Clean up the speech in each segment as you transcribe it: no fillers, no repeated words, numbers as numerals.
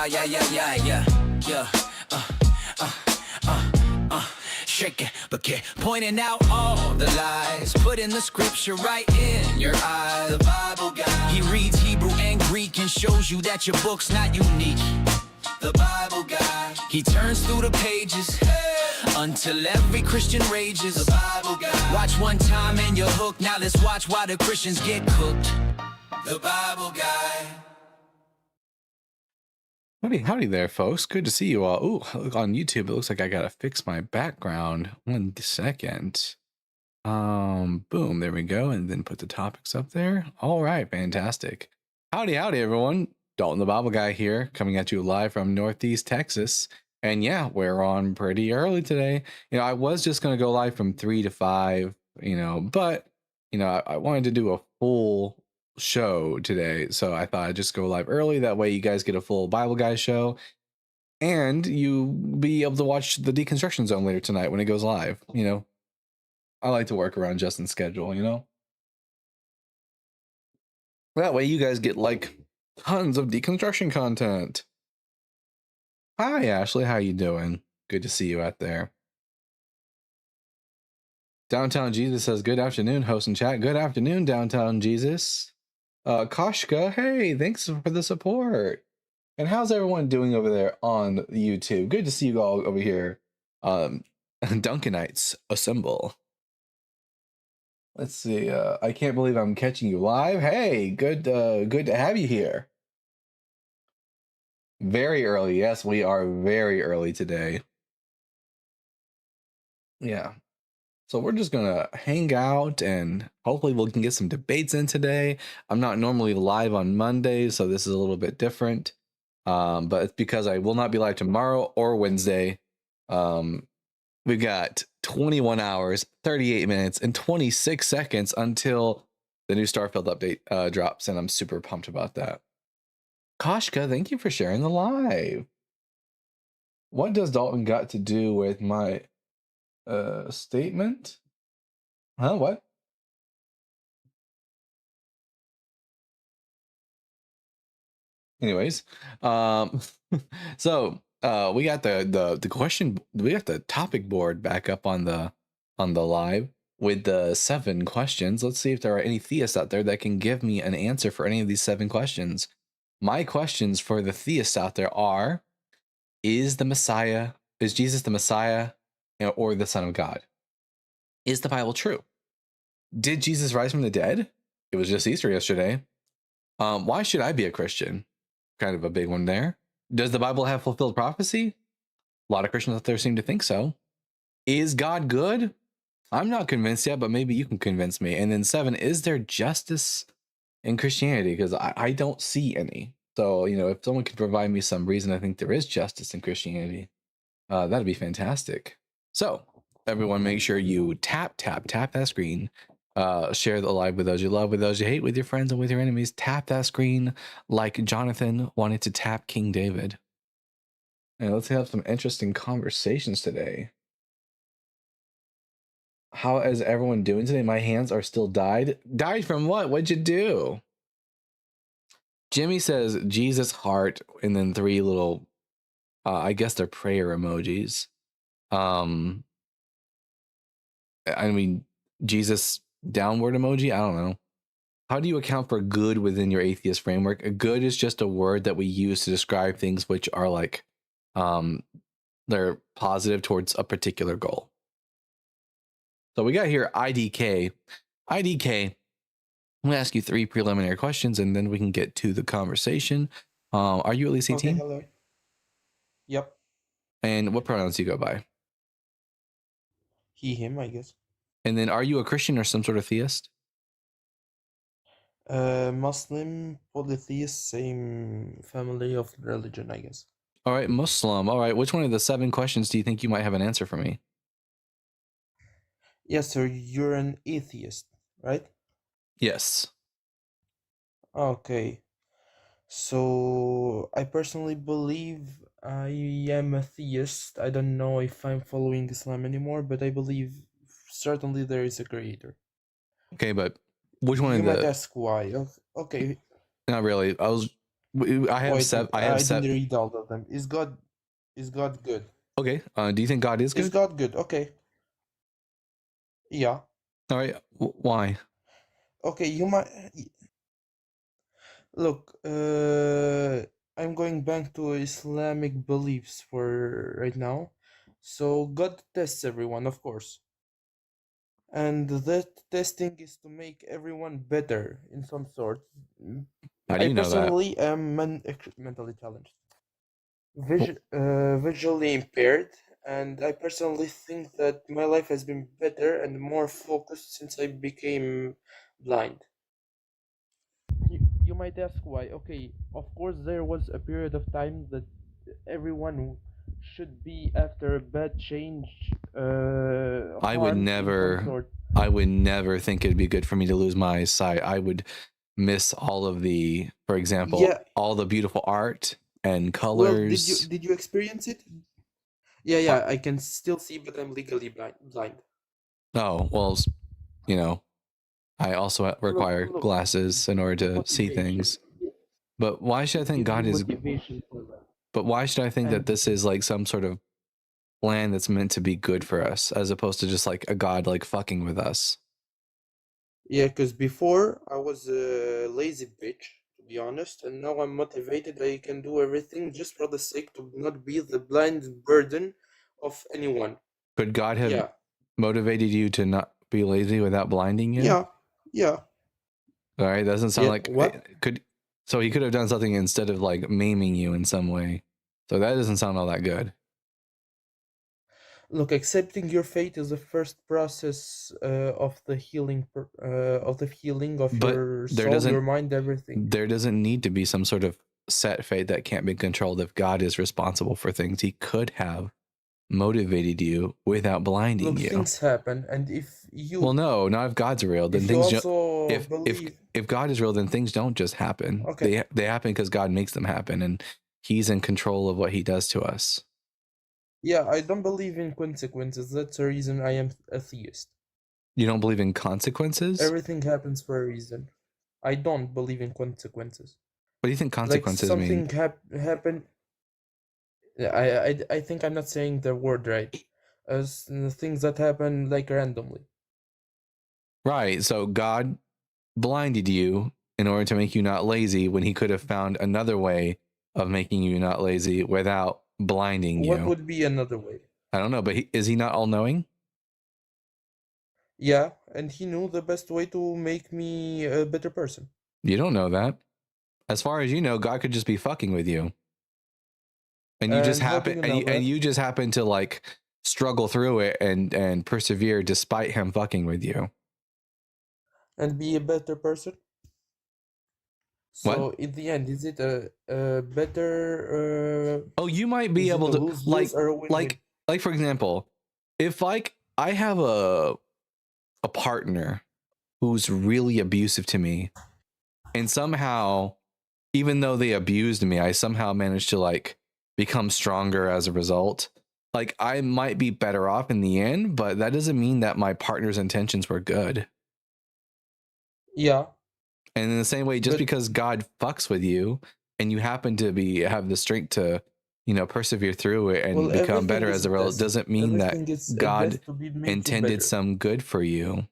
yeah, yeah, yeah, yeah, yeah, yeah. Shake it, but keep pointing out all the lies. Putting the scripture right in your eye. The Bible guy, he reads Hebrew and Greek and shows you that your book's not unique. The Bible guy, he turns through the pages until every Christian rages. The Bible guy, watch one time and you're hooked. Now let's watch why the Christians get cooked. The Bible guy. Howdy there, folks. Good to see you all. Ooh, look on YouTube. It looks like I gotta fix my background. 1 second. Boom, there we go. And then put the topics up there. All right, fantastic. Howdy, everyone. Dalton the Bible Guy here, coming at you live from Northeast Texas. And yeah, we're on pretty early today. I was just gonna go live from 3 to 5, but I wanted to do a full show today, so I thought I'd just go live early. That way you guys get a full Bible Guy show and you be able to watch the Deconstruction Zone later tonight when it goes live. I like to work around Justin's schedule. That way you guys get like tons of deconstruction content. Hi Ashley, how you doing? Good to see you out there. Downtown Jesus says good afternoon, host and chat. Good afternoon, Downtown Jesus. Koshka, hey, thanks for the support. And how's everyone doing over there on YouTube? Good to see you all over here. Dunkanites, assemble. Let's see. I can't believe I'm catching you live. Hey, good to have you here. Very early. Yes, we are very early today. Yeah. So we're just gonna hang out and hopefully we can get some debates in today. I'm not normally live on Mondays, so this is a little bit different. But it's because I will not be live tomorrow or Wednesday. We've got 21 hours, 38 minutes, and 26 seconds until the new Starfield update drops, and I'm super pumped about that. Koshka, thank you for sharing the live. What does Dalton got to do with my statement? Huh? What? Anyways, so we got the question, we got the topic board back up on the live with the 7 questions. Let's see if there are any theists out there that can give me an answer for any of these 7 questions. My questions for the theists out there are: is Jesus the Messiah, or the Son of God? Is the Bible true? Did Jesus rise from the dead? It was just Easter yesterday. Why should I be a Christian? Kind of a big one there. Does the Bible have fulfilled prophecy? A lot of Christians out there seem to think so. Is God good? I'm not convinced yet, but maybe you can convince me. And then 7, is there justice in Christianity? Because I don't see any. So, if someone could provide me some reason I think there is justice in Christianity, that'd be fantastic. So, everyone, make sure you tap that screen. Share the live with those you love, with those you hate, with your friends and with your enemies. Tap that screen like Jonathan wanted to tap King David. And let's have some interesting conversations today. How is everyone doing today? My hands are still dyed. Dyed from what? What'd you do? Jimmy says Jesus heart, and then 3 little, I guess they're prayer emojis. I mean, Jesus downward emoji. I don't know. How do you account for good within your atheist framework? Good is just a word that we use to describe things which are like, they're positive towards a particular goal. So we got here IDK. I'm gonna ask you 3 preliminary questions and then we can get to the conversation. Are you at least 18? Okay, hello. Yep. And what pronouns do you go by? He, him, I guess. And then are you a Christian or some sort of theist? Muslim, polytheist, same family of religion, I guess. All right, Muslim. All right, which one of the 7 questions do you think you might have an answer for me? Yes, so you're an atheist, right? Yes. Okay. So I personally believe I am a theist. I don't know if I'm following Islam anymore, but I believe certainly there is a creator. Okay, but which one You of might the... ask why. Okay. Not really. I have Wait, seven. I I have didn't seven. read all of them. Is God good? Okay. Do you think God is Is good? God good? Okay. Yeah. All right. Why? Okay, you might look, I'm going back to Islamic beliefs for right now. So God tests everyone, of course. And that testing is to make everyone better in some sort. How do I you know that? personally am mentally challenged, Well, visually impaired, and I personally think that my life has been better and more focused since I became blind. You might ask why. Okay, of course, there was a period of time that everyone should be after a bad change, I would harmed in some never. sort. I would never think it'd be good for me to lose my sight. I would miss all of the, for example, Yeah, all the beautiful art and well, colors. did you experience it? Yeah, What? yeah, I can still see, but I'm legally blind. Oh, well, you know, I also require Look, glasses in order the to see motivation. things. But why should I It think gives you God is? motivation for that. But why should I think that And this is like some sort of plan that's meant to be good for us, as opposed to just like a God like fucking with us? yeah, because before I was a lazy bitch, to be honest, and now I'm motivated. I can do everything just for the sake to not be the blind burden of anyone. Could God have Yeah, motivated you to not be lazy without blinding you? yeah, yeah, All right, doesn't sound yeah. like What? it could. So he could have done something instead of like maiming you in some way. So that doesn't sound all that good. Look, accepting your fate is the first process of the healing of But your there soul, your doesn't mind, everything. there doesn't need to be some sort of set fate that can't be controlled if God is responsible for things. He could have motivated you without blinding Look, you. things happen, and Well, no, not if God's real. Then if you things don't. also If believe, if God is real, then things don't just happen. okay, They happen because God makes them happen, and He's in control of what He does to us. yeah, I don't believe in consequences. That's the reason I am a theist. You don't believe in consequences? Everything happens for a reason. I don't believe in consequences. What do you think Like consequences mean? something happen. I think I'm not saying the word right. As things that happen like randomly. Right. So God blinded you in order to make you not lazy when He could have found another way of making you not lazy without blinding What you. would be another way? I don't know, but is He not all knowing? Yeah, and he knew the best way to make me a better person. You don't know that. As far as you know, God could just be fucking with you. And you just And how do happen you know and that? you just happen to like struggle through it and persevere despite him fucking with you. And be a better person? What? So in the end, is it a better Oh, you might be is it able a to lose-lose or a win-win? like for example, if like I have a partner who's really abusive to me and somehow even though they abused me, I somehow managed to like become stronger as a result. Like I might be better off in the end, but that doesn't mean that my partner's intentions were good. Yeah, And in the same way, just but because God fucks with you and you happen to have the strength to, persevere through it and well, become everything better is as a a result, test. doesn't mean that Everything is a God test to be make you intended better. some good for you.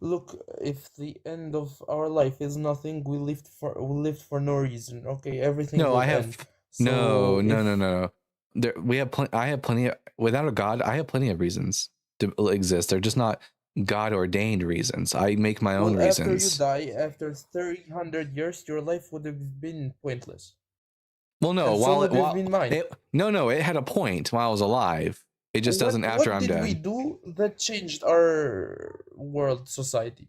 Look, if the end of our life is nothing, we lived for no reason. Okay, everything No, I will end. have So if no. There we have I have plenty of, without a God, I have plenty of reasons to exist. They're just not God ordained reasons. I make my own well, after you reasons. die, after 300 years, your life would have been pointless, Well, no, and so would have been mine. it had a point while I was alive. It just doesn't after What I'm did we dead. do that changed our world society?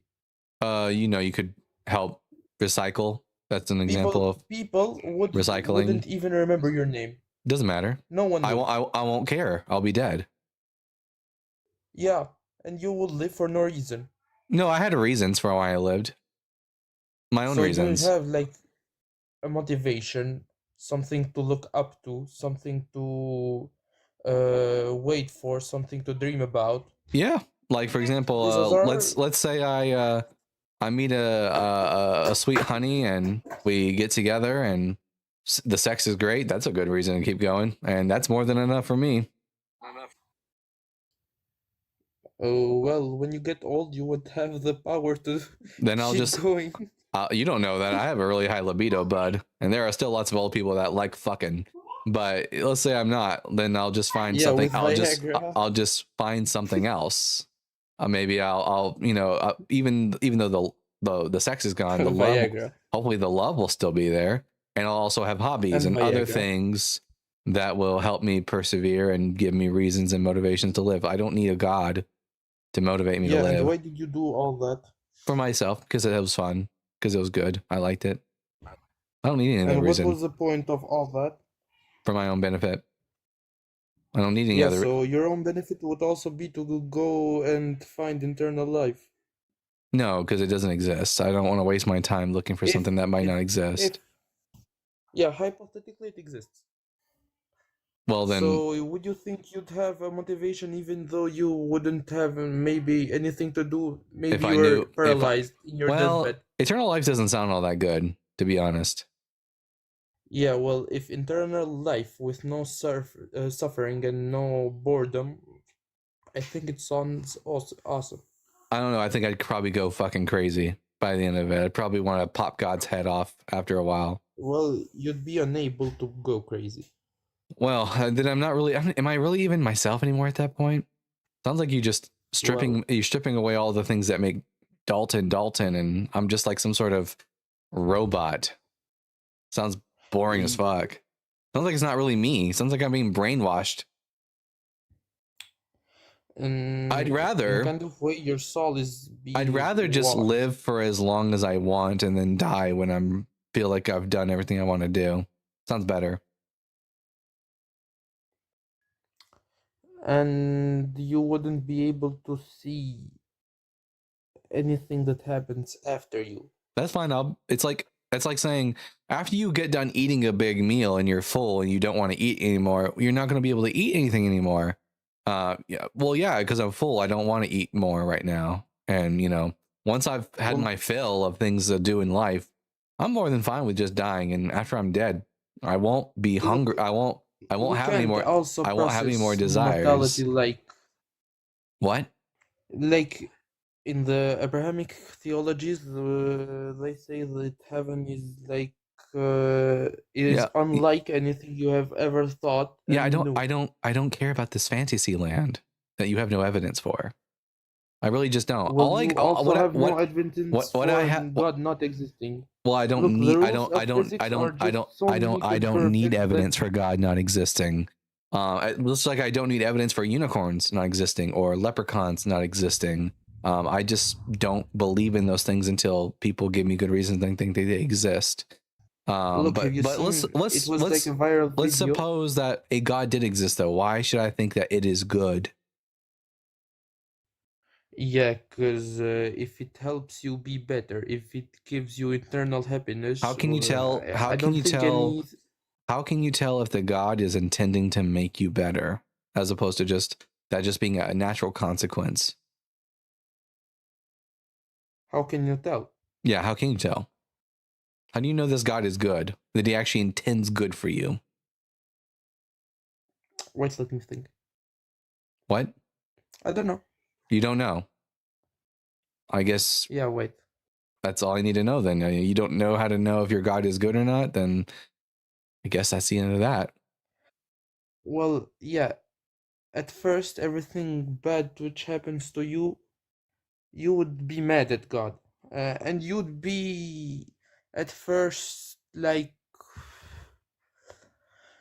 You could help recycle. That's an example of People recycling. wouldn't even remember your name. Doesn't matter. No one would. I won't care. I'll be dead. Yeah, and you would live for no reason. No, I had reasons for why I lived. My own So you reasons. have like a motivation, something to look up to, something to wait for, something to dream about. Yeah. Like for example, These are let's say I meet a sweet honey and we get together and the sex is great. That's a good reason to keep going, and that's more than enough for me. Oh, well, when you get old, you would have the power to Then I'll keep just going. you don't know that I have a really high libido, bud, and there are still lots of old people that like fucking. But let's say I'm not, then I'll just find Yeah, something. with Viagra. I'll just find something else. Maybe I'll even though the sex is gone, the love, Viagra. hopefully the love will still be there, and I'll also have hobbies And and other Viagra. things that will help me persevere and give me reasons and motivations to live. I don't need a god to motivate me to Yeah, live. and why did you do all that? For myself, because it was fun, because it was good. I liked it. I don't need any other And what reason. was the point of all that? For my own benefit. I don't need any Yeah, other. so your own benefit would also be to go and find eternal life. No, because it doesn't exist. I don't want to waste my time looking for something that might not exist. Yeah, hypothetically it exists. Well, then, So would you think you'd have a motivation even though you wouldn't have maybe anything to do? Maybe if I you were knew, paralyzed in your well, deathbed. eternal life doesn't sound all that good, to be honest. Yeah, well, if eternal life with no suffering and no boredom, I think it sounds awesome. I don't know. I think I'd probably go fucking crazy by the end of it. I'd probably want to pop God's head off after a while. Well, you'd be unable to go crazy. Well, then I'm not really. Am I really even myself anymore at that point? Sounds like you just you're stripping away all the things that make Dalton, and I'm just like some sort of robot. Sounds boring as fuck. Sounds like it's not really me. Sounds like I'm being brainwashed. I'd rather in kind of way your soul is being I'd rather just washed. live for as long as I want and then die when I'm feel like I've done everything I want to do. Sounds better. And you wouldn't be able to see anything that happens after you. That's fine. It's like saying after you get done eating a big meal and you're full and you don't want to eat anymore, you're not going to be able to eat anything anymore. Yeah, well, yeah, because I'm full. I don't want to eat more right now. And once I've had my fill of things to do in life, I'm more than fine with just dying. And after I'm dead, I won't be hungry. I won't have any more. I won't have any more desires. Like what? Like in the Abrahamic theologies, they say that heaven is like unlike anything you have ever thought. Yeah, I don't care about this fantasy land that you have no evidence for. I really just don't. Well, God not existing. Well, I don't need evidence for God not existing. It looks like I don't need evidence for unicorns not existing or leprechauns not existing. I just don't believe in those things until people give me good reasons to think they exist. Let's suppose that a God did exist, though. Why should I think that it is good? Yeah, because if it helps you be better, if it gives you eternal happiness, how can you tell? How can you tell if the God is intending to make you better, as opposed to just being a natural consequence? How can you tell? Yeah, how can you tell? How do you know this God is good? That he actually intends good for you? Wait, let me think. What? I don't know. You don't know? I guess. Yeah, wait. That's all I need to know then. You don't know how to know if your God is good or not, then I guess that's the end of that. Well, yeah. At first, everything bad which happens to you, you would be mad at God. And you'd be, at first, like...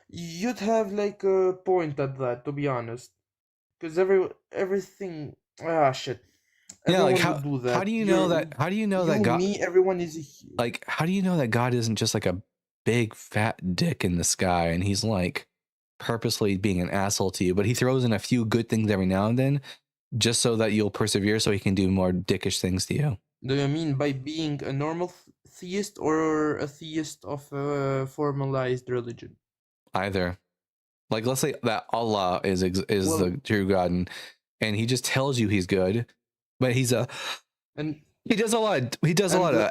You'd have, like, a point at that, to be honest. Because everything... Ah, shit. Everyone would do that. How do you know that? How do you know that God? Me, everyone is like. How do you know that God isn't just like a big fat dick in the sky, and he's like purposely being an asshole to you, but he throws in a few good things every now and then, just so that you'll persevere, so he can do more dickish things to you. Do you mean by being a normal theist or a theist of a formalized religion? Either. Like, let's say that Allah is the true God, and he just tells you he's good. But he's a He does a lot. He does a lot of.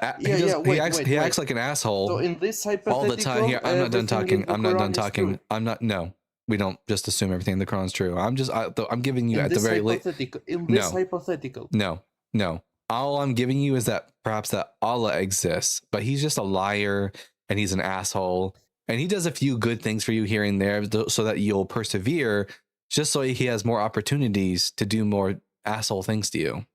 He acts like an asshole. So in this all the time. Here, I'm not done talking. I'm not done talking. True. I'm not. No, we don't just assume everything in the Quran is true. I'm giving you in at the very least. In this hypothetical. No. All I'm giving you is that perhaps that Allah exists, but he's just a liar and he's an asshole. And he does a few good things for you here and there so that you'll persevere, just so he has more opportunities to do more asshole things to you.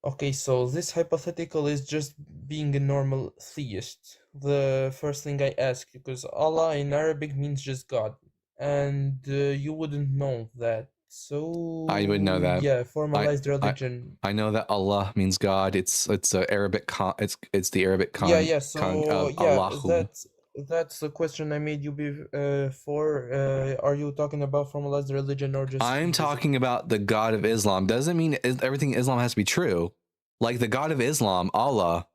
Okay, so this hypothetical is just being a normal theist. The first thing I ask you, because Allah in Arabic means just God, and you wouldn't know that. So I would know that. Yeah, formalized religion. I know that Allah means God. It's a Arabic it's the Arabic Allahu. That's the question I made you before. Are you talking about formalized religion or just? I'm talking about the God of Islam. Doesn't mean everything in Islam has to be true. Like the God of Islam, Allah,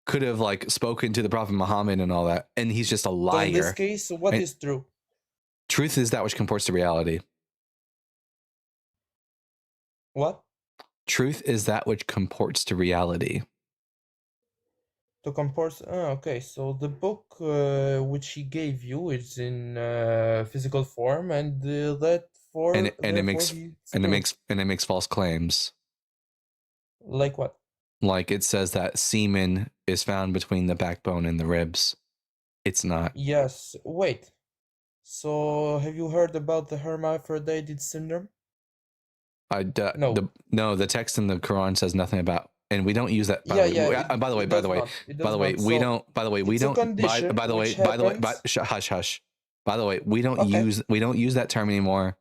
could have like spoken to the Prophet Muhammad and all that, and he's just a liar. So in this case, what is true? Truth is that which comports to reality. What? Truth is that which comports to reality. To comport. Okay, so the book which he gave you is in physical form, and that for and it makes false claims. Like what? Like it says that semen is found between the backbone and the ribs. It's not. Yes. Wait. So have you heard about the hermaphrodite syndrome? No, the text in the Quran says nothing about, and we don't use that. By the way, hush. By the way, we don't use that term anymore.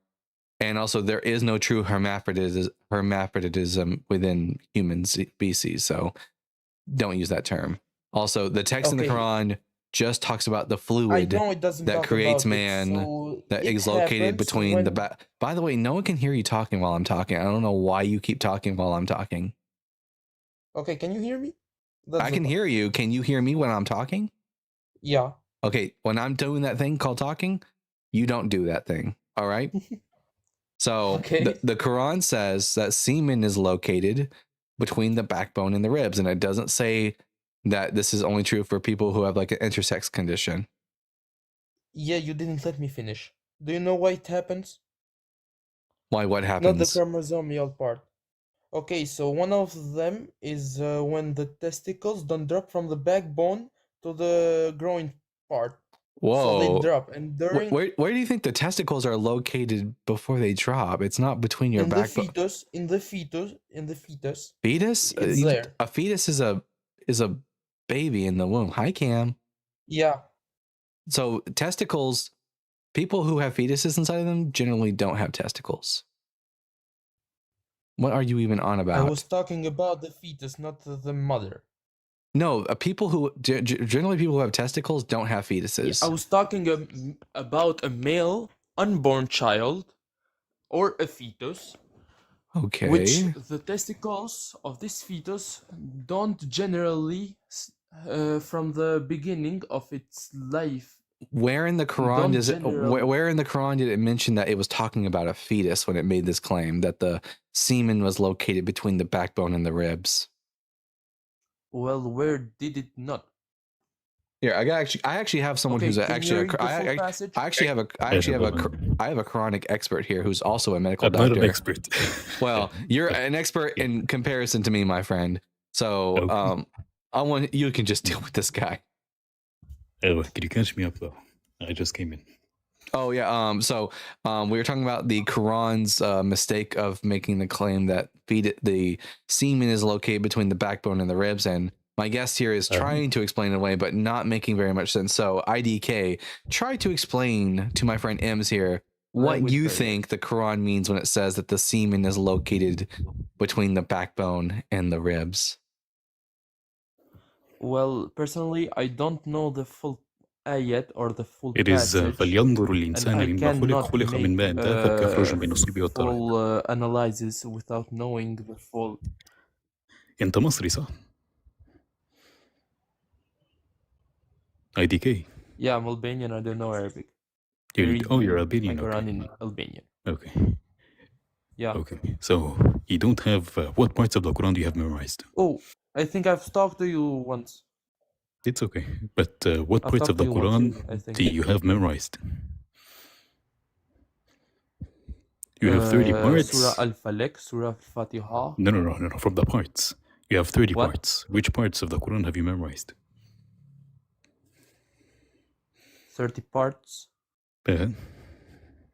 And also, there is no true hermaphroditism within human species, so don't use that term. Also, the text in the Quran just talks about the fluid that creates man, that is located between the back. By the way, no one can hear you talking while I'm talking. I don't know why you keep talking while I'm talking. Okay, can you hear me? I can hear you. Can you hear me when I'm talking? Yeah. Okay, when I'm doing that thing called talking, you don't do that thing. All right? So the Quran says that semen is located between the backbone and the ribs, and it doesn't say that this is only true for people who have like an intersex condition. Yeah, you didn't let me finish. Do you know why it happens? Why? What happens? Not the chromosomal part. Okay, so one of them is when the testicles don't drop from the backbone to the growing part. Whoa. So they drop, and during where do you think the testicles are located before they drop? It's not between your backbone. In the fetus. Fetus? It's there. A fetus is a baby in the womb. Hi, Cam. Yeah. So testicles, people who have fetuses inside of them generally don't have testicles. What are you even on about? I was talking about the fetus, not the mother. No, generally people who have testicles don't have fetuses. Yeah, I was talking about a male unborn child or a fetus. Okay. Which the testicles of this fetus don't generally, from the beginning of its life. Where in the Quran where in the Quran did it mention that it was talking about a fetus when it made this claim that the semen was located between the backbone and the ribs? Well, where did it not? Yeah, I actually have someone who's I have a Quranic expert here who's also a medical doctor. I'm not an expert. Well, you're an expert in comparison to me, my friend. So you can just deal with this guy. Anyway, could you catch me up though? I just came in. Oh yeah. So we were talking about the Quran's mistake of making the claim that the semen is located between the backbone and the ribs, and my guest here is trying to explain it away, but not making very much sense. So IDK, try to explain to my friend Ems here what you think the Quran means when it says that the semen is located between the backbone and the ribs. Well, personally, I don't know the full ayat or the full It is فَلْيَنْظُرُ الْإِنسَانَ مِمَّا خُلِقَ مِنْ مَاءٍ دَافِقٍ يَخْرُجُ مِنْ الصُّلْبِ وَالتَّرَائِبِ. full analysis without knowing the full. أنت مصري صح؟ IDK. Yeah, I'm Albanian. I don't know Arabic. You're Albanian. My Quran in Albanian. Okay. Yeah. Okay. So You don't have... what parts of the Quran do you have memorized? Oh, I think I've talked to you once. It's okay. But what I've parts of talked to the you once, I Quran think. do you have memorized? You have 30 parts? Surah Al-Falaq, Surah Al-Fatiha. No. From the parts. You have 30 What? parts. Which parts of the Quran have you memorized? 30 parts.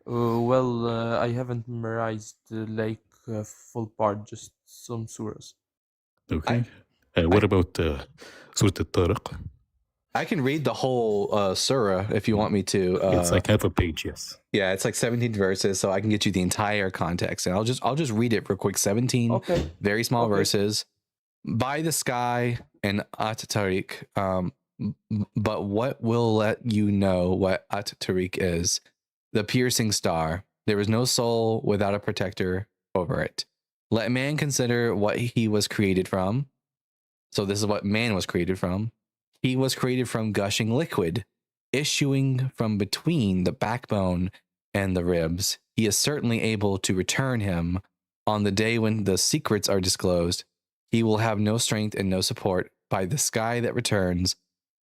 Well, I haven't memorized like a full part, just some surahs. Okay. What about Surah Al-Tariq? I can read the whole surah if you want me to. It's like half a page, yes. Yeah, it's like 17 verses, so I can get you the entire context, and I'll just read it real quick. 17 very small verses. By the sky and at-Tariq. But what will let you know what at-Tariq is? The piercing star. There is no soul without a protector over it. Let man consider what he was created from. So this is what man was created from. He was created from gushing liquid, issuing from between the backbone and the ribs. He is certainly able to return him on the day when the secrets are disclosed. He will have no strength and no support. By the sky that returns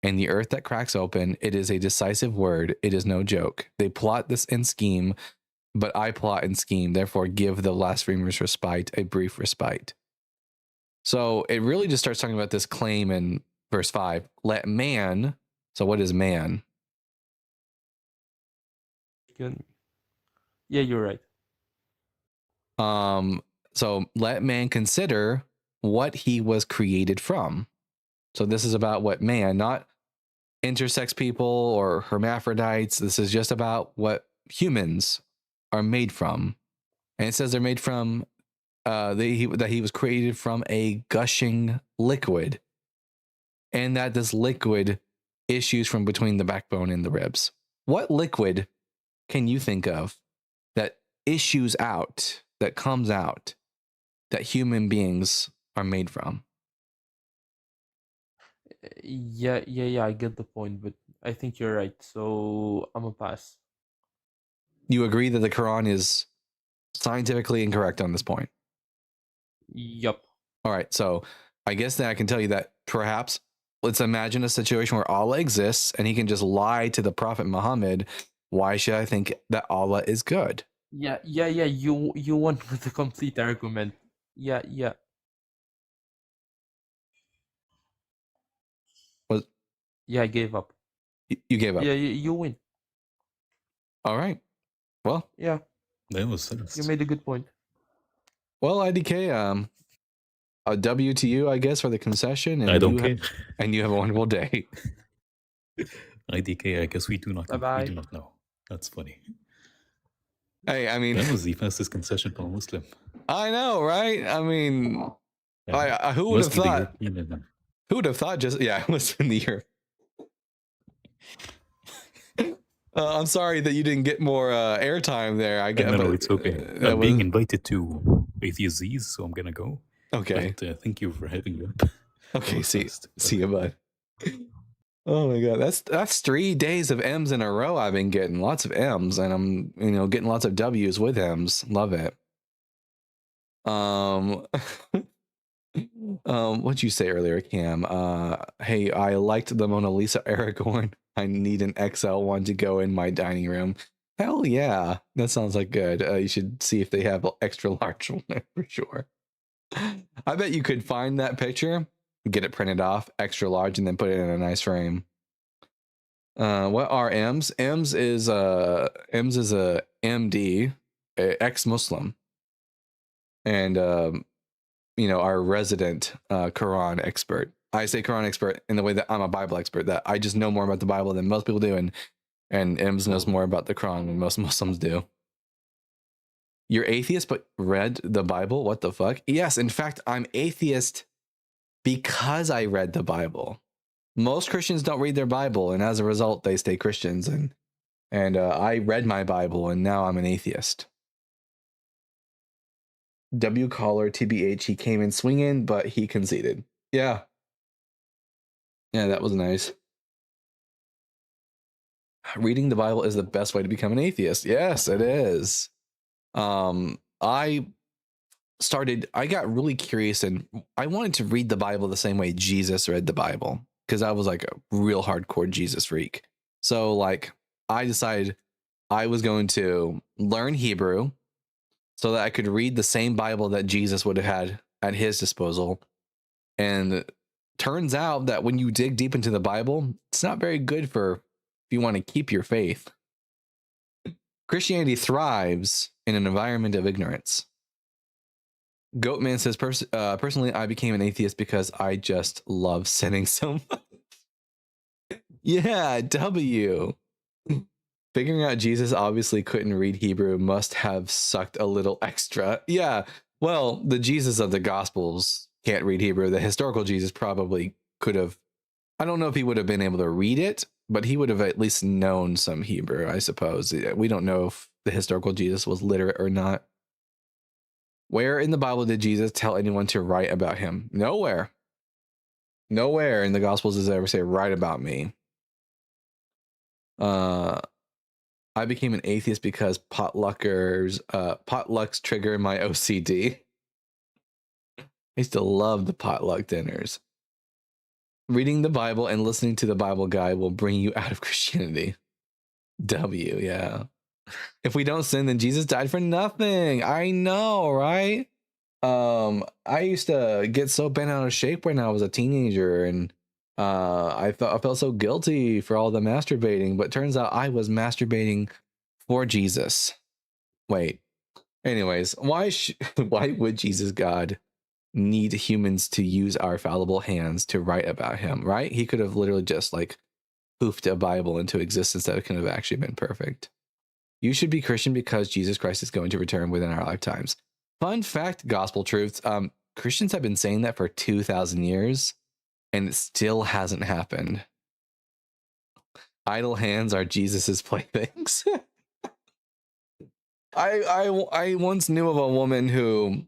and the earth that cracks open, it is a decisive word. It is no joke. They plot this and scheme, but I plot and scheme. Therefore, give the blasphemers respite, a brief respite. So it really just starts talking about this claim in verse 5. Let man, so what is man? Yeah, you're right. So let man consider what he was created from. So this is about what man, not intersex people or hermaphrodites. This is just about what humans are made from. And it says they're made from, that he was created from a gushing liquid. And that this liquid issues from between the backbone and the ribs. What liquid can you think of that issues out, that comes out, that human beings are made from? Yeah, I get the point, but I think you're right, so I'm a pass. You agree that the Quran is scientifically incorrect on this point? Yup. All right, so I guess that I can tell you that perhaps let's imagine a situation where Allah exists and he can just lie to the Prophet Muhammad. Why should I think that Allah is good? Yeah, you won with the complete argument. Yeah. Yeah, I gave up. You gave up? Yeah, you win. All right. Well. Yeah. That was sense. You made a good point. Well, IDK, a W to you, I guess, for the concession. And I don't care. And you have a wonderful day. IDK, I guess we do not Bye-bye. We do not know. That's funny. Hey, I mean, that was the fastest concession for a Muslim. I know, right? I mean, yeah. who would have thought? Who would have thought? It was in the year. I'm sorry that you didn't get more airtime there. I guess. No, it's okay. I'm being invited to Atheist Z's, so I'm gonna go. Okay. But, thank you for having me. Okay. See you, bud. Oh my god, that's 3 days of M's in a row. I've been getting lots of M's, and I'm getting lots of W's with M's. Love it. What'd you say earlier, Cam? Hey, I liked the Mona Lisa Aragorn. I need an XL one to go in my dining room. Hell yeah, that sounds like good. You should see if they have an extra large one for sure. I bet you could find that picture, get it printed off, extra large, and then put it in a nice frame. What are M's? M's is a MD, ex-Muslim, and our resident Quran expert. I say Quran expert in the way that I'm a Bible expert, that I just know more about the Bible than most people do, and M's knows more about the Quran than most Muslims do. You're atheist but read the Bible? What the fuck? Yes, in fact, I'm atheist because I read the Bible. Most Christians don't read their Bible, and as a result, they stay Christians. And I read my Bible, and now I'm an atheist. W caller TBH. He came in swinging, but he conceded. Yeah, that was nice. Reading the Bible is the best way to become an atheist. Yes, it is. I I got really curious, and I wanted to read the Bible the same way Jesus read the Bible, because I was like a real hardcore Jesus freak. So like I decided I was going to learn Hebrew so that I could read the same Bible that Jesus would have had at his disposal. And turns out that when you dig deep into the Bible, it's not very good for if you want to keep your faith. Christianity thrives in an environment of ignorance. Goatman says, personally, I became an atheist because I just love sinning so much. Yeah, W. Figuring out Jesus obviously couldn't read Hebrew must have sucked a little extra. Yeah, well, the Jesus of the Gospels can't read Hebrew. The historical Jesus probably could have. I don't know if he would have been able to read it, but he would have at least known some Hebrew, I suppose. We don't know if the historical Jesus was literate or not. Where in the Bible did Jesus tell anyone to write about him? Nowhere. Nowhere in the Gospels does it ever say, write about me. I became an atheist because potlucks trigger my OCD. I used to love the potluck dinners. Reading the Bible and listening to the Bible guide will bring you out of Christianity. W, yeah. If we don't sin, then Jesus died for nothing. I know, right? I used to get so bent out of shape when I was a teenager, and I felt so guilty for all the masturbating, but turns out I was masturbating for Jesus. Wait. Anyways, why would Jesus God need humans to use our fallible hands to write about him, right? He could have literally just like poofed a Bible into existence that could have actually been perfect. You should be Christian because Jesus Christ is going to return within our lifetimes. Fun fact, gospel truths. Christians have been saying that for 2,000 years, and it still hasn't happened. Idle hands are Jesus's playthings. I once knew of a woman who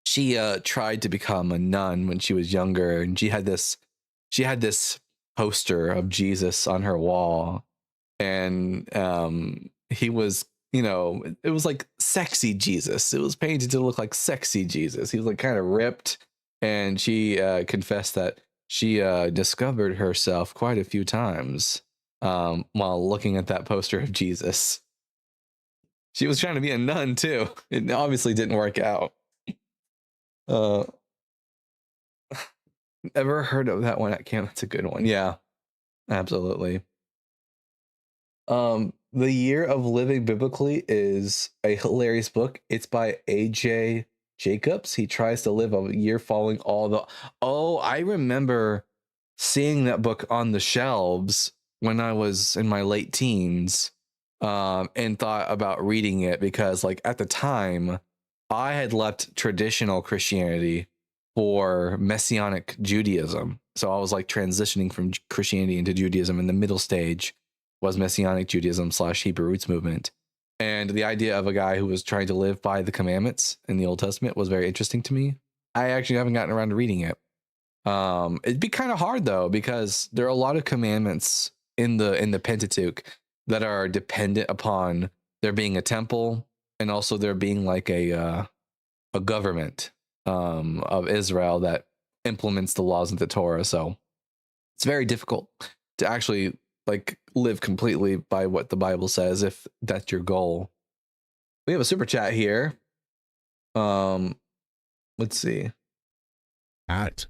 she tried to become a nun when she was younger, and she had this poster of Jesus on her wall, and he was, it was like sexy Jesus. It was painted to look like sexy Jesus. He was like kind of ripped, and she confessed that she discovered herself quite a few times while looking at that poster of Jesus. She was trying to be a nun too. It obviously didn't work out. Ever heard of that one at camp? That's a good one. Yeah, absolutely. The Year of Living Biblically is a hilarious book. It's by A.J. Jacobs. He tries to live a year following all the... Oh, I remember seeing that book on the shelves when I was in my late teens, and thought about reading it because, like, at the time, I had left traditional Christianity for Messianic Judaism. So I was like transitioning from Christianity into Judaism, and the middle stage was Messianic Judaism / Hebrew Roots movement. And the idea of a guy who was trying to live by the commandments in the Old Testament was very interesting to me. I actually haven't gotten around to reading it. It'd be kind of hard though, because there are a lot of commandments in the Pentateuch that are dependent upon there being a temple, and also there being like a government of Israel that implements the laws of the Torah. So it's very difficult to actually like live completely by what the Bible says if that's your goal. We have a super chat here. Let's see. At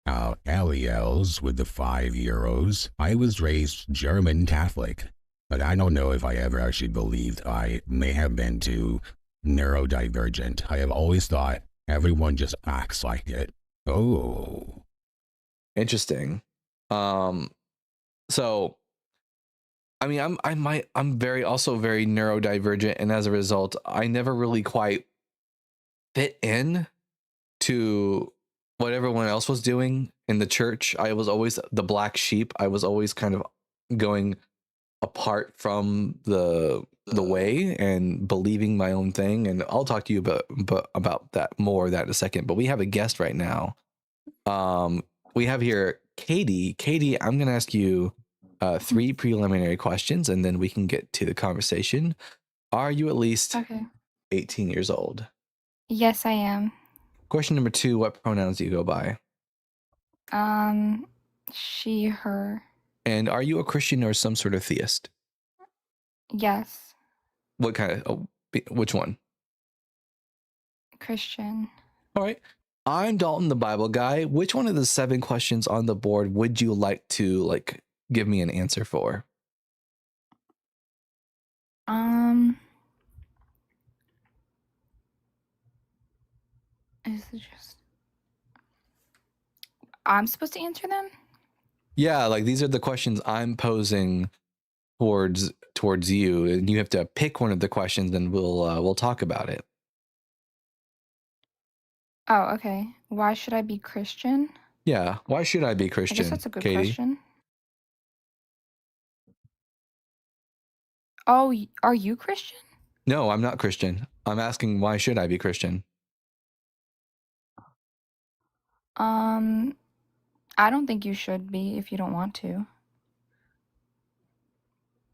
Eliel's with the €5. I was raised German Catholic, but I don't know if I ever actually believed I may have been too neurodivergent. I have always thought everyone just acts like it. Oh, interesting. So I mean, I'm very neurodivergent, and as a result, I never really quite fit in to what everyone else was doing in the church. I was always the black sheep. I was always kind of going apart from the way and believing my own thing. And I'll talk to you about that in a second. But we have a guest right now. We have here Katie. Katie, I'm going to ask you 3 preliminary questions, and then we can get to the conversation. Are you at least 18 years old? Yes, I am. Question number 2, what pronouns do you go by? She, her. And are you a Christian or some sort of theist? Yes. What kind of, which one? Christian. All right. I'm Dalton, the Bible guy. Which one of the 7 questions on the board would you like to give me an answer for? Is it just I'm supposed to answer them? Yeah, like these are the questions I'm posing towards you, and you have to pick one of the questions, and we'll talk about it. Oh, okay. Why should I be Christian? Yeah, why should I be I Christian? guess that's a good Katie? question. Oh, are you Christian? No, I'm not Christian. I'm asking why should I be Christian? I don't think you should be if you don't want to.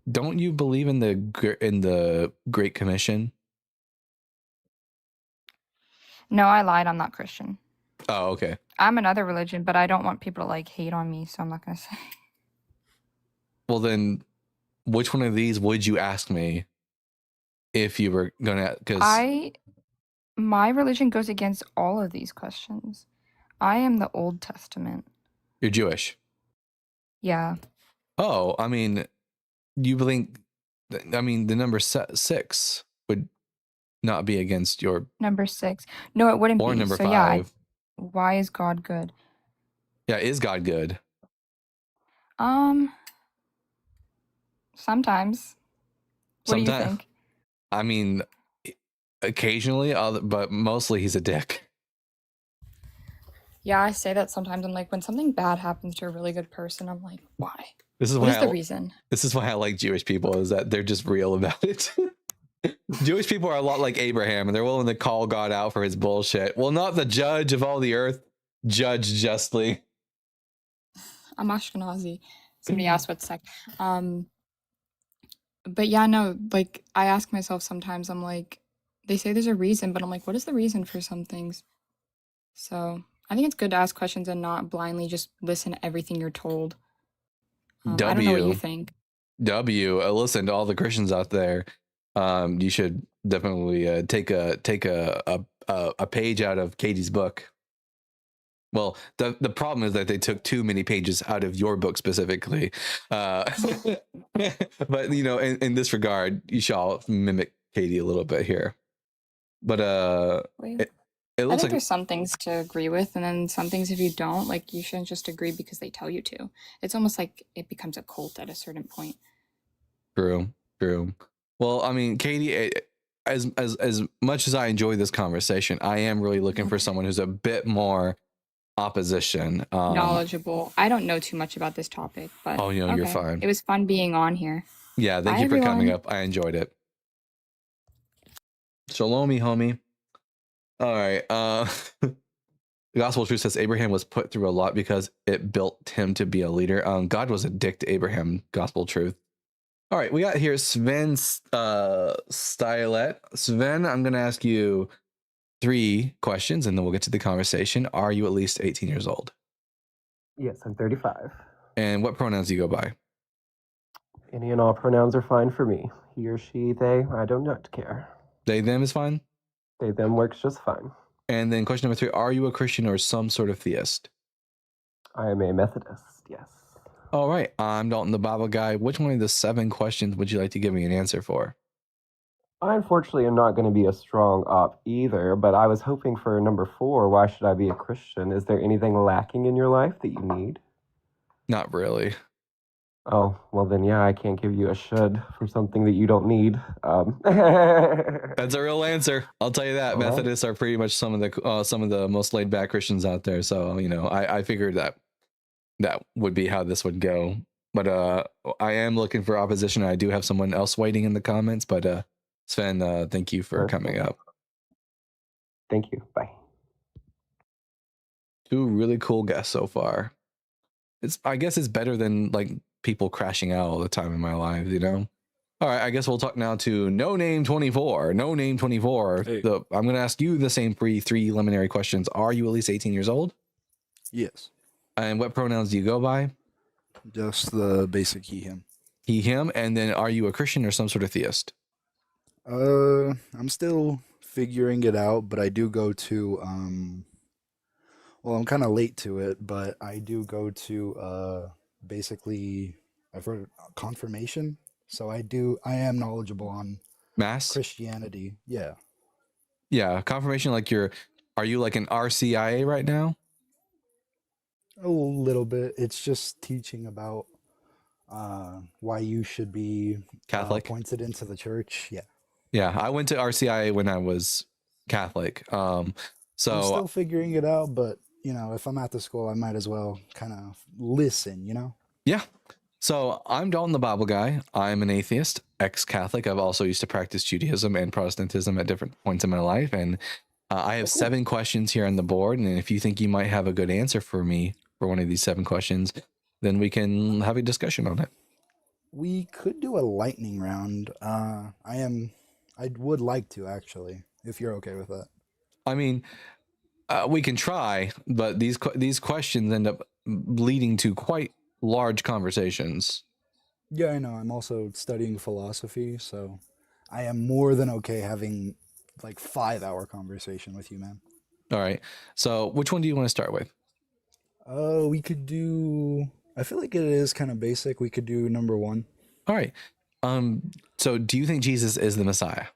Don't you believe in the Great Commission? No, I lied. I'm not Christian. Oh, okay. I'm another religion, but I don't want people to hate on me, so I'm not gonna say. Well, then, which one of these would you ask me if you were gonna? Because my religion goes against all of these questions. I am the Old Testament. you're Jewish. Yeah. Oh, I mean, you believe? I mean, the number 6 would not be against your Number 6. No, it wouldn't or be. number So 5. yeah, why is God good? Yeah, is God good? Sometimes. What do you think? I mean, occasionally, but mostly he's a dick. Yeah, I say that sometimes. I'm like, when something bad happens to a really good person, I'm like, why? What is the reason? This is why I like Jewish people, is that they're just real about it. Jewish people are a lot like Abraham, and they're willing to call God out for his bullshit. Will not the judge of all the earth judge justly? I'm Ashkenazi. Somebody asked what sect. But yeah, no, I ask myself sometimes, I'm like, they say there's a reason, but I'm like, what is the reason for some things? So I think it's good to ask questions and not blindly just listen to everything you're told. I don't know what you think. Listen to all the Christians out there. You should definitely take a page out of Katie's book. Well, the problem is that they took too many pages out of your book specifically. But in this regard, you shall mimic Katie a little bit here. But it looks like there's some things to agree with, and then some things if you don't, you shouldn't just agree because they tell you to. It's almost like it becomes a cult at a certain point. True. Well, I mean, Katie, as much as I enjoy this conversation, I am really looking for someone who's a bit more opposition, knowledgeable. I don't know too much about this topic, but you're fine. It was fun being on here. Yeah, thank you for coming up. I enjoyed it. Shalomi, homie. All right. The Gospel of Truth says Abraham was put through a lot because it built him to be a leader. God was a dick to Abraham. Gospel Truth. All right, we got here Sven Stylet. Sven, I'm going to ask you 3 questions, and then we'll get to the conversation. Are you at least 18 years old? Yes, I'm 35. And what pronouns do you go by? Any and all pronouns are fine for me. He or she, they, I do not care. They, them is fine? They, them works just fine. And then question number 3, are you a Christian or some sort of theist? I am a Methodist, yes. All right, I'm Dalton, the Bible guy. Which one of the 7 questions would you like to give me an answer for? I unfortunately am not going to be a strong op either, but I was hoping for number 4, why should I be a Christian? Is there anything lacking in your life that you need? Not really. Oh, well then, yeah, I can't give you a should for something that you don't need. That's a real answer. I'll tell you that. All Methodists are pretty much some of the most laid back Christians out there. So, I figured that would be how this would go. But I am looking for opposition. I do have someone else waiting in the comments, but Sven, thank you for coming up. Thank you. Bye. 2 really cool guests so far. I guess it's better than people crashing out all the time in my life, All right, I guess we'll talk now to No Name 24. No Name 24. Hey. I'm going to ask you the same three preliminary questions. Are you at least 18 years old? Yes. And what pronouns do you go by? Just the basic he, him. He, him. And then are you a Christian or some sort of theist? I'm still figuring it out, but I do go to, well, I'm kind of late to it, but I do go to, basically, I've heard confirmation. So I am knowledgeable on Mass? Christianity. Yeah. Yeah, confirmation. Are you like an RCIA right now? A little bit. It's just teaching about why you should be Catholic? appointed into the church. Yeah. Yeah, I went to RCIA when I was Catholic. So I'm still figuring it out, but if I'm at the school, I might as well kind of listen, yeah. So I'm Dalton the Bible Guy. I'm an atheist, ex-Catholic. I've also used to practice Judaism and Protestantism at different points in my life. And I have 7 questions here on the board. And if you think you might have a good answer for me for one of these 7 questions, then we can have a discussion on it. We could do a lightning round. I would like to, actually, if you're okay with that. I mean, we can try, but these questions end up leading to quite large conversations. Yeah, I know. I'm also studying philosophy, so I am more than okay having like 5-hour conversation with you, man. All right. So which one do you want to start with? We could do, I feel like it is kind of basic. We could do number 1. All right. So do you think Jesus is the Messiah?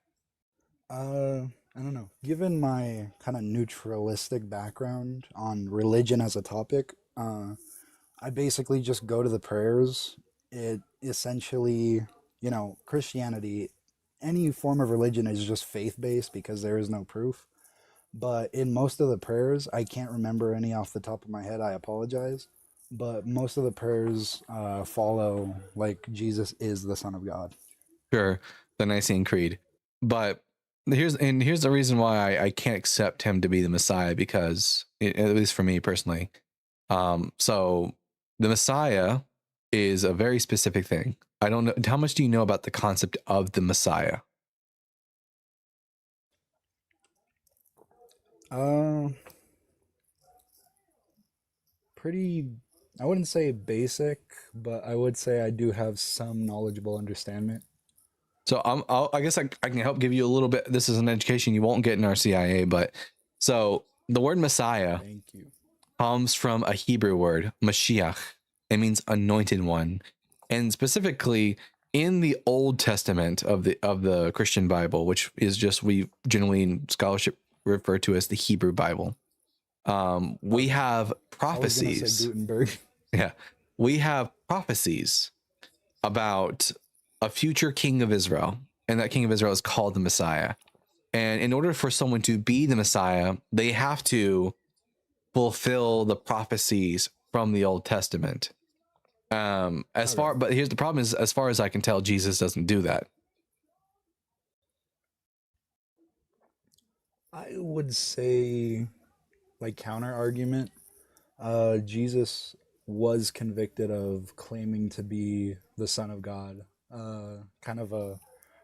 I don't know. Given my kind of neutralistic background on religion as a topic, I basically just go to the prayers. It essentially, Christianity, any form of religion is just faith-based because there is no proof. But in most of the prayers, I can't remember any off the top of my head, I apologize. But most of the prayers follow like Jesus is the Son of God. Sure, the Nicene Creed. But here's the reason why I can't accept him to be the Messiah, because at least for me personally, so the Messiah is a very specific thing. I don't know, how much do you know about the concept of the Messiah? Pretty, I wouldn't say basic, but I would say I do have some knowledgeable understanding. So I guess I can help give you a little bit. This is an education you won't get in our CIA, but so the word Messiah Thank you. comes from a Hebrew word, Mashiach. It means anointed one. And specifically in the Old Testament of the Christian Bible, which is just, we generally in scholarship refer to as the Hebrew Bible. We have prophecies. I was gonna say Gutenberg. Yeah. We have prophecies about a future king of Israel, and that king of Israel is called the Messiah. And in order for someone to be the Messiah, they have to fulfill the prophecies from the Old Testament. But here's the problem: is as far as I can tell, Jesus doesn't do that. I would say, like, counter argument, Jesus was convicted of claiming to be the Son of God. Kind of a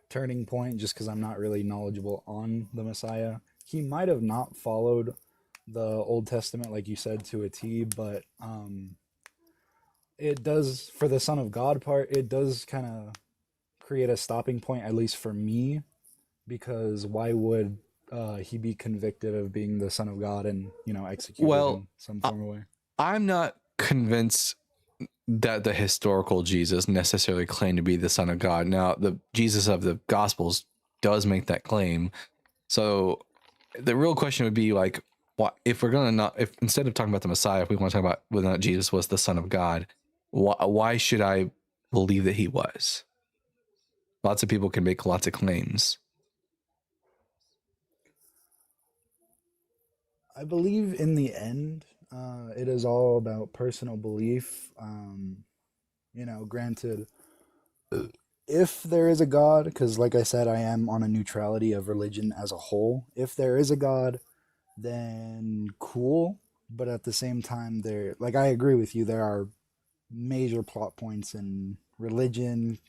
turning point, just because I'm not really knowledgeable on the Messiah. He might have not followed the Old Testament, like you said, to a T, but it does, for the Son of God part, it does kind of create a stopping point, at least for me, because why would he be convicted of being the Son of God and, executed in some form of way? I'm not convinced that the historical Jesus necessarily claimed to be the Son of God. Now, the Jesus of the Gospels does make that claim. So the real question would be, like, what if we're gonna if instead of talking about the Messiah, if we want to talk about whether or not Jesus was the Son of God, why should I believe that he was? Lots of people can make lots of claims. I believe in the end, it is all about personal belief. Granted, if there is a God, because like I said, I am on a neutrality of religion as a whole. If there is a God, then cool. But at the same time, I agree with you, there are major plot points in religion,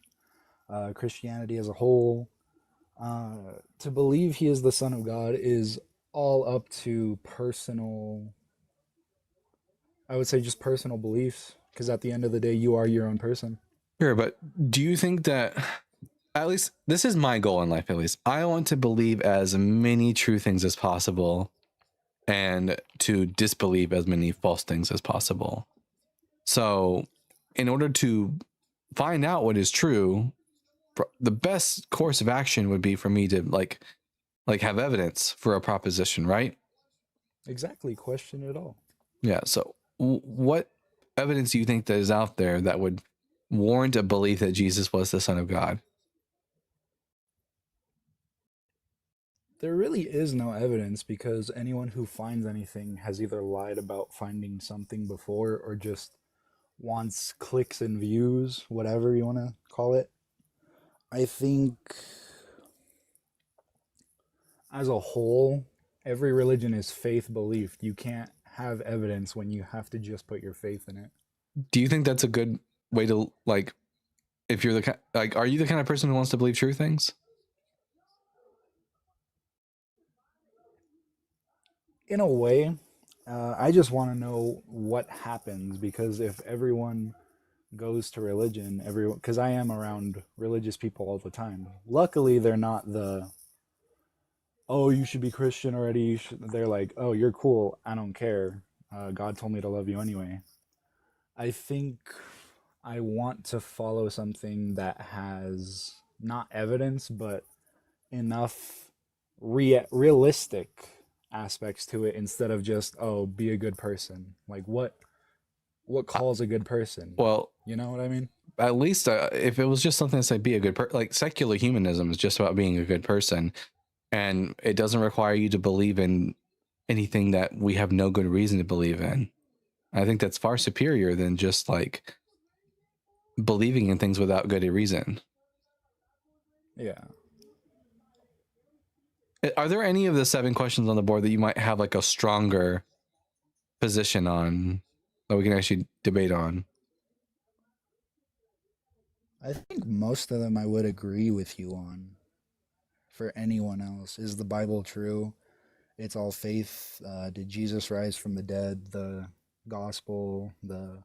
Christianity as a whole. To believe he is the Son of God is all up to personal, I would say just personal beliefs, because at the end of the day, you are your own person. Sure, but do you think that, at least this is my goal in life, at least, I want to believe as many true things as possible and to disbelieve as many false things as possible. So in order to find out what is true, the best course of action would be for me to like have evidence for a proposition, right? Exactly. Question it all. Yeah. So what evidence do you think that is out there that would warrant a belief that Jesus was the Son of God? There really is no evidence, because anyone who finds anything has either lied about finding something before or just wants clicks and views, whatever you want to call it. I think as a whole, every religion is faith belief. You can't have evidence when you have to just put your faith in it. Do you think that's a good way to, like, if you're the like, are you the kind of person who wants to believe true things? In a way, I just want to know what happens, because if everyone goes to religion, everyone, because I am around religious people all the time. Luckily, they're not the, oh, you should be Christian already. They're like, oh, you're cool. I don't care. God told me to love you anyway. I think I want to follow something that has not evidence, but enough realistic aspects to it, instead of just, oh, be a good person. Like what calls a good person? Well, you know what I mean? At least if it was just something to say, be a good person, like secular humanism is just about being a good person, and it doesn't require you to believe in anything that we have no good reason to believe in. I think that's far superior than just like believing in things without good reason. Yeah. Are there any of the 7 questions on the board that you might have like a stronger position on that we can actually debate on? I think most of them I would agree with you on. For anyone else, is the Bible true? It's all faith. Did Jesus rise from the dead? The gospel, the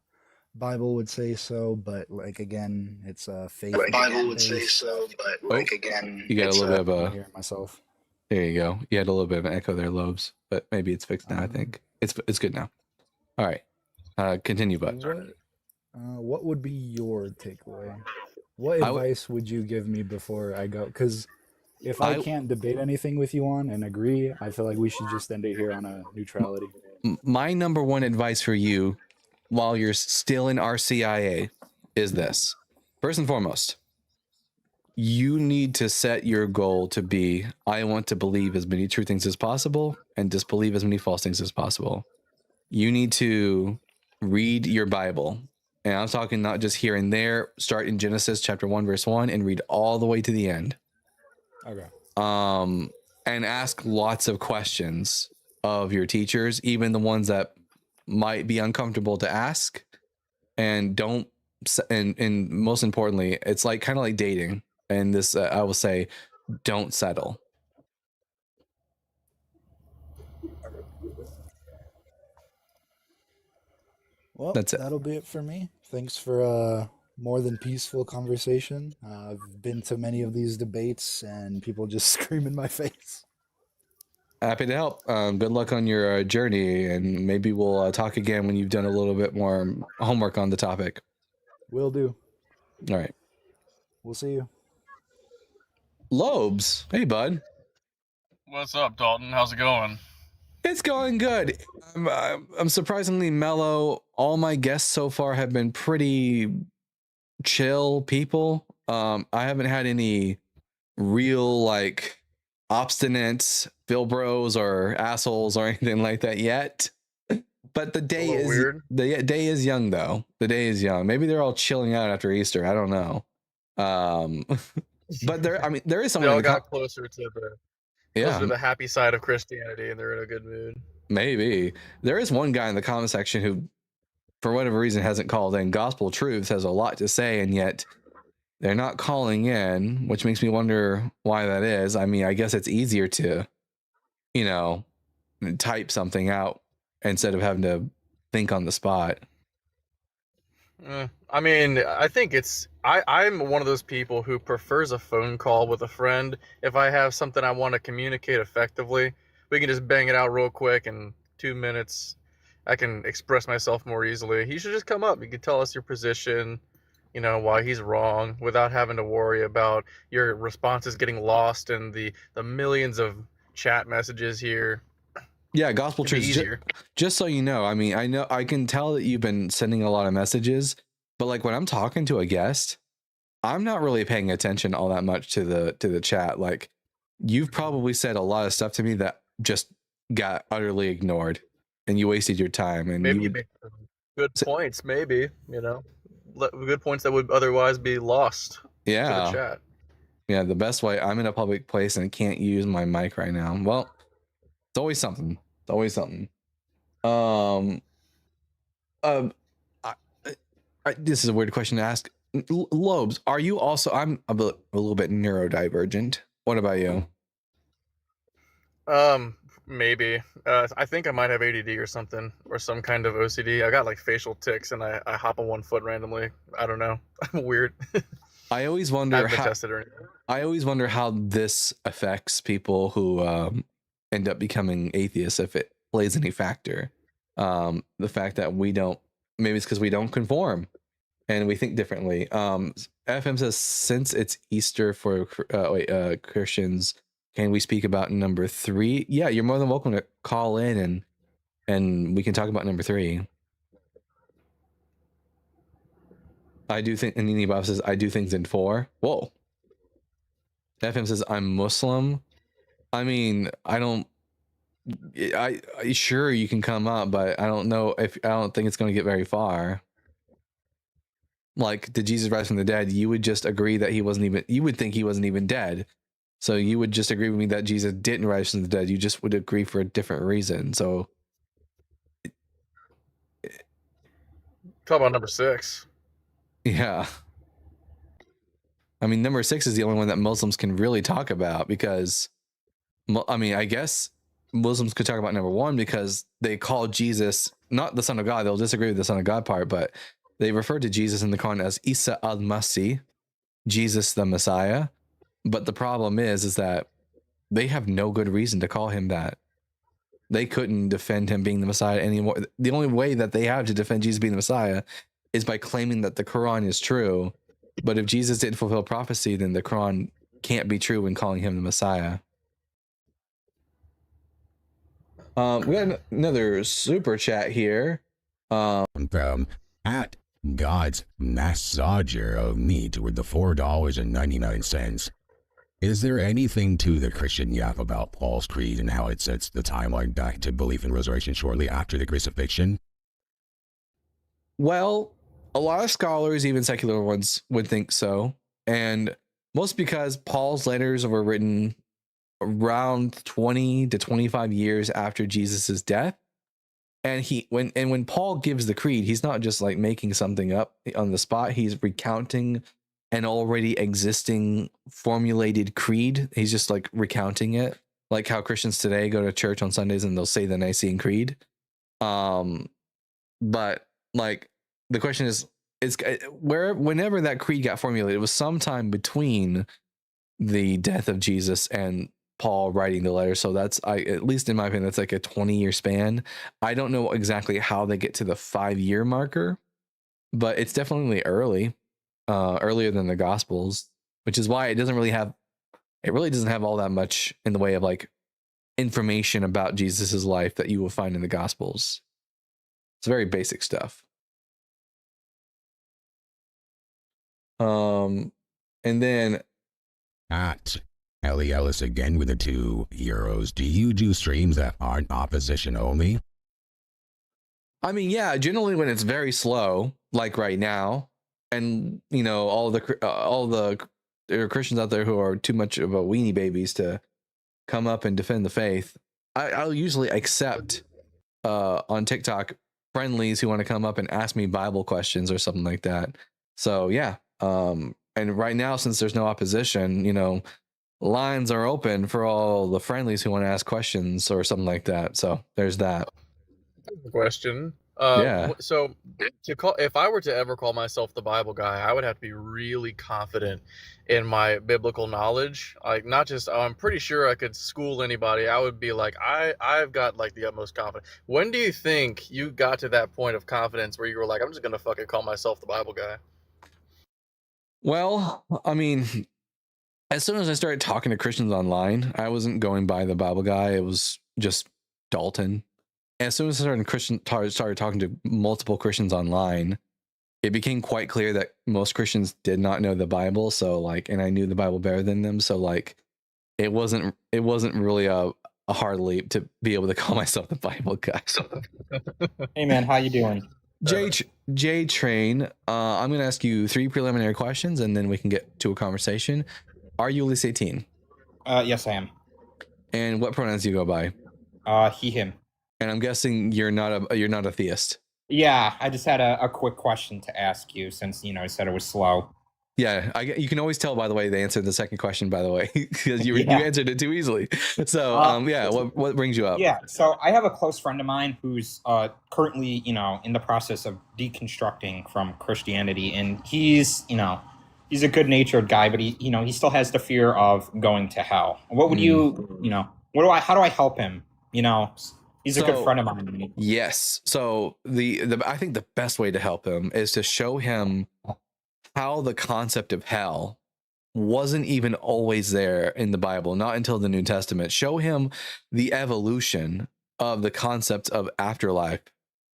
Bible would say so, but like again, it's faith. The Bible would say so, but like again, you got a little bit of I'm hearing myself. There you go. You had a little bit of an echo there, Lobes, but maybe it's fixed now. I think it's good now. All right, continue, bud. What would be your takeaway? What advice would you give me before I go? Because if I can't debate anything with you on and agree, I feel like we should just end it here on a neutrality. My number one advice for you while you're still in RCIA is this. First and foremost, you need to set your goal to be, I want to believe as many true things as possible and disbelieve as many false things as possible. You need to read your Bible. And I'm talking not just here and there. Start in Genesis chapter 1, verse 1 and read all the way to the end. Okay. And ask lots of questions of your teachers, even the ones that might be uncomfortable to ask. And don't, and most importantly, it's like kind of like dating. And this, I will say, don't settle. Well, that's it. That'll be it for me. Thanks for a more than peaceful conversation. I've been to many of these debates and people just scream in my face. Happy to help. Good luck on your journey, and maybe we'll talk again when you've done a little bit more homework on the topic. Will do. All right. We'll see you. Lobes. Hey, bud. What's up, Dalton? How's it going? It's going good. I'm surprisingly mellow. All my guests so far have been pretty chill people. I haven't had any real like obstinate Bros or assholes or anything like that yet. But the day is weird. The day is young though. The day is young. Maybe they're all chilling out after Easter. I don't know. But there is someone. They all got closer to the happy side of Christianity, and they're in a good mood. Maybe there is one guy in the comment section who, for whatever reason, hasn't called in. Gospel Truth has a lot to say, and yet They're not calling in, which makes me wonder why that is. I mean, I guess it's easier to, you know, type something out instead of having to think on the spot. I mean, I think I'm one of those people who prefers a phone call with a friend. If I have something I want to communicate effectively, we can just bang it out real quick in 2 minutes. I can express myself more easily. He should just come up. You can tell us your position, why he's wrong, without having to worry about your responses getting lost in the millions of chat messages here. Yeah, gospel truths. Just so you know, I mean, I can tell that you've been sending a lot of messages, but like when I'm talking to a guest, I'm not really paying attention all that much to the chat. Like, you've probably said a lot of stuff to me that just got utterly ignored, and you wasted your time. And maybe you make good points. Maybe good points that would otherwise be lost. Yeah. To the chat. Yeah, the best way. I'm in a public place and can't use my mic right now. Well, it's always something. It's always something. This is a weird question to ask. Lobes, are you also? I'm a little bit neurodivergent. What about you? Maybe. I think I might have ADD or something, or some kind of OCD. I got like facial tics, and I hop on one foot randomly. I don't know. I'm weird. I always wonder how this affects people who end up becoming atheists, if it plays any factor. The fact that we don't, maybe it's because we don't conform and we think differently. FM says, since it's Easter for Christians, can we speak about number 3? Yeah, you're more than welcome to call in and we can talk about number 3. I do think, and Nini Bob says, I do things in 4. Whoa. FM says, I'm Muslim. I mean, I sure you can come up, but I don't think it's going to get very far. Like, did Jesus rise from the dead? You would just agree that you would think he wasn't even dead. So you would just agree with me that Jesus didn't rise from the dead. You just would agree for a different reason. So. Talk about number 6. Yeah. I mean, number 6 is the only one that Muslims can really talk about, because, I mean, I guess Muslims could talk about number 1 because they call Jesus not the Son of God. They'll disagree with the Son of God part, but they refer to Jesus in the Quran as Isa al-Masih, Jesus the Messiah. But the problem is that they have no good reason to call him that. They couldn't defend him being the Messiah anymore. The only way that they have to defend Jesus being the Messiah is by claiming that the Quran is true. But if Jesus didn't fulfill prophecy, then the Quran can't be true when calling him the Messiah. We got another super chat here. From at God's massager of meat with the $4.99. Is there anything to the Christian yap about Paul's creed and how it sets the timeline back to belief in resurrection shortly after the crucifixion? Well, a lot of scholars, even secular ones, would think so. And most because Paul's letters were written around 20 to 25 years after Jesus's death. And when Paul gives the creed, he's not just like making something up on the spot. He's recounting an already existing formulated creed. He's just like recounting it, like how Christians today go to church on Sundays and they'll say the Nicene Creed. But like the question is whenever that creed got formulated, it was sometime between the death of Jesus and Paul writing the letter. So that's, at least in my opinion, that's like a 20-year span. I don't know exactly how they get to the 5-year marker, but it's definitely earlier than the Gospels, which is why it really doesn't have all that much in the way of like information about Jesus's life that you will find in the Gospels. It's very basic stuff. And then at Ellie Ellis again with the €2. Do you do streams that aren't opposition only? I mean, yeah, generally when it's very slow, like right now, and you know, all the Christians out there who are too much of a weenie babies to come up and defend the faith, I'll usually accept on TikTok friendlies who want to come up and ask me Bible questions or something like that. So yeah, And right now, since there's no opposition, you know, lines are open for all the friendlies who want to ask questions or something like that. So there's that. Question. Yeah. So if I were to ever call myself the Bible guy, I would have to be really confident in my biblical knowledge. Like, not just, I'm pretty sure I could school anybody. I would be like, I've got like the utmost confidence. When do you think you got to that point of confidence where you were like, I'm just gonna fucking call myself the Bible guy? Well, I mean, as soon as I started talking to Christians online, I wasn't going by the Bible guy. It was just Dalton. As soon as I started talking to multiple Christians online, it became quite clear that most Christians did not know the Bible. So like, and I knew the Bible better than them. So like, it wasn't really a hard leap to be able to call myself the Bible guy. Hey man, how you doing? J Train, I'm going to ask you 3 preliminary questions and then we can get to a conversation. Are you at least 18? Yes, I am. And what pronouns do you go by? He, him. And I'm guessing you're not a theist. Yeah, I just had a quick question to ask you since, you know, I said it was slow. Yeah, you can always tell by the way they answered the second question, by the way, because you answered it too easily. So, yeah, what brings you up? Yeah, so I have a close friend of mine who's currently, you know, in the process of deconstructing from Christianity, and he's, you know, he's a good-natured guy, but he still has the fear of going to hell. What would you, you know, how do I help him? You know, he's a good friend of mine. Yes. So I think the best way to help him is to show him how the concept of hell wasn't even always there in the Bible, not until the New Testament. Show him the evolution of the concept of afterlife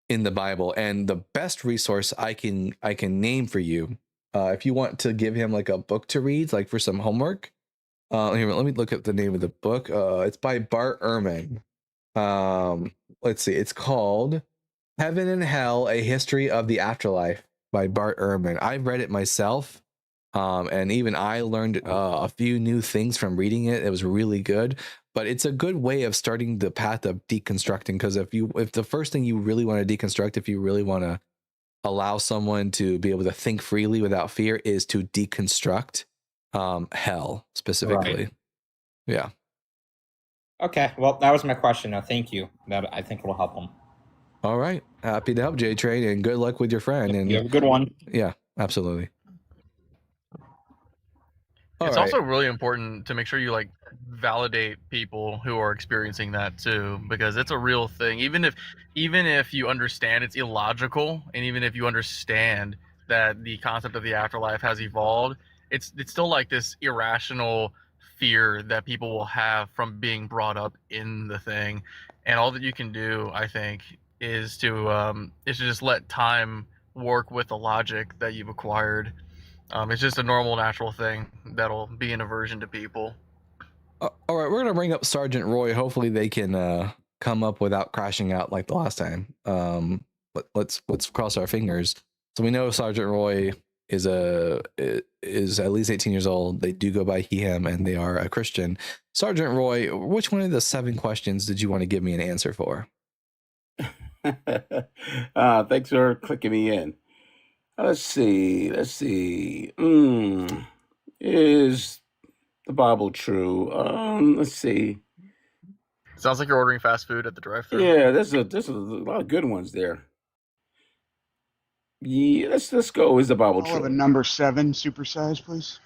in the Bible. And the best resource I can name for you, if you want to give him like a book to read, like for some homework, here, let me look at the name of the book. It's by Bart Ehrman. Let's see, it's called Heaven and Hell, A History of the Afterlife by Bart Ehrman. I've read it myself, and even I learned a few new things from reading it. It was really good, but it's a good way of starting the path of deconstructing, because if the first thing you really want to deconstruct, if you really want to allow someone to be able to think freely without fear, is to deconstruct hell specifically. Right. Yeah. Okay, well, that was my question. Now, thank you. That I think will help him. All right, happy to help, J Train, and good luck with your friend. And you have a good one. Yeah, absolutely. It's also really important to make sure you like validate people who are experiencing that too, because it's a real thing. Even if you understand it's illogical, and even if you understand that the concept of the afterlife has evolved, it's still like this irrational fear that people will have from being brought up in the thing. And all that you can do, I think, is to just let time work with the logic that you've acquired. It's just a normal, natural thing that'll be an aversion to people. All right, we're gonna bring up Sergeant Roy. Hopefully, they can come up without crashing out like the last time. Let's cross our fingers. So we know Sergeant Roy is at least 18 years old. They do go by he, him, and they are a Christian. Sergeant Roy, which one of the 7 questions did you want to give me an answer for? Thanks for clicking me in. Let's see. Is the Bible true? Let's see. Sounds like you're ordering fast food at the drive-thru. Yeah, there's a lot of good ones there. Yeah, let's go. Is the Bible true? I'll have a number 7 supersize, please.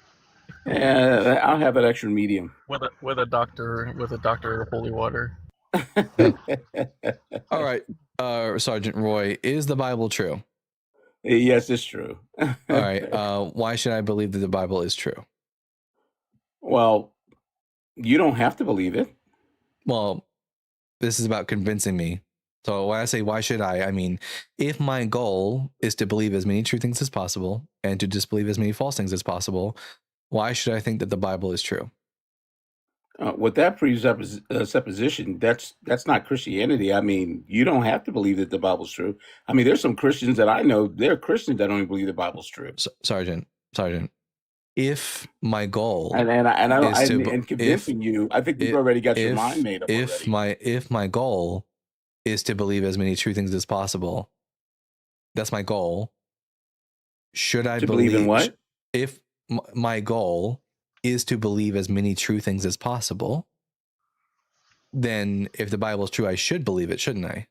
Yeah, I'll have an extra medium. With a doctor holy water. All right, Sergeant Roy, is the Bible true? Yes, it's true. All right. Why should I believe that the Bible is true? Well, you don't have to believe it. Well, this is about convincing me. So when I say why should I mean, if my goal is to believe as many true things as possible and to disbelieve as many false things as possible, why should I think that the Bible is true? With that presupposition, that's not Christianity. I mean, you don't have to believe that the Bible's true. I mean, there's some Christians that I know, they're Christians that don't even believe the Bible's true. Sergeant, if my goal and convincing you, I think you've already got your mind made up already. If my goal is to believe as many true things as possible, that's my goal. Should I believe in what? If my goal is to believe as many true things as possible, then if the Bible is true, I should believe it, shouldn't I?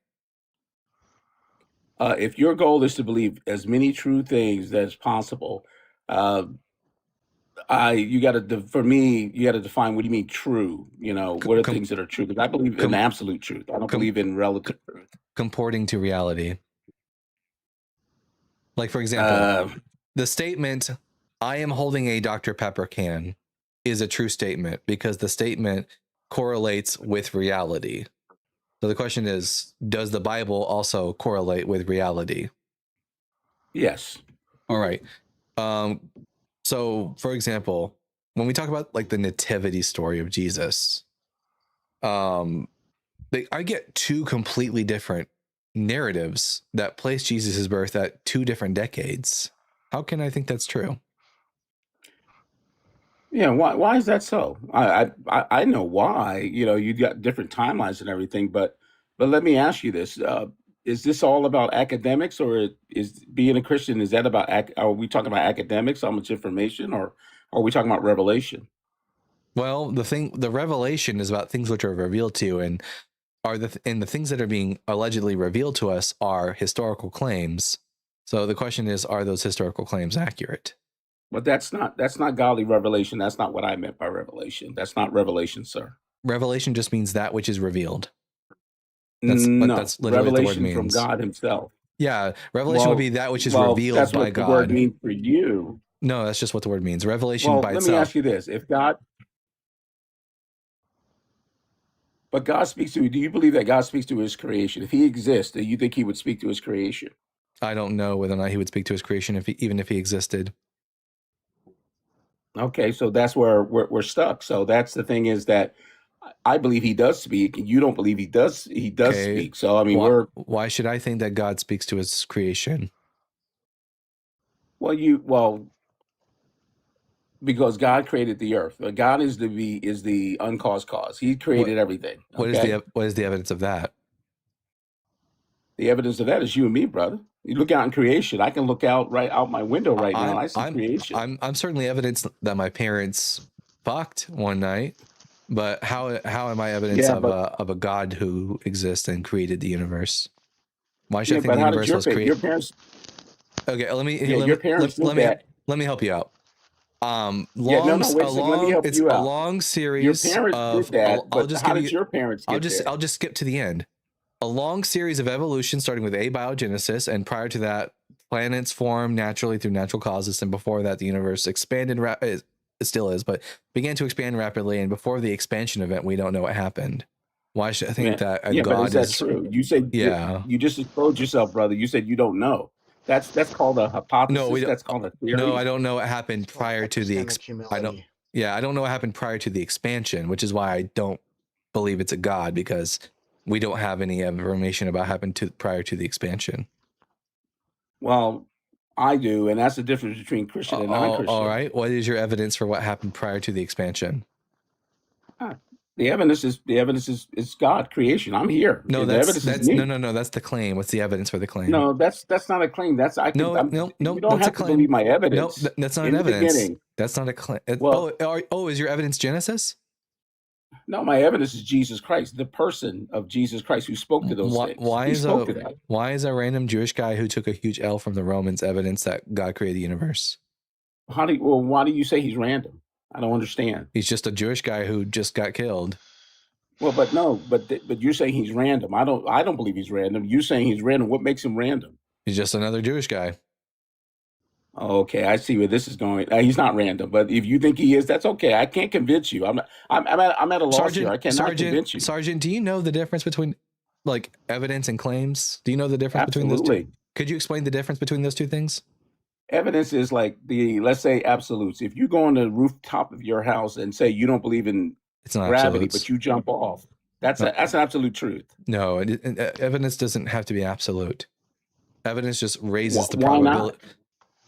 If your goal is to believe as many true things as possible, uh, you got to, for me, you got to define what do you mean true? You know, what are things that are true? Because I believe in absolute truth. I don't believe in relative truth. Comporting to reality. Like, for example, the statement, I am holding a Dr. Pepper can, is a true statement because the statement correlates with reality. So the question is, does the Bible also correlate with reality? Yes. All right. So, for example, when we talk about like the nativity story of Jesus, I get two completely different narratives that place Jesus's birth at two different decades. How can I think that's true? Yeah, why is that so? I know why. You know, you got different timelines and everything, but let me ask you this: is this all about academics, or is being a Christian, is that about are we talking about academics, how much information, or are we talking about revelation? Well, the revelation is about things which are revealed to you, and the things that are being allegedly revealed to us are historical claims. So the question is, are those historical claims accurate? But that's not godly revelation. That's not what I meant by revelation. That's not revelation, sir. Revelation just means that which is revealed. That's literally what the word means. from God himself. Yeah, revelation would be that which is revealed that's by what God. The word means for you. No, that's just what the word means. Revelation by itself. Let me ask you this: but God speaks to you. Do you believe that God speaks to his creation? If he exists, do you think he would speak to his creation? I don't know whether or not he would speak to his creation even if he existed. Okay, so that's where we're stuck. So that's the thing, is that I believe he does speak, and you don't believe he does. He does speak. So I mean, why should I think that God speaks to his creation? Because God created the earth. God is the uncaused cause. He created everything. Okay? What is the evidence of that? The evidence of that is you and me, brother. You look out in creation. I can look out my window right now. I see creation. I'm certainly evidence that my parents fucked one night, but how am I evidence of a God who exists and created the universe? Why should I think the universe was created? Your parents. Okay, let me help you out. It's a long series. Your parents did that, but how did your parents get there? I'll just skip to the end. A long series of evolution starting with abiogenesis, and prior to that, planets formed naturally through natural causes, and before that, the universe expanded. It still is, but began to expand rapidly. And before the expansion event, we don't know what happened. Why should I think that God but is that true? You said you just exposed yourself, brother. You said you don't know. That's called a hypothesis. No, that's called a theory. No, I don't know what happened prior to the I don't know what happened prior to the expansion, which is why I don't believe it's a God, because we don't have any information about what happened prior to the expansion. Well, I do, and that's the difference between Christian and non-Christian. All right. What is your evidence for what happened prior to the expansion? The evidence is God, creation. I'm here. No, that's the claim. What's the evidence for the claim? No, that's not a claim. You don't have to believe my evidence. No, that's not an evidence. That's not a claim. Is your evidence Genesis? No, my evidence is Jesus Christ, the person of Jesus Christ who spoke to those things. Why is a random Jewish guy who took a huge L from the Romans evidence that God created the universe? Why do you say he's random? I don't understand. He's just a Jewish guy who just got killed. Well, but you're saying he's random. I don't believe he's random. You're saying he's random. What makes him random? He's just another Jewish guy. Okay, I see where this is going. He's not random, but if you think he is, that's okay. I can't convince you. I'm at a loss here. I cannot convince you. Sergeant, do you know the difference between like evidence and claims? Do you know the difference between those two? Could you explain the difference between those two things? Evidence is like let's say absolutes. If you go on the rooftop of your house and say you don't believe in gravity, absolutes. but you jump off, that's an absolute truth. No, evidence doesn't have to be absolute. Evidence just raises the probability.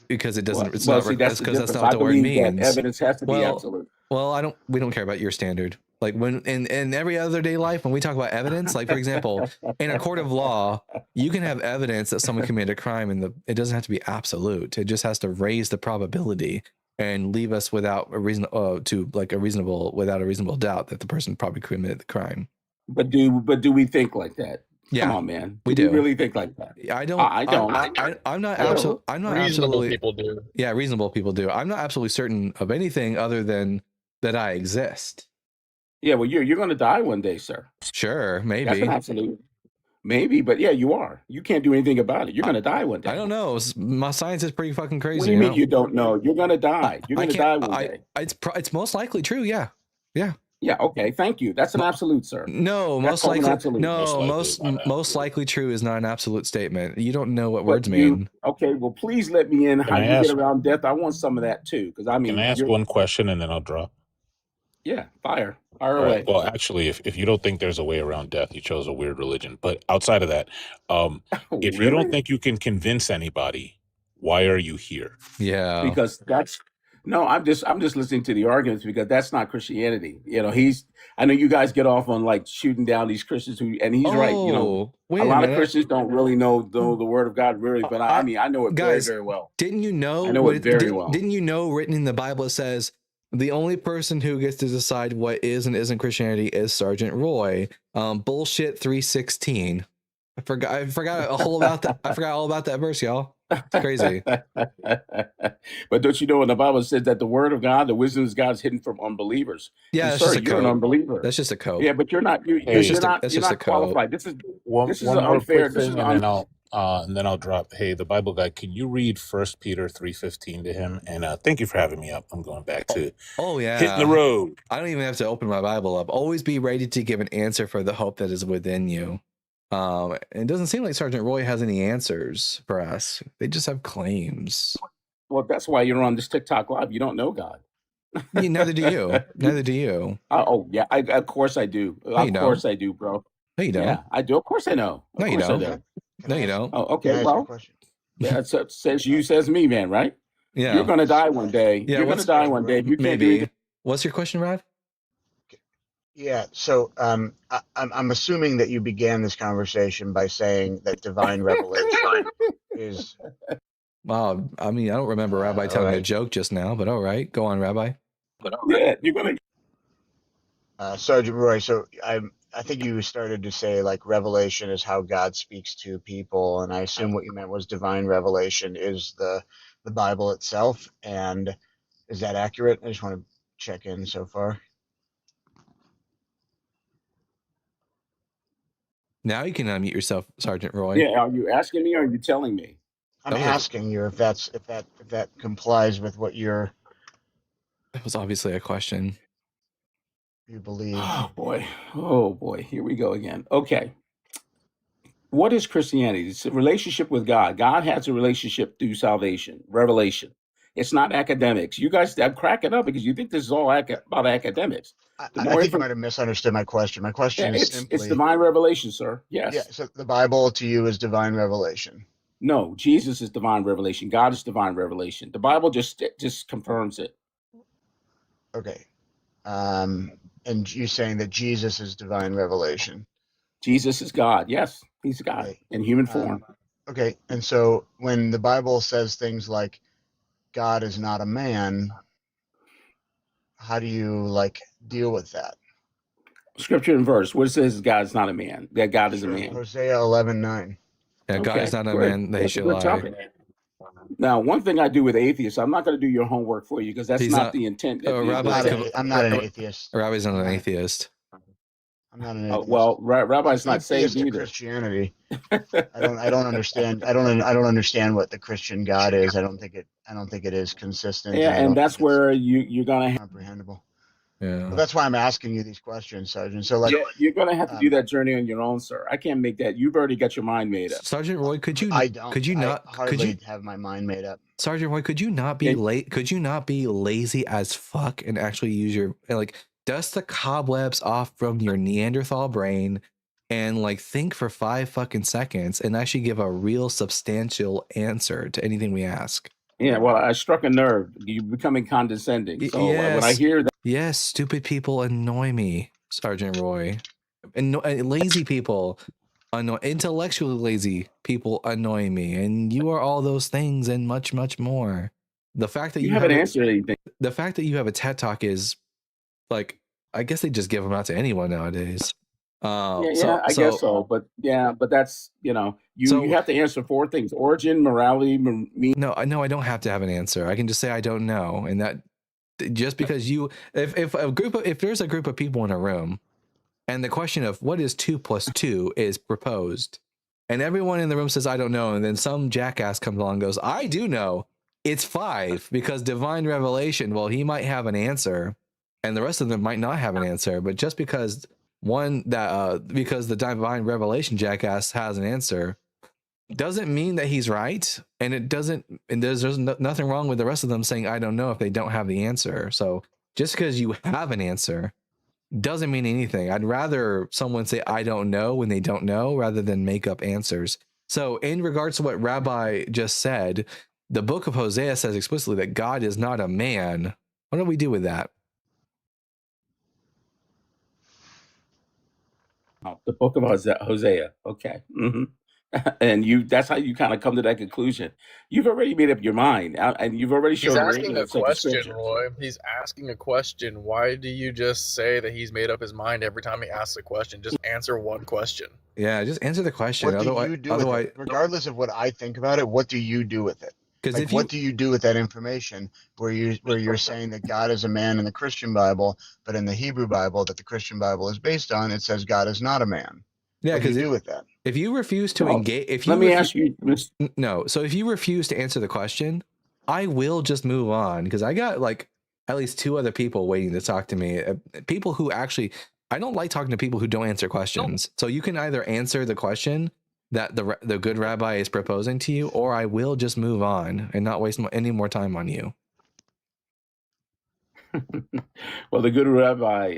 Because it doesn't. It's not because that's not what the word means. Evidence has to be absolute. Well, we don't care about your standard. Like when in every other day life, when we talk about evidence, like for example, in a court of law, you can have evidence that someone committed a crime, and it doesn't have to be absolute. It just has to raise the probability. and leave us without a reason without a reasonable doubt that the person probably committed the crime. But do we think like that? Yeah, Come on, man. we Do we do. really think like that? I don't. I don't. I'm not I don't. absolutely. I'm not Reasonable absolutely. people do. Yeah, reasonable people do. I'm not absolutely certain of anything other than that I exist. Yeah, well, you're going to die one day, sir. Sure, That's maybe. an absolute. Maybe, but yeah, you are. You can't do anything about it. You're going to die one day. I don't know. My science is pretty fucking crazy. What do you mean you don't know? You're going to die. You're I going to can't. die one day. It's most likely true. Yeah. Yeah. Yeah. Okay. Thank you. That's an absolute, sir. No, That's most called an likely. absolute. No, most likely true is not an absolute statement. You don't know what words mean. Okay. Well, please let me in. Can How I you ask- get around death? I want some of that too, because I mean, Can I ask one question and then I'll drop? Yeah, fire All away. right. Well, actually, if you don't think there's a way around death, you chose a weird religion. But outside of that, if you don't Really? think you can convince anybody, why are you here? Yeah. Because that's no, I'm just listening to the arguments because that's not Christianity. You know, I know you guys get off on like shooting down these Christians and he's right. You know, wait a lot of minute. Christians don't really know the word of God really, but I mean, I know it Guys, very, very well. Didn't you know? I know it very well. Didn't you know? Written in the Bible, it says the only person who gets to decide what is and isn't Christianity is Sergeant Roy. Bullshit 3:16. I forgot all about that. I forgot all about that verse, y'all. It's crazy. But don't you know when the Bible says that the word of God, the wisdom of God is hidden from unbelievers? Yeah, And that's sir, just a you're an code. unbeliever. That's just a code. Yeah, but you're not. You're That's just not. that's You're just a not code. qualified. This is One an more unfair. quick This is thing, an and then I'll drop. Hey, the Bible guy, can you read 1 Peter 3:15 to him? And thank you for having me up. I'm going back to Oh yeah. hitting the road. I don't even have to open my Bible up. Always be ready to give an answer for the hope that is within you. It doesn't seem like Sergeant Roy has any answers for us. They just have claims. Well, that's why you're on this TikTok live. You don't know God. Neither do you. Neither do you. Oh yeah, of course I do. No, you Of don't. course I do, bro. No, you don't. Yeah, I do. Of course I know. Of No, you course I don't. do. No, you don't. Oh, Can I okay. ask you a Well, question? yeah, it says you, says me, man. Right? Yeah. You're gonna die one day. Yeah, You're gonna what's- die one day. You can't do Maybe. anything. What's your question, Rod? Yeah, so I'm assuming that you began this conversation by saying that divine revelation is Wow. I mean, I don't remember Rabbi all telling a right. joke just now, but all right. Go on, Rabbi. Yeah, you're gonna. Sergeant Roy. So I think you started to say like revelation is how God speaks to people, and I assume what you meant was divine revelation is the Bible itself. And is that accurate? I just want to check in so far. Now you can unmute yourself, Sergeant Roy. Yeah, are you asking me or are you telling me? I'm That was- asking you if that complies with what you That was obviously a question. believe. Oh boy, here we go again. Okay, what is Christianity? It's a relationship with God. God has a relationship through salvation, revelation. It's not academics. You guys, I'm cracking up because you think this is all about academics. I The think more you info- might have misunderstood my question. My question Yeah, is it's simply, divine revelation, sir. Yes. yeah, so the Bible to you is divine revelation. No, Jesus is divine revelation. God is divine revelation. The Bible just confirms it. Okay. And you saying that Jesus is divine revelation. Jesus is God. Yes, he's God Okay. in human form. Okay. And so when the Bible says things like God is not a man, how do you like deal with that? Scripture and verse. What it says God is not a man. That God is a Sure. man. Hosea 11:9. Yeah, God is not a man that he That's a should good lie. topic. Now, one thing I do with atheists, I'm not going to do your homework for you because that's He's not not- the intent. Rabbi, I'm not an atheist. Rabbi's not an atheist. I'm not an atheist. Well, Rabbi's I'm not saved atheist to either. Christianity. I don't understand. I don't understand what the Christian God is. I don't think it is consistent. Yeah, I don't and that's think it's where you're going to comprehensible. Yeah. Well, that's why I'm asking you these questions, Sergeant. So like, you're going to have to do that journey on your own, sir. I can't make that. You've already got your mind made up. Sergeant Roy, could you I don't. could you not I hardly could you have my mind made up. Sergeant Roy, could you not be late? Could you not be lazy as fuck and actually use your like dust the cobwebs off from your Neanderthal brain and like think for 5 fucking seconds and actually give a real substantial answer to anything we ask? Yeah, well, I struck a nerve. You're becoming condescending. So when I hear that, Yes, stupid people annoy me, Sergeant Roy. And lazy people annoy, intellectually lazy people annoy me, and you are all those things and much, much more. The fact that You you haven't have answered anything. the fact that you have a TED Talk is like, I guess they just give them out to anyone nowadays. Yeah, I guess so. But that's, you have to answer 4 things: origin, morality, No, I don't have to have an answer. I can just say I don't know, and that just because if there's a group of people in a room, and the question of what is 2 + 2 is proposed, and everyone in the room says I don't know, and then some jackass comes along and goes, I do know, it's 5 because divine revelation. Well, he might have an answer, and the rest of them might not have an answer. But just because because the divine revelation jackass has an answer, doesn't mean that he's right, and there's nothing wrong with the rest of them saying I don't know if they don't have the answer. So just because you have an answer doesn't mean anything. I'd rather someone say I don't know when they don't know rather than make up answers. So in regards to what Rabbi just said, the book of Hosea says explicitly that God is not a man. What do we do with that? The book of Hosea. Okay. And that's how you kind of come to that conclusion. You've already made up your mind, and you've already He's shown asking a ignorance of the question, scriptures. Roy. He's asking a question. Why do you just say that he's made up his mind every time he asks a question? Just answer one question. Yeah, just answer the question. What do you do with it? Regardless of what I think about it, what do you do with it? Like, what do you do with that information where you're saying that God is a man in the Christian Bible, but in the Hebrew Bible that the Christian Bible is based on, it says God is not a man? Yeah, what do you do with that? If you refuse to engage, let me ask you. No, so if you refuse to answer the question, I will just move on, because I got like at least 2 other people waiting to talk to me. People who actually, I don't like talking to people who don't answer questions. So you can either answer the question that the good rabbi is proposing to you, or I will just move on and not waste any more time on you. Well, the good rabbi,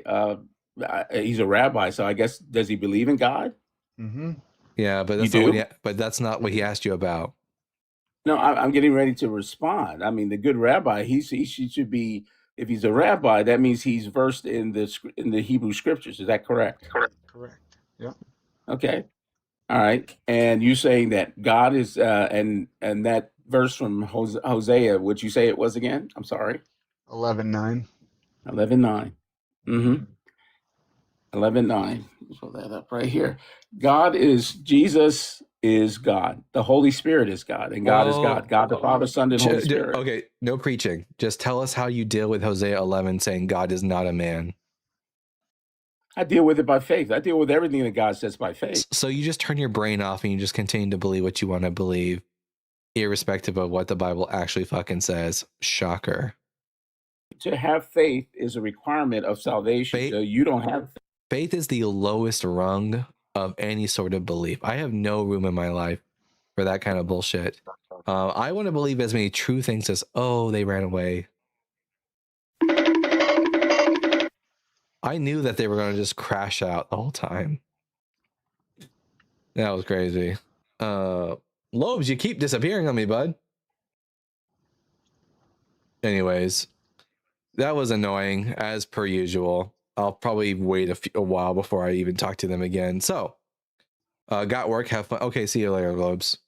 he's a rabbi, so I guess, does he believe in God? Mm-hmm. Yeah, but that's not what he asked you about. No, I'm getting ready to respond. I mean, the good rabbi, he should be. If he's a rabbi, that means he's versed in the Hebrew scriptures. Is that correct? Correct. Yeah. Okay. All right. And you saying that God is, and that verse from Hosea, would you say it was again? I'm sorry. 11:9. 11:9. Mm-hmm. 11:9. Pull that up right here. Jesus is God. The Holy Spirit is God, and God is God. God the Father, Son, and Holy Spirit. Okay, no preaching. Just tell us how you deal with Hosea 11 saying God is not a man. I deal with it by faith. I deal with everything that God says by faith. So you just turn your brain off and you just continue to believe what you want to believe, irrespective of what the Bible actually fucking says. Shocker. To have faith is a requirement of salvation. So you don't have faith is the lowest rung of any sort of belief. I have no room in my life for that kind of bullshit. I want to believe as many true things as, oh, they ran away. I knew that they were going to just crash out the whole time. That was crazy. Lobes, you keep disappearing on me, bud. Anyways, that was annoying as per usual. I'll probably wait a while before I even talk to them again. So, got work, have fun. Okay, see you later, Lobes.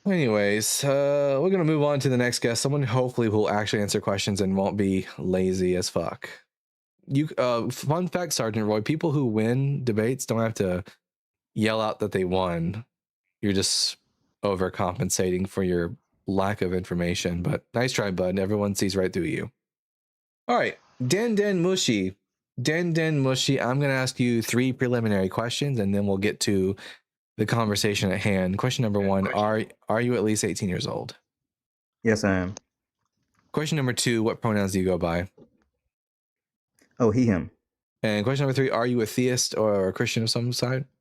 Anyways, we're going to move on to the next guest. Someone hopefully will actually answer questions and won't be lazy as fuck. Fun fact, Sergeant Roy, people who win debates don't have to yell out that they won. You're just overcompensating for your lack of information, but nice try, bud. Everyone sees right through you. All right, Den Mushi. Den Mushi, I'm going to ask you 3 preliminary questions, and then we'll get to the conversation at hand. Question number 1, are you at least 18 years old? Yes, I am. Question number 2, what pronouns do you go by? Oh, he, him. And question number 3, are you a theist or a Christian of some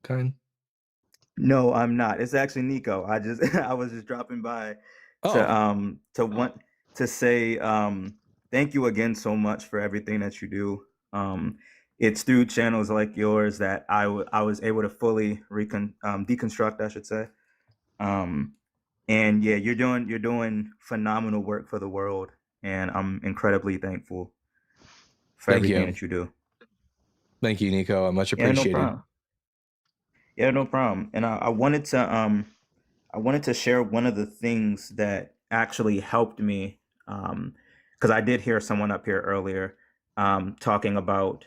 kind? No, I'm not. It's actually Nico. I was just dropping by to say thank you again so much for everything that you do. It's through channels like yours that I was able to fully deconstruct, I should say. And yeah, you're doing phenomenal work for the world, and I'm incredibly thankful for everything that you do. Thank you, Nico. I much appreciated. Yeah, no problem. And I wanted to share one of the things that actually helped me, because I did hear someone up here earlier talking about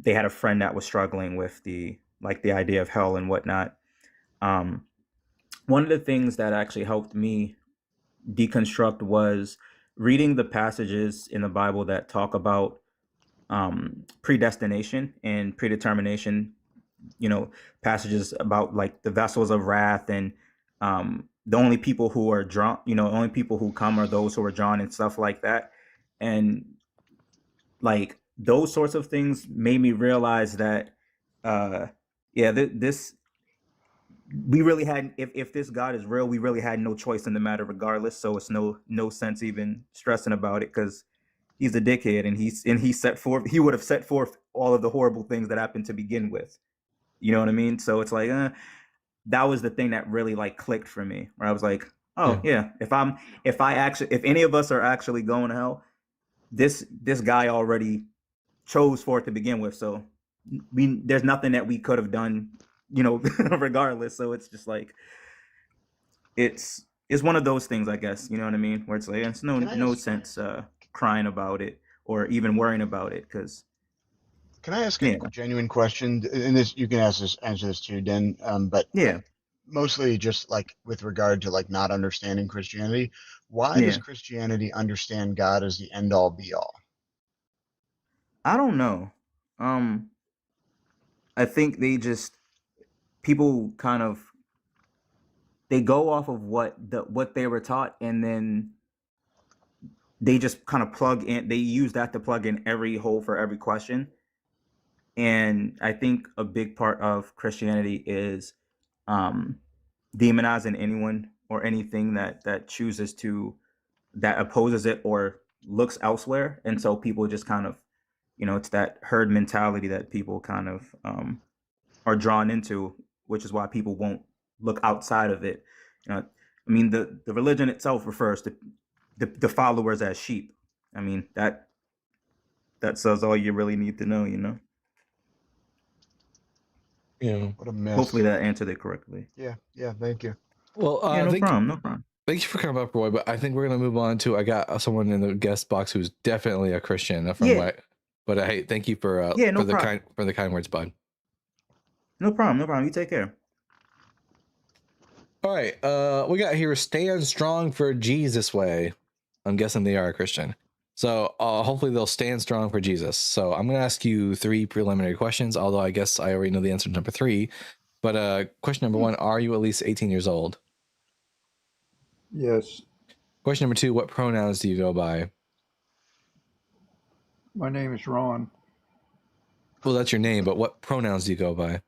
they had a friend that was struggling with the idea of hell and whatnot. One of the things that actually helped me deconstruct was reading the passages in the Bible that talk about predestination and predetermination. You know, passages about like the vessels of wrath and the only people who are drawn, you know, only people who come are those who are drawn and stuff like that. And like those sorts of things made me realize that, yeah, this we really had, if this God is real, we really had no choice in the matter regardless. So it's no sense even stressing about it, because he's a dickhead, and he would have set forth all of the horrible things that happened to begin with. You know what I mean? So it's like that was the thing that really like clicked for me, where I was like, oh yeah, if any of us are actually going to hell, this guy already chose for it to begin with. So there's nothing that we could have done, you know, regardless. So it's just like it's one of those things, I guess, you know what I mean, where it's like it's no sense crying about it or even worrying about it, because Can I ask a genuine question? And this, you can answer this too, Den. But mostly just like with regard to like not understanding Christianity. Why does Christianity understand God as the end all be all? I don't know. I think people kind of, they go off of what they were taught, and then they just kind of they use that to plug in every hole for every question. And I think a big part of Christianity is demonizing anyone or anything that chooses to, that opposes it or looks elsewhere. And so people just kind of, you know, it's that herd mentality that people kind of are drawn into, which is why people won't look outside of it. You know, I mean, the religion itself refers to the followers as sheep. I mean, that says all you really need to know, you know? Yeah. What a mess. Hopefully that answered it correctly. Yeah, thank you. Well, no problem. Thank you for coming up, Roy. But I think we're gonna move on to, I got someone in the guest box who's definitely a Christian but hey, thank you for the kind words, bud. No problem. You take care. All right, we got here, stand strong for Jesus way. I'm guessing they are a Christian. So hopefully they'll stand strong for Jesus. So I'm going to ask you 3 preliminary questions, although I guess I already know the answer to number 3. But question number 1, are you at least 18 years old? Yes. Question number 2, what pronouns do you go by? My name is Ron. Well, that's your name, but what pronouns do you go by?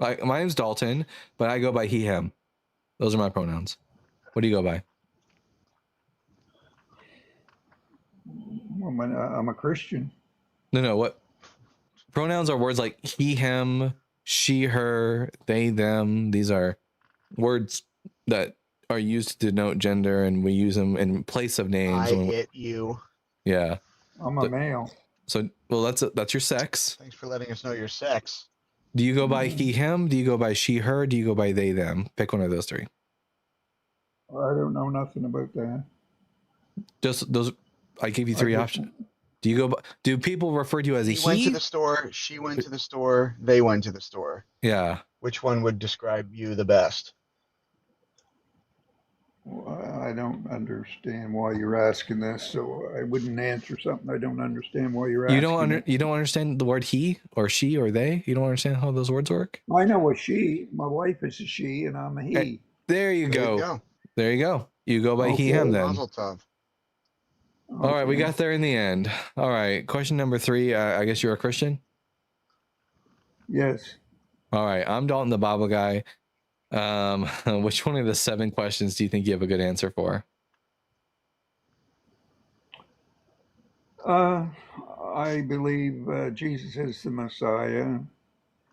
Like, my name's Dalton, but I go by he, him. Those are my pronouns. What do you go by? I'm a Christian. No. What pronouns are words like he, him, she, her, they, them. These are words that are used to denote gender, and we use them in place of names. It, you. Yeah. I'm a male. So, well, that's your sex. Thanks for letting us know your sex. Do you go by he, him? Do you go by she, her? Do you go by they, them? Pick one of those 3. I don't know nothing about that. Just those. I gave you 3 options. Do you go by, do people refer to you as a he? He went to the store, she went to the store, they went to the store. Yeah. Which one would describe you the best? Well, I don't understand why you're asking this, so I wouldn't answer something I don't understand why you're asking. You don't understand the word he or she or they? You don't understand how those words work? I know a she. My wife is a she, and I'm a he. Hey, there you go. There you go. You go by he, him then. Mazel tov. All right, we got there in the end. All right, question number 3. I guess you're a Christian? Yes. All right, I'm Dalton, the Bible guy. Which one of the 7 questions do you think you have a good answer for? I believe Jesus is the Messiah.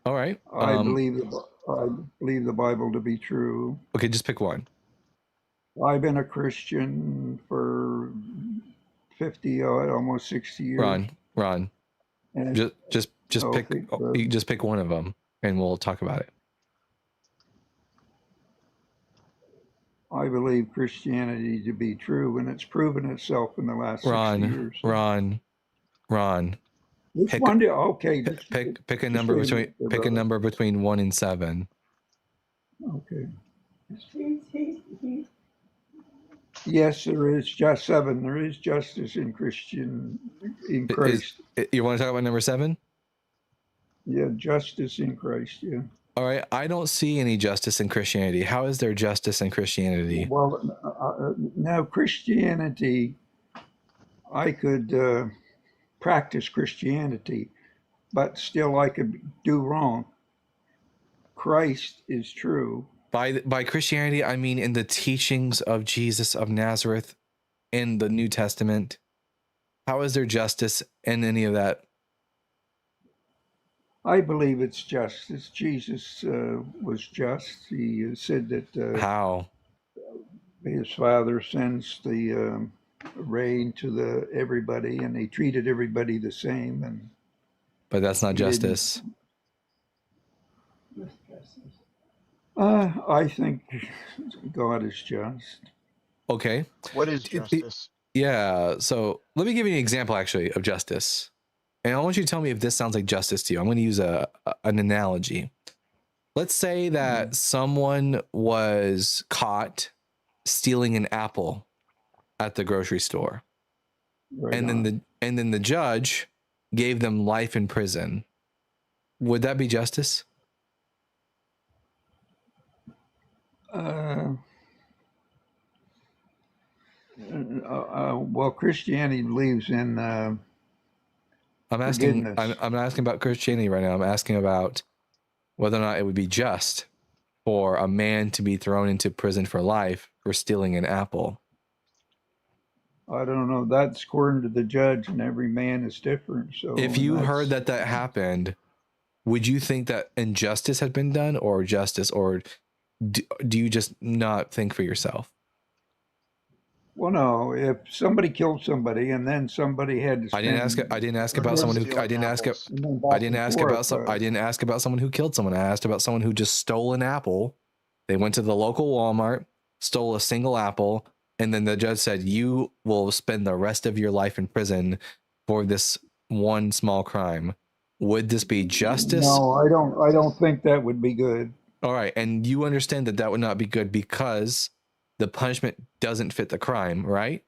All right. I believe the Bible to be true. Okay, just pick one. I've been a Christian for 50 almost 60 years. Ron. And just pick one of them and we'll talk about it. I believe Christianity to be true, and it's proven itself in the last 60 years. Ron. Which Pick, one do? Okay, pick a number between 1 and 7. Okay. Yes, there is just 7. There is justice in Christ. You want to talk about number 7? Yeah, justice in Christ. Yeah. All right. I don't see any justice in Christianity. How is there justice in Christianity? Well, now Christianity, I could practice Christianity, but still I could do wrong. Christ is true. By Christianity, I mean in the teachings of Jesus of Nazareth in the New Testament. How is there justice in any of that? I believe it's justice. Jesus was just. He said that how his Father sends the rain to everybody, and he treated everybody the same. But that's not justice. I think God is just. Okay. What is justice? Yeah. So let me give you an example, actually, of justice. And I want you to tell me if this sounds like justice to you. I'm going to use an analogy. Let's say that someone was caught stealing an apple at the grocery store. Right and then the judge gave them life in prison. Would that be justice? Well, Christianity believes in. I'm not asking about Christianity right now. I'm asking about whether or not it would be just for a man to be thrown into prison for life for stealing an apple. I don't know. That's according to the judge, and every man is different. So, if you heard that happened, would you think that injustice had been done, or justice, or do you just not think for yourself? Well, no. If somebody killed somebody and then somebody had to, I didn't ask about someone who I didn't ask about someone who killed someone. I asked about someone who just stole an apple. They went to the local Walmart, stole a single apple, and then the judge said, "You will spend the rest of your life in prison for this one small crime." Would this be justice? No, I don't think that would be good. All right, and you understand that would not be good because the punishment doesn't fit the crime, right?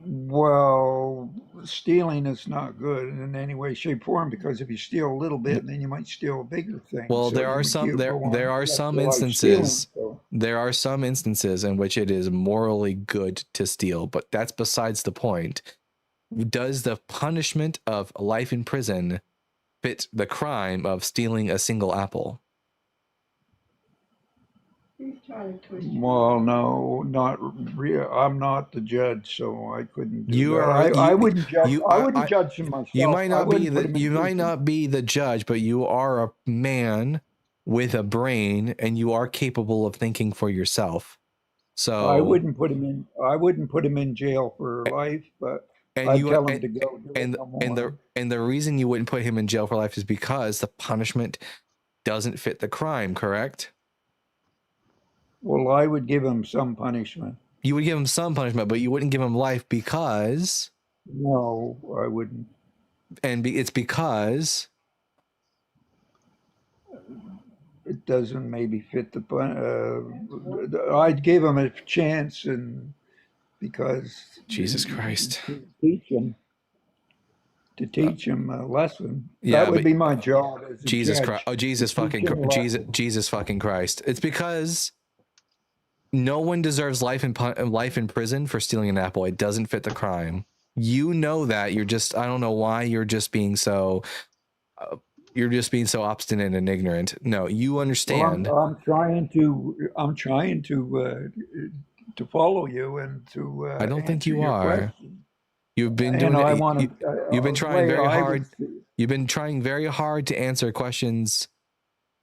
Well, stealing is not good in any way, shape, form, because if you steal a little bit, then you might steal a bigger thing. Well, So there are some instances. There are some instances in which it is morally good to steal, but that's besides the point. Does the punishment of life in prison fit the crime of stealing a single apple? Well, no, not real. I'm not the judge, so I couldn't. I wouldn't judge. I wouldn't judge him myself. You might not be the judge, but you are a man with a brain, and you are capable of thinking for yourself. So I wouldn't put him in. I wouldn't put him in jail for life, but I'd tell him to go. And the reason you wouldn't put him in jail for life is because the punishment doesn't fit the crime, correct? Well, I would give him some punishment. You would give him some punishment, but you wouldn't give him life because... No, I wouldn't. And it's because... It doesn't maybe fit the... I'd give him a chance, and because... Jesus Christ. To teach him a lesson. Yeah, that would be my job as a Jesus judge. Christ. Oh, Jesus fucking Christ. It's because... No one deserves life in prison for stealing an apple. It doesn't fit the crime. You know that. You're just, I don't know why you're just being so obstinate and ignorant. No, you understand. Well, I'm trying to follow you and to. I don't think you are. Question. You've been doing it. You've been trying very hard. You've been trying very hard to answer questions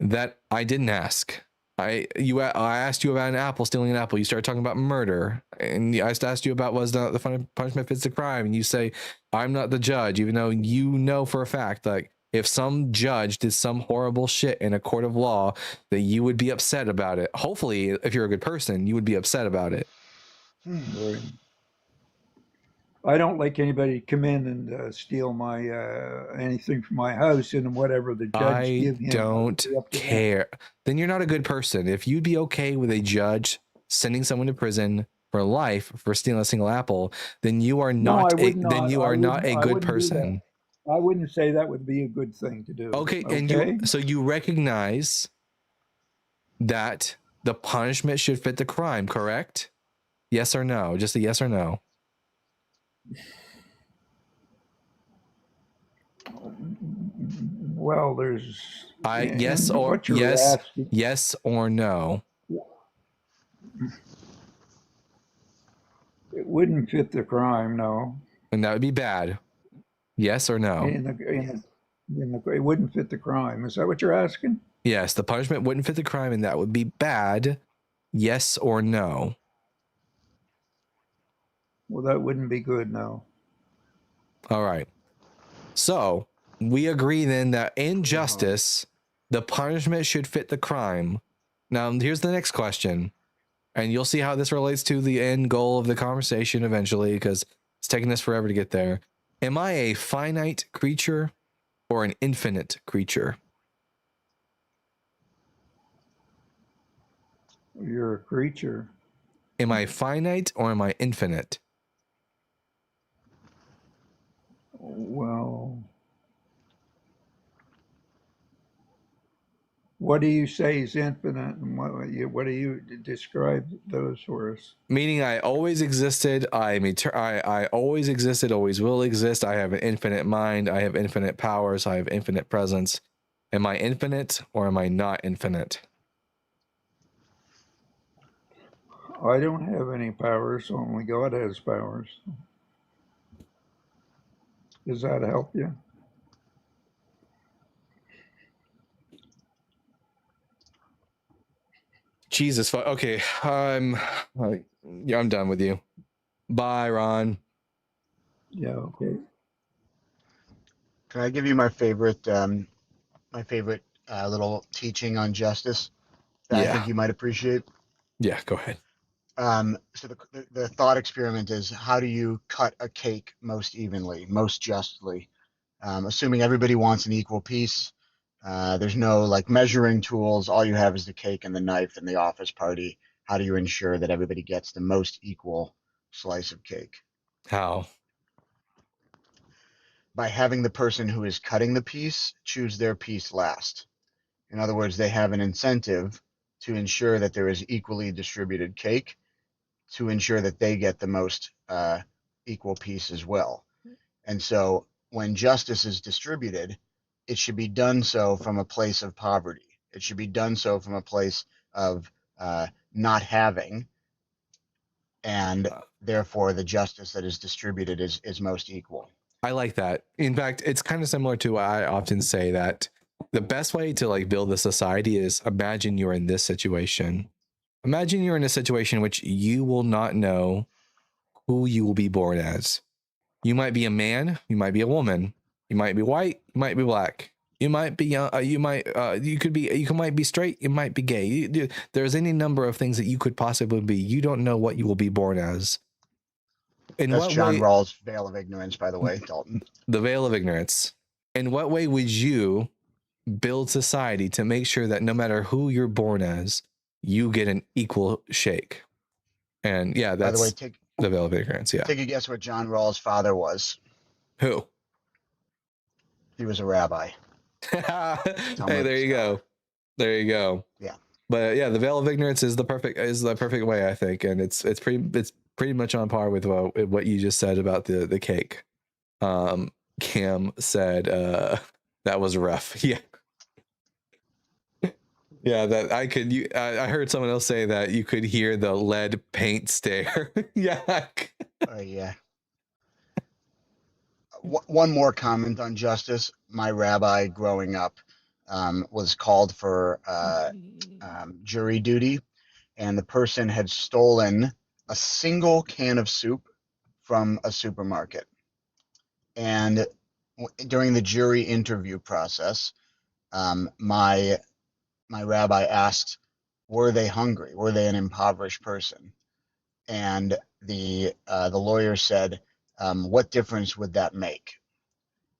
that I didn't ask. I asked you about an apple, stealing an apple. You started talking about murder, and I asked you about was the punishment fits the crime, and you say I'm not the judge, even though you know for a fact like If some judge did some horrible shit in a court of law, that you would be upset about it. Hopefully, if you're a good person, you would be upset about it. Right. I don't like anybody to come in and steal my anything from my house, and whatever the judge I give him, don't it'll be up to them. care. Then you're not a good person. If you'd be okay with a judge sending someone to prison for life for stealing a single apple, then you are No, I not would then not. you I are not wouldn't. a I good wouldn't do that. person. I wouldn't say that would be a good thing to do. Okay, and Okay. so you recognize that the punishment should fit the crime, correct? Yes or no? Just a yes or no. Well, there's Yes or what you're yes, asking. yes or no. It wouldn't fit the crime, no. And that would be bad. Yes or no? It wouldn't fit the crime. Is that what you're asking? Yes, the punishment wouldn't fit the crime, and that would be bad. Yes or no? Well, that wouldn't be good, no. All right. So we agree then that in justice, the punishment should fit the crime. Now, here's the next question, and you'll see how this relates to the end goal of the conversation eventually, because it's taking us forever to get there. Am I a finite creature or an infinite creature? You're a creature. Am I finite or am I infinite? Well, what do you say is infinite, and what do you describe those for us? Meaning I always existed, I always existed, always will exist. I have an infinite mind, I have infinite powers, I have infinite presence. Am I infinite or am I not infinite? I don't have any powers, only God has powers. Does that help you? Jesus, okay, yeah, I'm done with you. Bye, Ron. Yeah, okay. Can I give you my favorite little teaching on justice that I think you might appreciate? Yeah, go ahead. So the thought experiment is, how do you cut a cake most evenly, most justly? Assuming everybody wants an equal piece, there's no like measuring tools. All you have is the cake and the knife and the office party. How do you ensure that everybody gets the most equal slice of cake? How? By having the person who is cutting the piece choose their piece last. In other words, they have an incentive to ensure that there is equally distributed cake, to ensure that they get the most equal piece as well. And so when justice is distributed, it should be done so from a place of poverty. It should be done so from a place of not having, and therefore the justice that is distributed is most equal. I like that. In fact, it's kind of similar to what I often say, that the best way to like build a society is, imagine you're in this situation. Imagine you're in a situation in which you will not know who you will be born as. You might be a man, you might be a woman, you might be white, you might be black, you might be you might be straight, you might be gay. There's any number of things that you could possibly be. You don't know what you will be born as. That's John Rawls' veil of ignorance, by the way, Dalton. The veil of ignorance. In what way would you build society to make sure that no matter who you're born as, you get an equal shake? And yeah, that's, by the way, the veil of ignorance. Yeah. Take a guess what John Rawls' father was. Who? He was a rabbi. Hey, there you go. There you go. Yeah. But yeah, the veil of ignorance is the perfect way, I think, and it's pretty much on par with what you just said about the cake. Cam said that was rough. Yeah. Yeah, that I heard someone else say that you could hear the lead paint stare. Yeah. Yeah. One more comment on justice. My rabbi growing up was called for jury duty, and the person had stolen a single can of soup from a supermarket. And during the jury interview process, my rabbi asked, were they hungry? Were they an impoverished person? And the lawyer said, what difference would that make?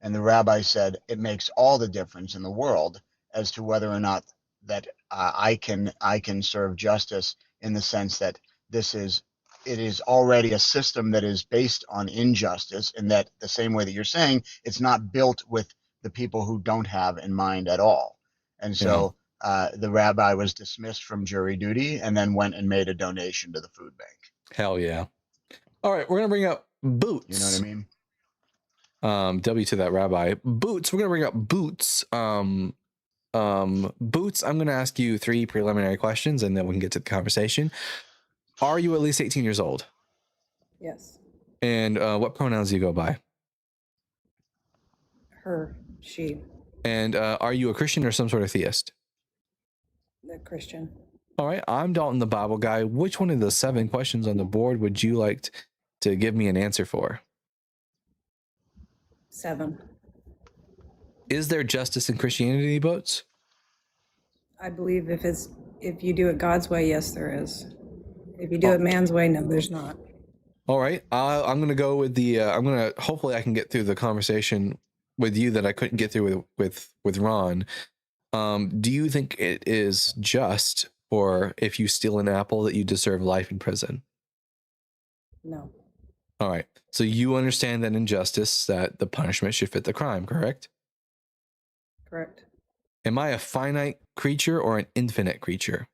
And the rabbi said, it makes all the difference in the world as to whether or not that I can serve justice, in the sense that it is already a system that is based on injustice, in that the same way that you're saying, it's not built with the people who don't have in mind at all. And so the rabbi was dismissed from jury duty and then went and made a donation to the food bank. Hell yeah. All right, we're gonna bring up Boots. You know what I mean? W to that rabbi. Boots, we're gonna bring up Boots. Boots, I'm gonna ask you 3 preliminary questions and then we can get to the conversation. Are you at least 18 years old? Yes. And what pronouns do you go by? Her, she, And are you a Christian or some sort of theist? the Christian. All right, I'm Dalton the Bible guy. Which one of the 7 questions on the board would you like to give me an answer for? 7. Is there justice in Christianity, Boots? I believe if you do it God's way, yes, there is. If you do it man's way, no, there's not. All right, I'm gonna go with the. Hopefully I can get through the conversation with you that I couldn't get through with Ron. Do you think it is just for if you steal an apple that you deserve life in prison? No. All right, so you understand that in justice that the punishment should fit the crime, correct? Correct. Am I a finite creature or an infinite creature?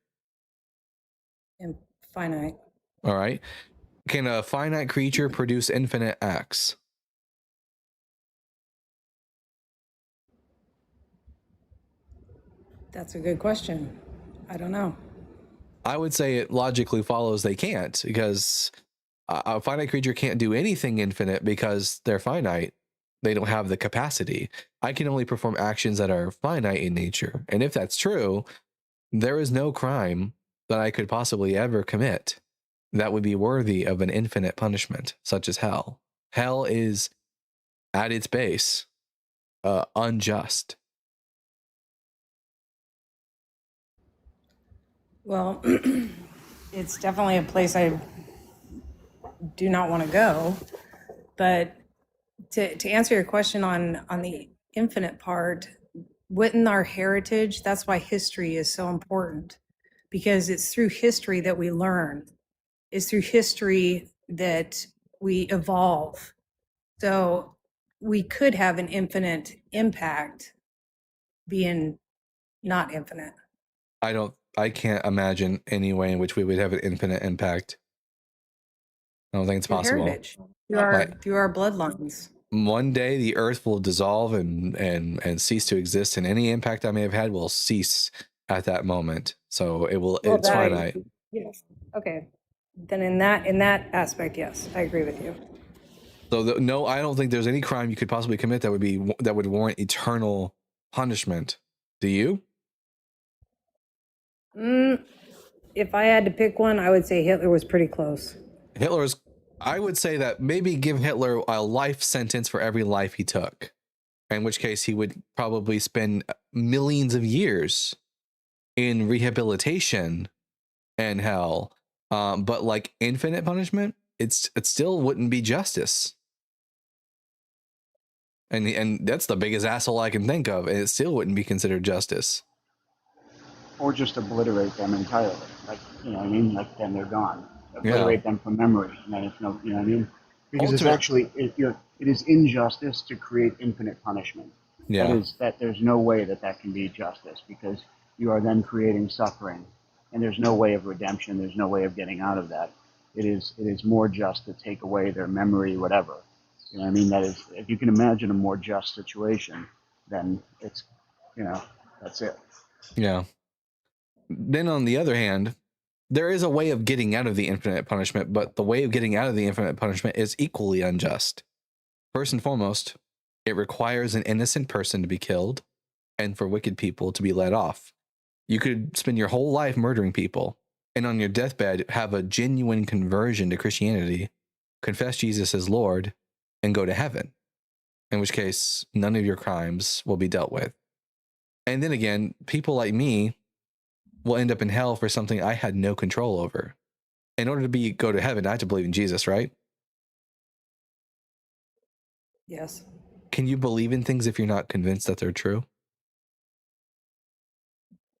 And finite. All right. Can a finite creature produce infinite acts? That's a good question. I don't know. I would say it logically follows they can't, because a finite creature can't do anything infinite because they're finite. They don't have the capacity. I can only perform actions that are finite in nature. And if that's true, there is no crime that I could possibly ever commit that would be worthy of an infinite punishment, such as hell. Hell is, at its base, unjust. Well, it's definitely a place I do not want to go. But to answer your question on the infinite part, within our heritage, that's why history is so important, because it's through history that we learn. It's through history that we evolve. So we could have an infinite impact being not infinite. I can't imagine any way in which we would have an infinite impact. I don't think it's Through possible. heritage, through our bloodlines. One day the earth will dissolve and cease to exist, and any impact I may have had will cease at that moment. So it's finite. Yes. Okay. Then in that aspect, yes, I agree with you. So no, I don't think there's any crime you could possibly commit that would warrant eternal punishment. Do you? If I had to pick one, I would say Hitler was pretty close. I would say that maybe give Hitler a life sentence for every life he took, in which case he would probably spend millions of years in rehabilitation and hell. But like infinite punishment, it still wouldn't be justice. And that's the biggest asshole I can think of, and it still wouldn't be considered justice. Or just obliterate them entirely. Like, you know what I mean? Like, then they're gone. Obliterate them from memory. And then it's no, you know what I mean? Because it's actually, it is injustice to create infinite punishment. Yeah. That there's no way that can be justice, because you are then creating suffering. And there's no way of redemption. There's no way of getting out of that. It is more just to take away their memory, whatever. You know what I mean? That is, if you can imagine a more just situation, then it's, you know, that's it. Yeah. Then on the other hand, there is a way of getting out of the infinite punishment, but the way of getting out of the infinite punishment is equally unjust. First and foremost, it requires an innocent person to be killed and for wicked people to be let off. You could spend your whole life murdering people and on your deathbed have a genuine conversion to Christianity, confess Jesus as Lord, and go to heaven. in which case none of your crimes will be dealt with. And then again, people like me will end up in hell for something I had no control over. In order to go to heaven, I have to believe in Jesus, right? Yes. Can you believe in things if you're not convinced that they're true?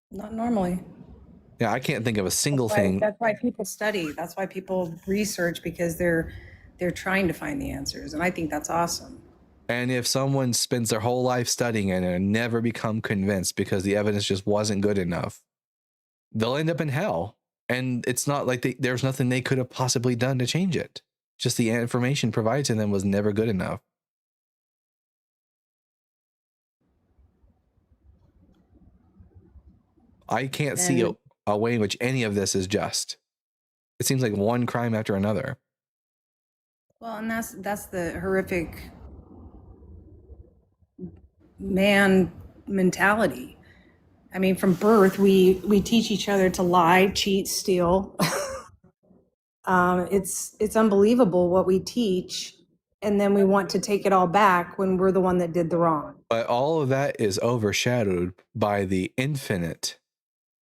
Not normally. Yeah, I can't think of a single thing. That's why people study. That's why people research, because they're trying to find the answers, and I think that's awesome. And if someone spends their whole life studying it and never become convinced because the evidence just wasn't good enough, they'll end up in hell. And it's not like there's nothing they could have possibly done to change it. Just the information provided to them was never good enough. I can't see a way in which any of this is just. It seems like one crime after another. Well, and that's the horrific man mentality. I mean, from birth, we teach each other to lie, cheat, steal. It's unbelievable what we teach, and then we want to take it all back when we're the one that did the wrong. But all of that is overshadowed by the infinite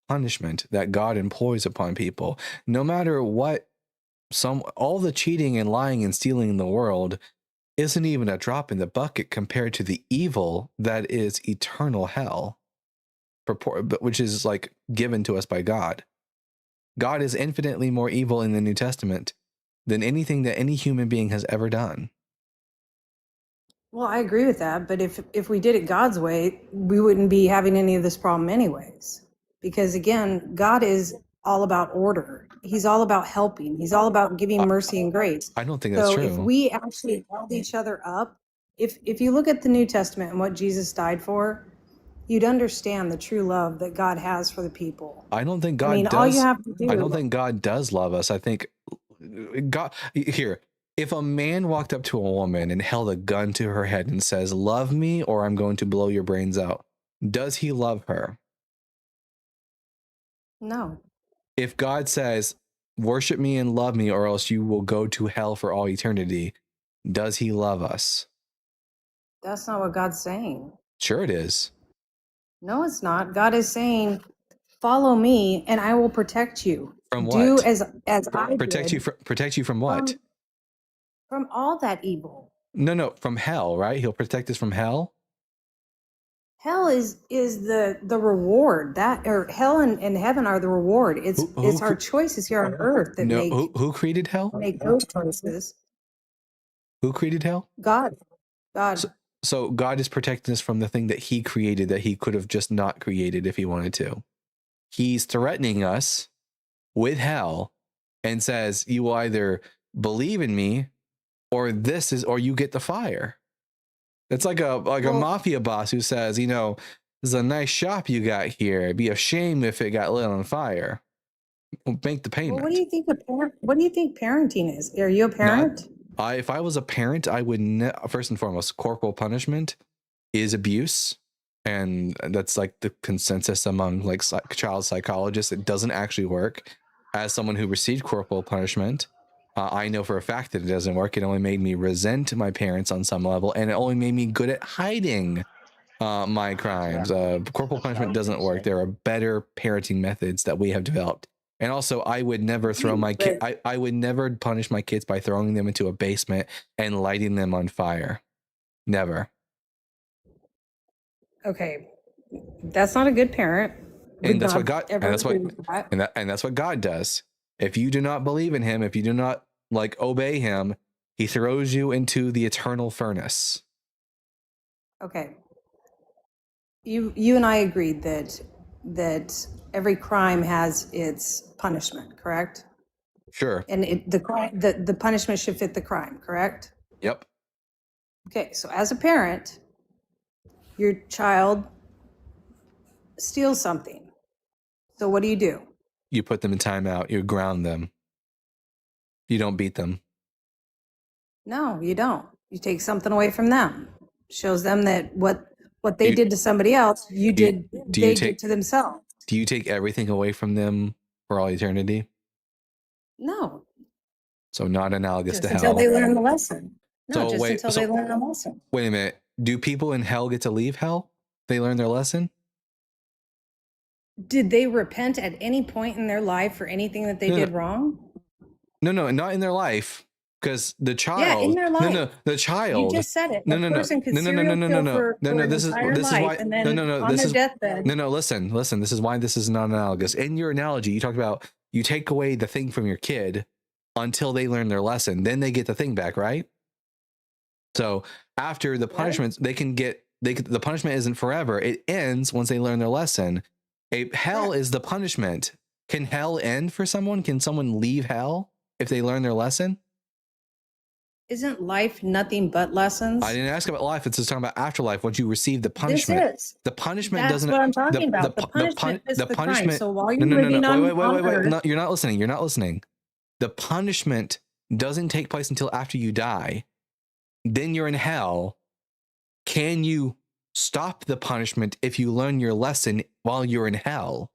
punishment that God employs upon people. No matter what, all the cheating and lying and stealing in the world isn't even a drop in the bucket compared to the evil that is eternal hell, which is like given to us by God. God is infinitely more evil in the New Testament than anything that any human being has ever done. Well, I agree with that, but if we did it God's way, we wouldn't be having any of this problem anyways. Because again, God is all about order. He's all about helping. He's all about giving mercy and grace. I don't think that's true. So if we actually held each other up, if you look at the New Testament and what Jesus died for, you'd understand the true love that God has for the people. I don't think God does. All you have to do. I don't think God does love us. I think God here. If a man walked up to a woman and held a gun to her head and says, "Love me, or I'm going to blow your brains out," does he love her? No. If God says, "Worship me and love me, or else you will go to hell for all eternity," does he love us? That's not what God's saying. Sure it is. No, it's not. God is saying, follow me and I will protect you. From what? Do as I protect did. Protect you from what? From all that evil. No, from hell, right? He'll protect us from hell. Hell is the reward. That, or hell and heaven are the reward. It's our choices here on earth that make. Who created hell? Make those choices. Who created hell? God. So God is protecting us from the thing that he created that he could have just not created if he wanted to. He's threatening us with hell and says, you will either believe in me or you get the fire. It's like a mafia boss who says, this is a nice shop you got here. It'd be a shame if it got lit on fire. Make the payment. Well, what do you think parenting is? Are you a parent? If I was a parent, I would first and foremost, corporal punishment is abuse, and that's like the consensus among like child psychologists. It doesn't actually work. As someone who received corporal punishment, I know for a fact that it doesn't work. It only made me resent my parents on some level, and it only made me good at hiding my crimes. Corporal punishment doesn't work. There are better parenting methods that we have developed. And also, I would never throw my kid. I would never punish my kids by throwing them into a basement and lighting them on fire. Never. Okay, that's not a good parent. And that's what God. And that's what God does. If you do not believe in Him, if you do not obey Him, He throws you into the eternal furnace. Okay. You and I agreed that every crime has its punishment, correct? Sure. And the punishment should fit the crime, correct? Yep. Okay, so as a parent, your child steals something. So what do? You put them in timeout. You ground them. You don't beat them. No, you don't. You take something away from them. Shows them that what they did to somebody else, they did to themselves. Do you take everything away from them for all eternity? No. So not analogous to hell. Until they learn the lesson. No, So just wait, until they learn a lesson. wait a minute. Do people in hell get to leave hell? They learn their lesson? Did they repent at any point in their life for anything that they did wrong? No, not in their life. Because the child, Yeah, in their life. the child. You just said it. No, A person could serial kill for an This entire is life why. and then on their deathbed. Listen. This is why this is not analogous. In your analogy, you talked about you take away the thing from your kid until they learn their lesson, then they get the thing back, right? So after the punishments, the punishment isn't forever. It ends once they learn their lesson. Hell is the punishment. Can hell end for someone? Can someone leave hell if they learn their lesson? Isn't life nothing but lessons? I didn't ask about life. It's just talking about afterlife. Once you receive the punishment, This is. the punishment That's doesn't. what I'm talking about. The punishment is the crime. So while you're No. living on Wait. Earth, No, you're not listening. You're not listening. The punishment doesn't take place until after you die. Then you're in hell. Can you stop the punishment if you learn your lesson while you're in hell?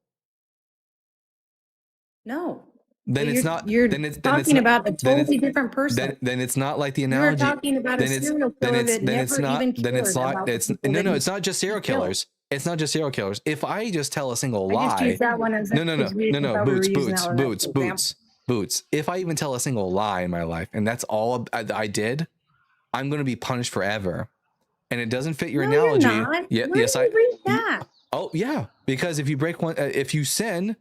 no. Then But it's not. You're Then it's talking not, about a then totally it's- different person. Then it's not like the You're analogy. talking about a serial killer that never even cared about the people that he It's not just serial killed. killers. It's not just serial killers. If I just tell a single I just lie, used that one as no, boots. Boots. If I even tell a single lie in my life, and that's all I did, I'm going to be punished forever. And it doesn't fit your analogy. You're not. Yeah, Where yes, did you read that? Oh yeah, because if you break one, if you sin,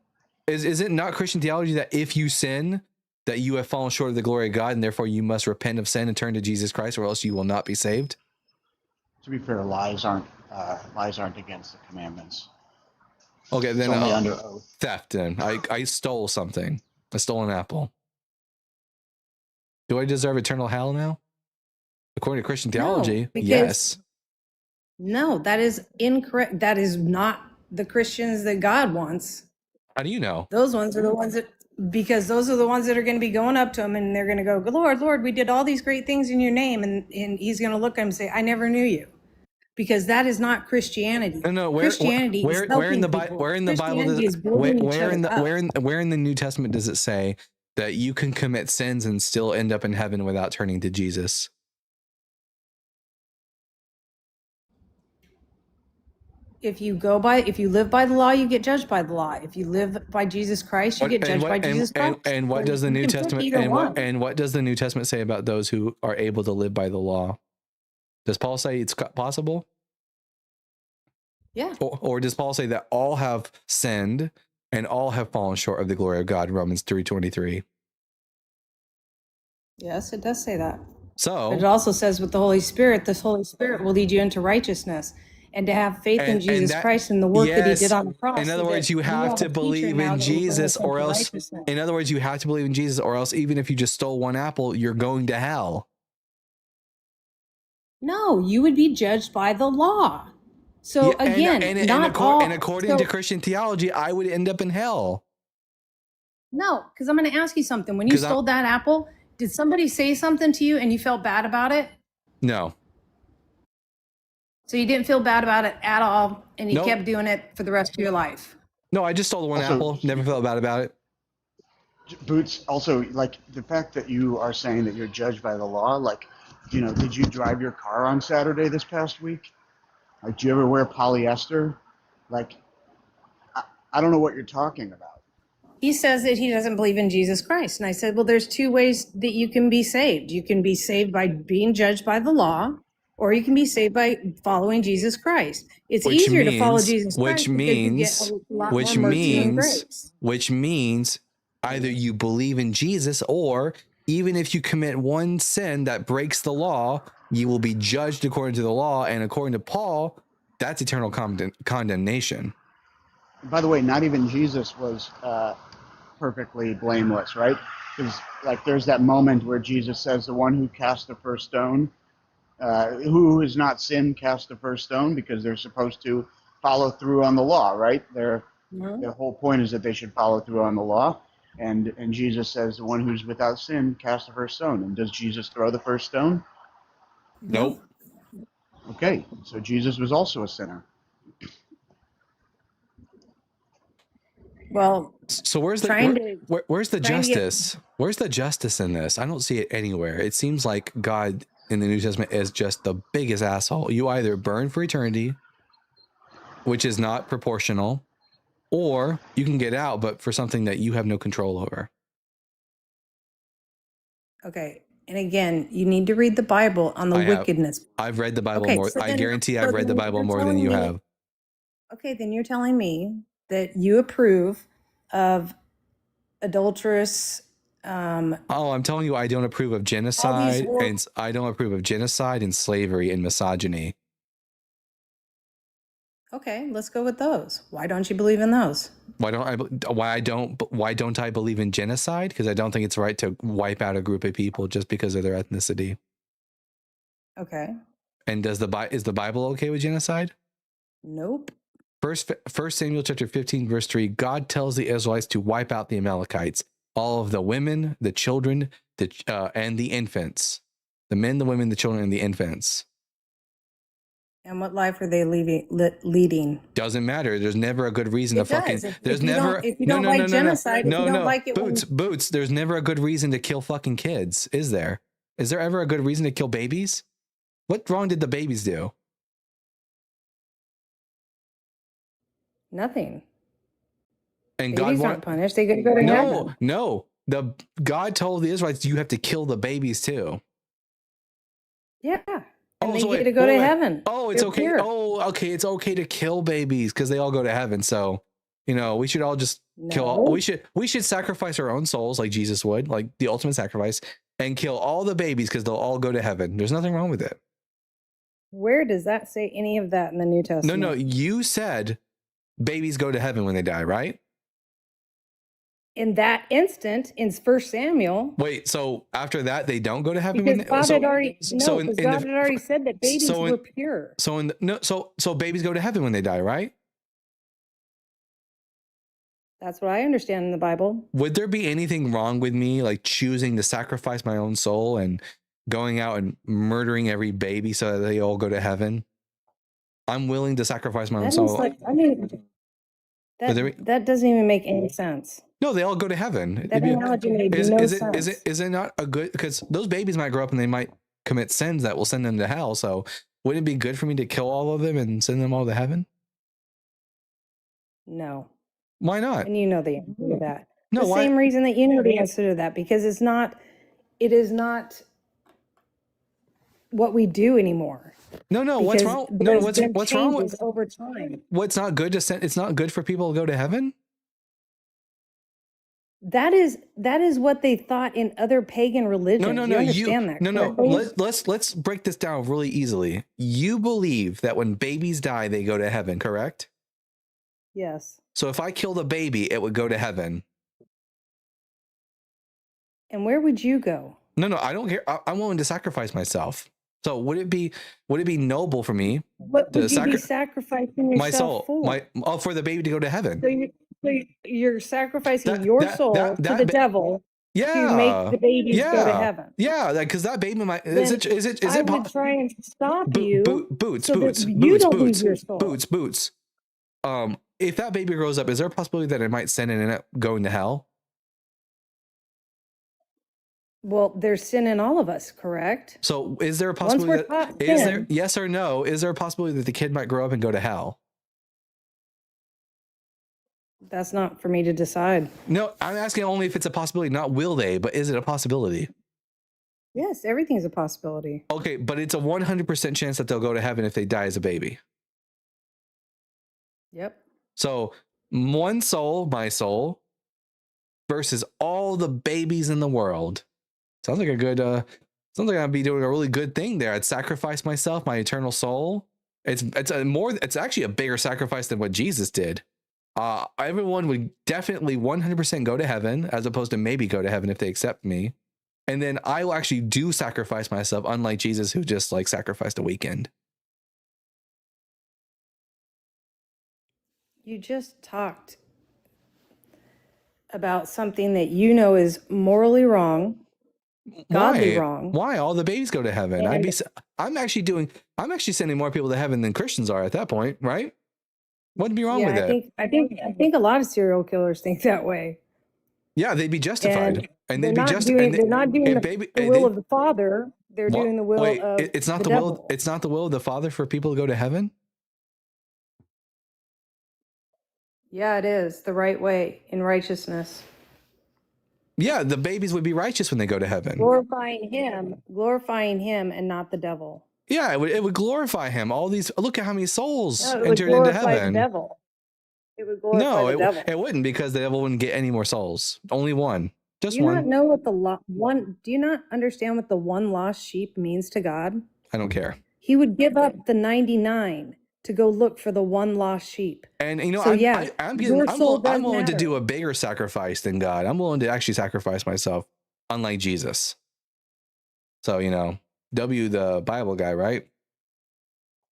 is it not Christian theology that if you sin, that you have fallen short of the glory of God, and therefore you must repent of sin and turn to Jesus Christ, or else you will not be saved? To be fair, lies aren't against the commandments. Okay, It's then only under oath. theft. Then I stole something. I stole an apple. Do I deserve eternal hell now? According to Christian theology, because- yes. No, that is incorrect. That is not the Christians that God wants. How do you know? Those ones are the ones that, because those are the ones that are going to be going up to him and they're going to go, Lord, Lord, we did all these great things in your name. And he's going to look at him and say, I never knew you. Because that is not Christianity. No. Christianity is Where in the helping Bible? people. Where in the Bible Christianity does is building each where in other the up. where in the New Testament does it say that you can commit sins and still end up in heaven without turning to Jesus? If you live by the law, you get judged by the law. If you live by Jesus Christ, you get judged by Jesus Christ. And what does the You New can pick Testament either one. and what does the New Testament say about those who are able to live by the law? Does Paul say it's possible? Yeah. Or does Paul say that all have sinned and all have fallen short of the glory of God? Romans 3:23. Yes, it does say that. So But it also says with the Holy Spirit, this Holy Spirit will lead you into righteousness. And to have faith in Jesus Christ and the work that he did on the cross. In other so words, that you have all to a teacher believe now in that will bring Jesus, us or into else. righteousness. In other words, you have to believe in Jesus, or else, even if you just stole one apple, you're going to hell. No, you would be judged by the law. So Yeah, again, and according to Christian theology, I would end up in hell. No, because I'm going to ask you something. When you 'Cause stole that apple, did somebody say something to you and you felt bad about it? No. So you didn't feel bad about it at all, and you Nope. kept doing it for the rest of your life. No, I just stole the one Also- apple. Never felt bad about it. Boots, also, like, the fact that you are saying that you're judged by the law, like, did you drive your car on Saturday this past week? Like, do you ever wear polyester? Like, I don't know what you're talking about. He says that he doesn't believe in Jesus Christ. And I said, well, there's two ways that you can be saved. You can be saved by being judged by the law, or you can be saved by following Jesus Christ. It's easier to follow Jesus Christ because you get a lot more mercy and grace. Which means either you believe in Jesus, or even if you commit one sin that breaks the law, you will be judged according to the law. And according to Paul, that's eternal condemnation. By the way, not even Jesus was perfectly blameless, right? Because, like, there's that moment where Jesus says, the one who cast the first stone, who has not sinned, cast the first stone, because they're supposed to follow through on the law, right? Their whole point is that they should follow through on the law. And Jesus says, the one who's without sin, cast the first stone. And does Jesus throw the first stone? Nope. Okay, so Jesus was also a sinner. Well, so where's the where's the justice? Where's the justice in this? I don't see it anywhere. It seems like God in the New Testament is just the biggest asshole. You either burn for eternity, which is not proportional, or you can get out, but for something that you have no control over. Okay. And again, you need to read the Bible on the wickedness. I've read the Bible Okay, more. so I then- guarantee so I've read the then Bible you're more than telling you me- have. Okay, then you're telling me that you approve of adulterous. I'm telling you, I don't approve of genocide, and I don't approve of genocide and slavery and misogyny. Okay, let's go with those. Why don't you believe in those? Why don't I believe in genocide? Because I don't think it's right to wipe out a group of people just because of their ethnicity. Okay. And is the Bible okay with genocide? Nope. First Samuel chapter 15 verse 3, God tells the Israelites to wipe out the Amalekites, all of the women, the children, and the infants. The men, the women, the children, and the infants. And what life are they leading? Doesn't matter. There's never a good reason It to fucking. does. There's If you never. don't- if you don't like genocide, if you don't like it when- Boots. There's never a good reason to kill fucking kids, is there? Is there ever a good reason to kill babies? What wrong did the babies do? Nothing. And Babies God aren't punished. They go to heaven. No. God told the Israelites you have to kill the babies too. Yeah. And they so get to go to wait. heaven. Oh, it's They're okay. pure. Oh, okay. It's okay to kill babies because they all go to heaven. So, we should all just kill. We should sacrifice our own souls like Jesus would, like the ultimate sacrifice, and kill all the babies because they'll all go to heaven. There's nothing wrong with it. Where does that say any of that in the New Testament? No. You said babies go to heaven when they die, right? In that instant, in 1 Samuel, Wait, so after that they don't go to heaven because when God so, had already so in, in God the, had already said that babies so in- were pure. so babies go to heaven when they die, right? That's what I understand in the Bible. Would there be anything wrong with me like choosing to sacrifice my own soul and going out and murdering every baby so that they all go to heaven? I'm willing to sacrifice my own That soul. is like, I mean, that doesn't even make any sense. No, they all go to heaven. That analogy made no sense. Is it not a good, because those babies might grow up and they might commit sins that will send them to hell. So wouldn't it be good for me to kill all of them and send them all to heaven? No. Why not? And you know the answer to that. No, the why? same reason that you know the answer to that, because it is not what we do anymore. No, what's Because wrong? No, there's been what's wrong with changes over time? what's not good to send? It's not good for people to go to heaven. That is what they thought in other pagan religions. No. You understand that? correctly? Let's break this down really easily. You believe that when babies die, they go to heaven, correct? Yes. So if I killed a baby, it would go to heaven. And where would you go? No, I don't care. I'm willing to sacrifice myself. So would it be noble for me What to would you be sacrificing yourself my soul, for? for the baby to go to heaven? So you're sacrificing your soul to the devil to make the babies go to heaven. Yeah, because that baby might. Then Is it? I would try and stop you Boots. so that you don't lose your soul. Boots. If that baby grows up, is there a possibility that it might sin and end up going to hell? Well, there's sin in all of us, correct? So is there a Once possibility we're that taught is there sin, yes or no? Is there a possibility that the kid might grow up and go to hell? that's not for me to decide. No, I'm asking only if it's a possibility, not will they, but is it a possibility? Yes, everything's a possibility. Okay, but it's a 100% chance that they'll go to heaven if they die as a baby. Yep. So one soul, my soul, versus all the babies in the world. Sounds like a good, sounds like I'd be doing a really good thing there. I'd sacrifice myself, my eternal soul. It's actually a bigger sacrifice than what Jesus did. Everyone would definitely 100% go to heaven, as opposed to maybe go to heaven if they accept me. And then I will actually do sacrifice myself, unlike Jesus, who just like sacrificed a weekend. You just talked about something that you know is morally wrong, godly wrong. Why? All the babies go to heaven. I'm actually sending more people to heaven than Christians are at that point, right? What'd be wrong with it? I think a lot of serial killers think that way. Yeah, they'd be justified, and they're they'd be not justified. doing the will of the Father. They're doing the will Wait, of it's not the the will. devil. It's not the will of the Father for people to go to heaven. Yeah, it is the right way in righteousness. Yeah, the babies would be righteous when they go to heaven. Glorifying him and not the devil. Yeah, it would glorify him. All these, look at how many souls No, it would entered into glorify the heaven. devil. It would glorify No, the devil. it wouldn't, because the devil wouldn't get any more souls. Only one, just Do you not one. know what do you not understand what the one lost sheep means to God? I don't care. He would give up the 99 to go look for the one lost sheep. And you know, So I'm willing to do a bigger sacrifice than God. I'm willing to actually sacrifice myself, unlike Jesus. So, you know, W the Bible guy, right?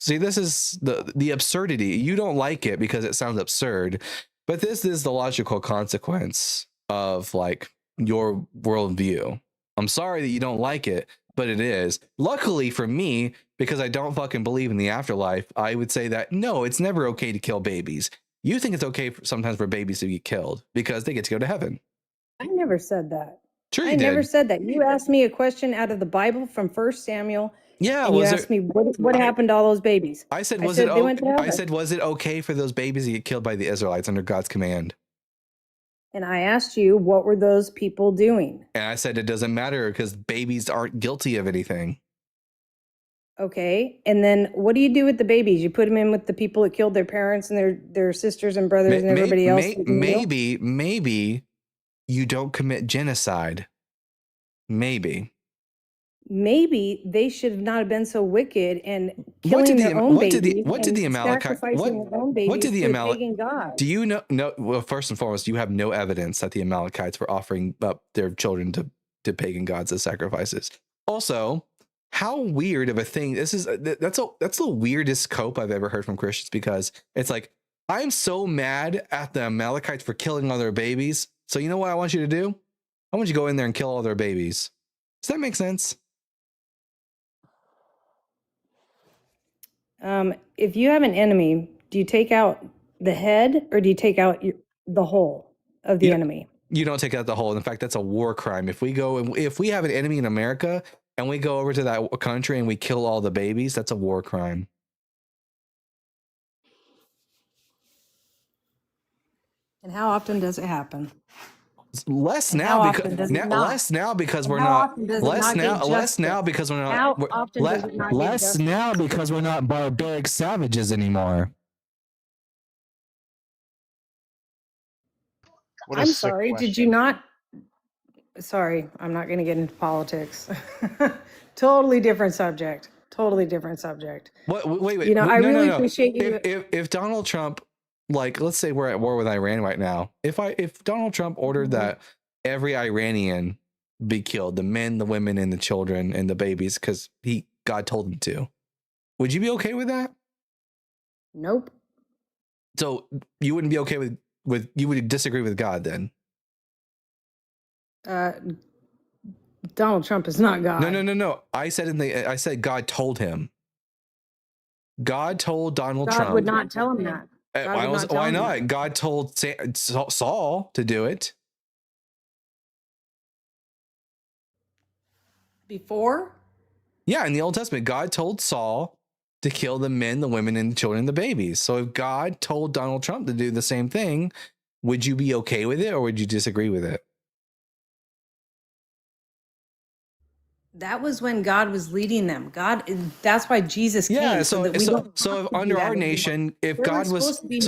See, this is the absurdity. You don't like it because it sounds absurd, but this is the logical consequence of like your worldview. I'm sorry that you don't like it, but it is. Luckily for me, because I don't fucking believe in the afterlife, I would say that no, it's never okay to kill babies. You think it's okay sometimes for babies to be killed because they get to go to heaven. I never said that. Sure you I never did. said that. You asked me a question out of the Bible from 1 Samuel. Yeah, and you asked me what happened to all those babies. I said, they went to heaven. I said, was it okay for those babies to get killed by the Israelites under God's command? And I asked you, what were those people doing? And I said, it doesn't matter because babies aren't guilty of anything. Okay. And then what do you do with the babies? You put them in with the people that killed their parents and their sisters and brothers and everybody else? Maybe you don't commit genocide. Maybe they should not have been so wicked and killing their own babies. What did the Amalekites? What did the Amalekites? Do you know? No. Well, first and foremost, you have no evidence that the Amalekites were offering up their children to pagan gods as sacrifices. Also, how weird of a thing this is. That's the weirdest cope I've ever heard from Christians, because it's like, I'm so mad at the Amalekites for killing all their babies. So you know what I want you to do? I want you to go in there and kill all their babies. Does that make sense? If you have an enemy, do you take out the head or do you take out the whole of the enemy? You don't take out the whole. In fact, that's a war crime. If we have an enemy in America and we go over to that country and we kill all the babies, that's a war crime. And how often does it happen? Less now because we're not barbaric savages anymore. I'm sorry, did you not? Sorry, I'm not going to get into politics. Totally different subject. Wait. You know, I really appreciate you. If Donald Trump, like, let's say we're at war with Iran right now. If Donald Trump ordered that every Iranian be killed, the men, the women, and the children and the babies, because God told him to, would you be okay with that? Nope. So you wouldn't be okay with you would disagree with God then? Donald Trump is not God. No. I said God told him. God told Donald Trump. God would not tell him that. Why not? God told Saul to do it. Before? Yeah, in the Old Testament, God told Saul to kill the men, the women, and the children, and the babies. So if God told Donald Trump to do the same thing, would you be okay with it or would you disagree with it? That was when God was leading them. That's why Jesus came. Yeah, so if under our nation, if God was leading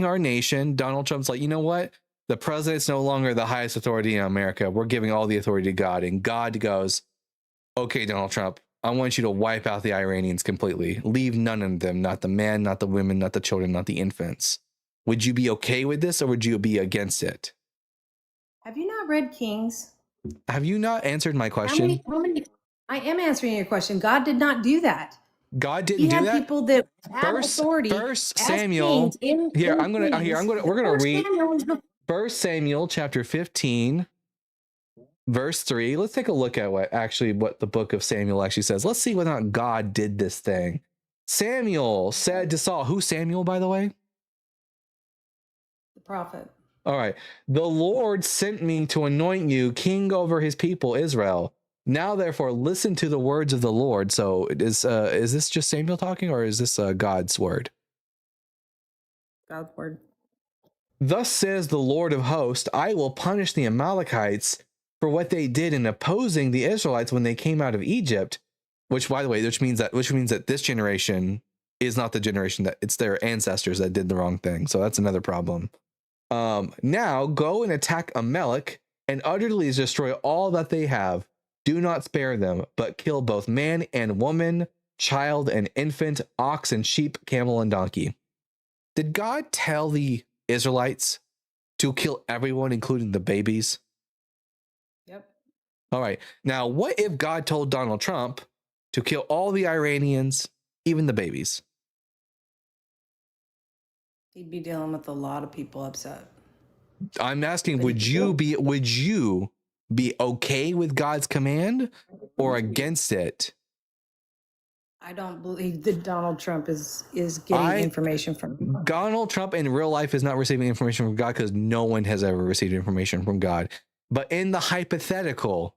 our nation, Donald Trump's like, you know what? The president's no longer the highest authority in America. We're giving all the authority to God. And God goes, okay, Donald Trump, I want you to wipe out the Iranians completely. Leave none of them, not the men, not the women, not the children, not the infants. Would you be okay with this or would you be against it? Have you not read Kings? Have you not answered my question? How many? I am answering your question. God did not do that. God didn't do that. He had people that have authority. First Samuel. We're gonna read 1 Samuel chapter 15, verse 3. Let's take a look at what the book of Samuel actually says. Let's see whether or not God did this thing. Samuel said to Saul, who's Samuel, by the way? The prophet. All right. The Lord sent me to anoint you king over his people, Israel. Now, therefore, listen to the words of the Lord. So is this just Samuel talking, or is this God's word? God's word. Thus says the Lord of hosts, I will punish the Amalekites for what they did in opposing the Israelites when they came out of Egypt, which, by the way, which means that this generation is not the generation that it's their ancestors that did the wrong thing. So that's another problem. Now go and attack Amalek and utterly destroy all that they have. Do not spare them, but kill both man and woman, child and infant, ox and sheep, camel and donkey. Did God tell the Israelites to kill everyone, including the babies? Yep. All right. Now, what if God told Donald Trump to kill all the Iranians, even the babies? He'd be dealing with a lot of people upset. I'm asking, would you be okay with God's command or against it? I don't believe that Donald Trump is getting information from Donald Trump in real life is not receiving information from God, because no one has ever received information from God. But in the hypothetical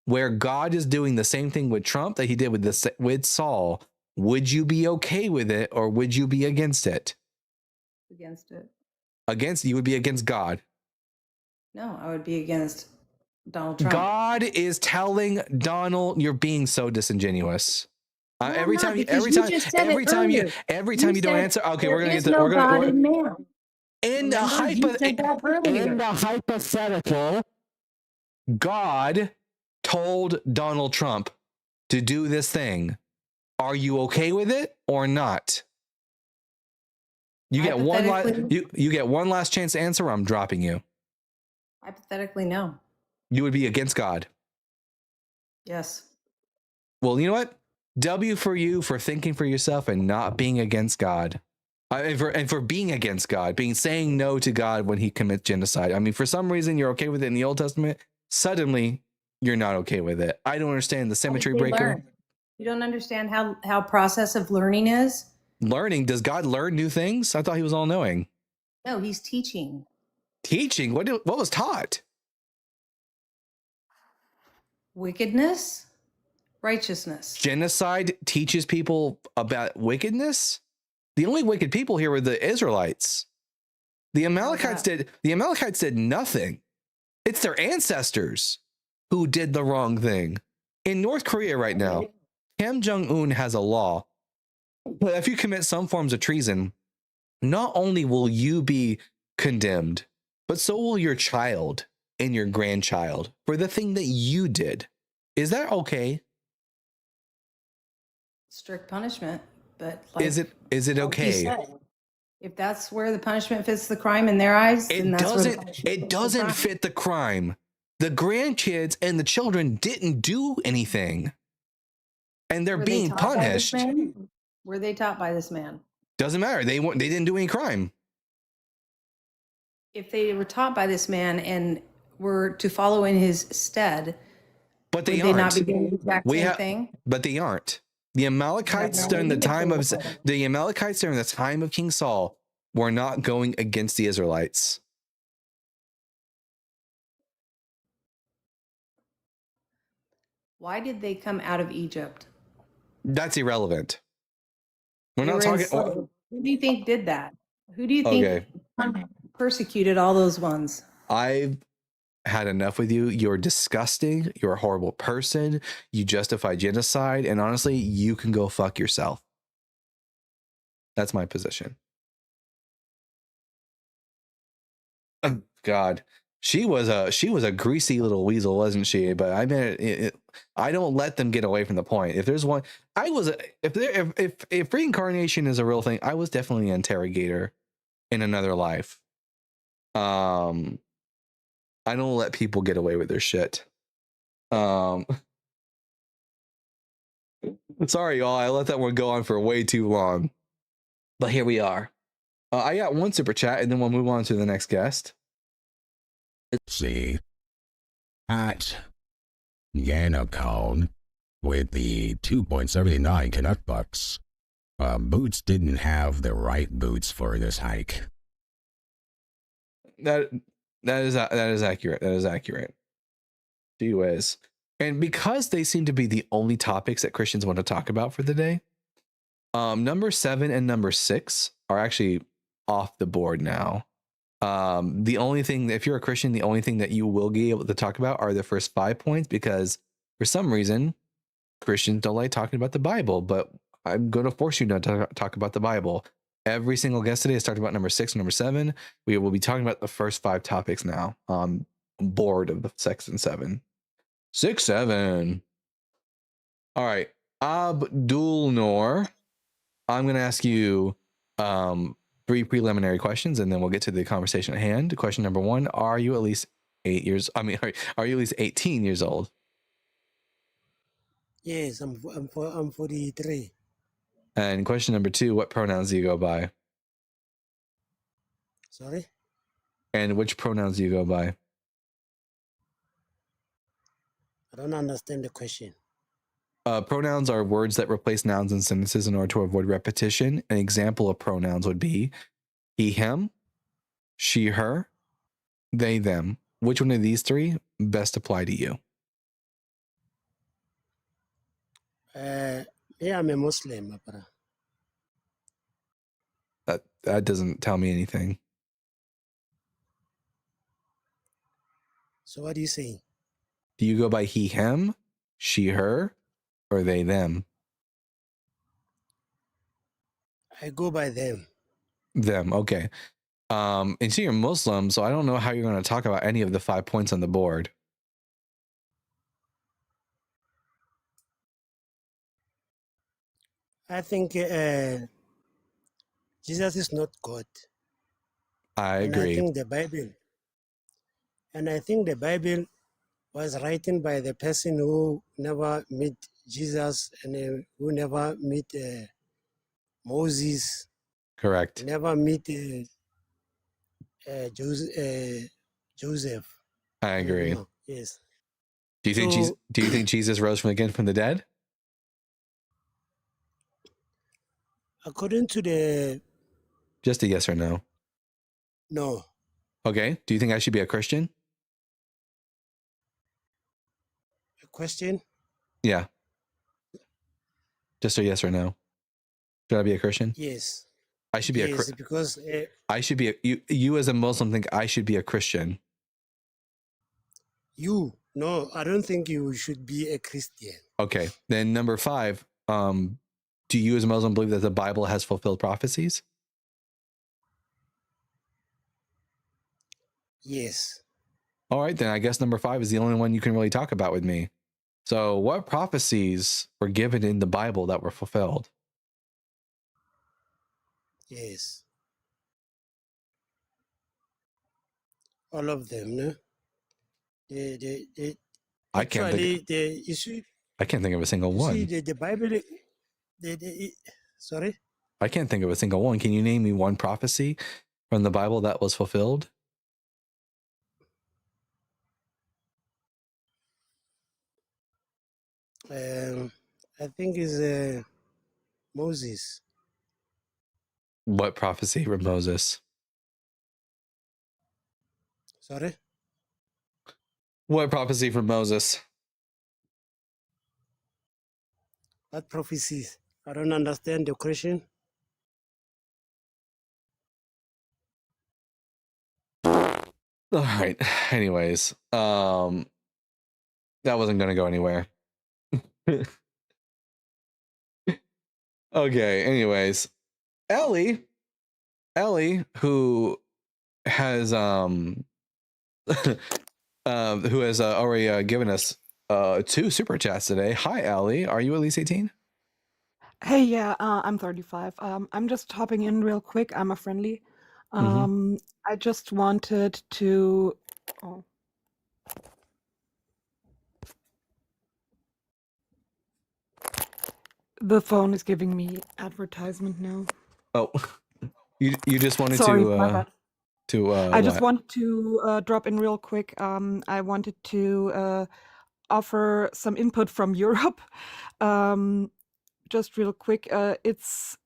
where God is doing the same thing with Trump that he did with Saul, would you be okay with it, or would you be against it? against it. You would be against God. No, I would be against Donald Trump. God is telling Donald, you're being so disingenuous. No, I'm every not, time you because you just said it earlier. you don't answer. Okay, we're gonna get to no God in man. in the hypothetical. God told Donald Trump to do this thing. Are you okay with it or not? You get one last chance to answer, or I'm dropping you. Hypothetically, no. You would be against God. Yes. Well, you know what? W for you for thinking for yourself and not being against God. And for being against God, saying no to God when he commits genocide. I mean, for some reason, you're okay with it in the Old Testament. Suddenly, you're not okay with it. I don't understand the symmetry breaker. You don't understand how process of learning is? Learning? Does God learn new things? I thought he was all knowing. No, he's teaching. Teaching? What was taught? Wickedness, righteousness. Genocide teaches people about wickedness? The only wicked people here were the Israelites. The Amalekites did nothing. It's their ancestors who did the wrong thing. In North Korea right now, Kim Jong-un has a law that if you commit some forms of treason, not only will you be condemned, but so will your child and your grandchild for the thing that you did. Is that okay? Strict punishment, but is it okay? If that's where the punishment fits the crime in their eyes, it doesn't fit the crime. The grandkids and the children didn't do anything, and they're being punished. Were they taught by this man? Doesn't matter. They didn't do any crime. If they were taught by this man and were to follow in his stead, but they would not be doing the exact same thing? But they aren't. The Amalekites during the time of King Saul were not going against the Israelites. Why did they come out of Egypt? That's irrelevant. We're not talking. Who do you think did that? Who do you think persecuted all those ones? I've had enough with you. You're disgusting. You're a horrible person. You justify genocide. And honestly, you can go fuck yourself. That's my position. Oh, God. She was a greasy little weasel, wasn't she? But I mean, I don't let them get away from the point. If there's one, if reincarnation is a real thing, I was definitely an interrogator in another life. I don't let people get away with their shit. Sorry, y'all. I let that one go on for way too long. But here we are. I got one super chat, and then we'll move on to the next guest. See, at Yanacone with the 2.79 Canuck bucks, Boots didn't have the right boots for this hike. That is accurate. That is accurate. Gee whiz. And because they seem to be the only topics that Christians want to talk about for the day, number 7 and number 6 are actually off the board now. The only thing, if you're a Christian, the only thing that you will be able to talk about are the first 5 points, because for some reason, Christians don't like talking about the Bible, but I'm going to force you to talk about the Bible. Every single guest today has talked about number 6 and number 7. We will be talking about the first 5 topics now. I'm bored of the 6 and 7. 6, 7. All right. Abdul Noor, I'm going to ask you 3 preliminary questions, and then we'll get to the conversation at hand. Question number 1, are you at least 8 years, are you at least 18 years old? Yes, I'm 43. And question number 2, what pronouns do you go by? Sorry? And which pronouns do you go by? I don't understand the question. Pronouns are words that replace nouns and sentences in order to avoid repetition. An example of pronouns would be he, him, she, her, they, them. Which one of these 3 best apply to you? Yeah, I'm a Muslim. That doesn't tell me anything. So what do you say? Do you go by he, him, she, her, or they, them? I go by them. Them, okay. And so you're Muslim, so I don't know how you're going to talk about any of the 5 points on the board. I think Jesus is not God. I agree. I think the Bible was written by the person who never met Jesus and who never met Moses. Correct. Never met Joseph. I agree. Yes. Do you think Jesus rose again from the dead? According to the... Just a yes or no. No. Okay. Do you think I should be a Christian? A question? Yeah. Just a yes or no. Should I be a Christian? Yes. I should be a Christian. Because I should be you as a Muslim think I should be a Christian. No, I don't think you should be a Christian. Okay. Then number 5, do you as a Muslim believe that the Bible has fulfilled prophecies? Yes. All right, then I guess number 5 is the only one you can really talk about with me. So what prophecies were given in the Bible that were fulfilled? Yes. All of them, no? I can't think of a single one. See, the Bible... sorry? I can't think of a single one. Can you name me one prophecy from the Bible that was fulfilled? I think it's Moses. What prophecy from Moses? Sorry? What prophecy from Moses? What prophecies? I don't understand the question. All right. Anyways, that wasn't going to go anywhere. Okay. Anyways, Ellie, who has already given us 2 super chats today. Hi, Ellie. Are you at least 18? Hey, yeah, I'm 35. I'm just hopping in real quick. I'm a friendly. I just wanted to. Oh. The phone is giving me advertisement now. Oh, you just wanted Sorry, my bad. I just wanted to drop in real quick. I wanted to offer some input from Europe. Just real quick. It's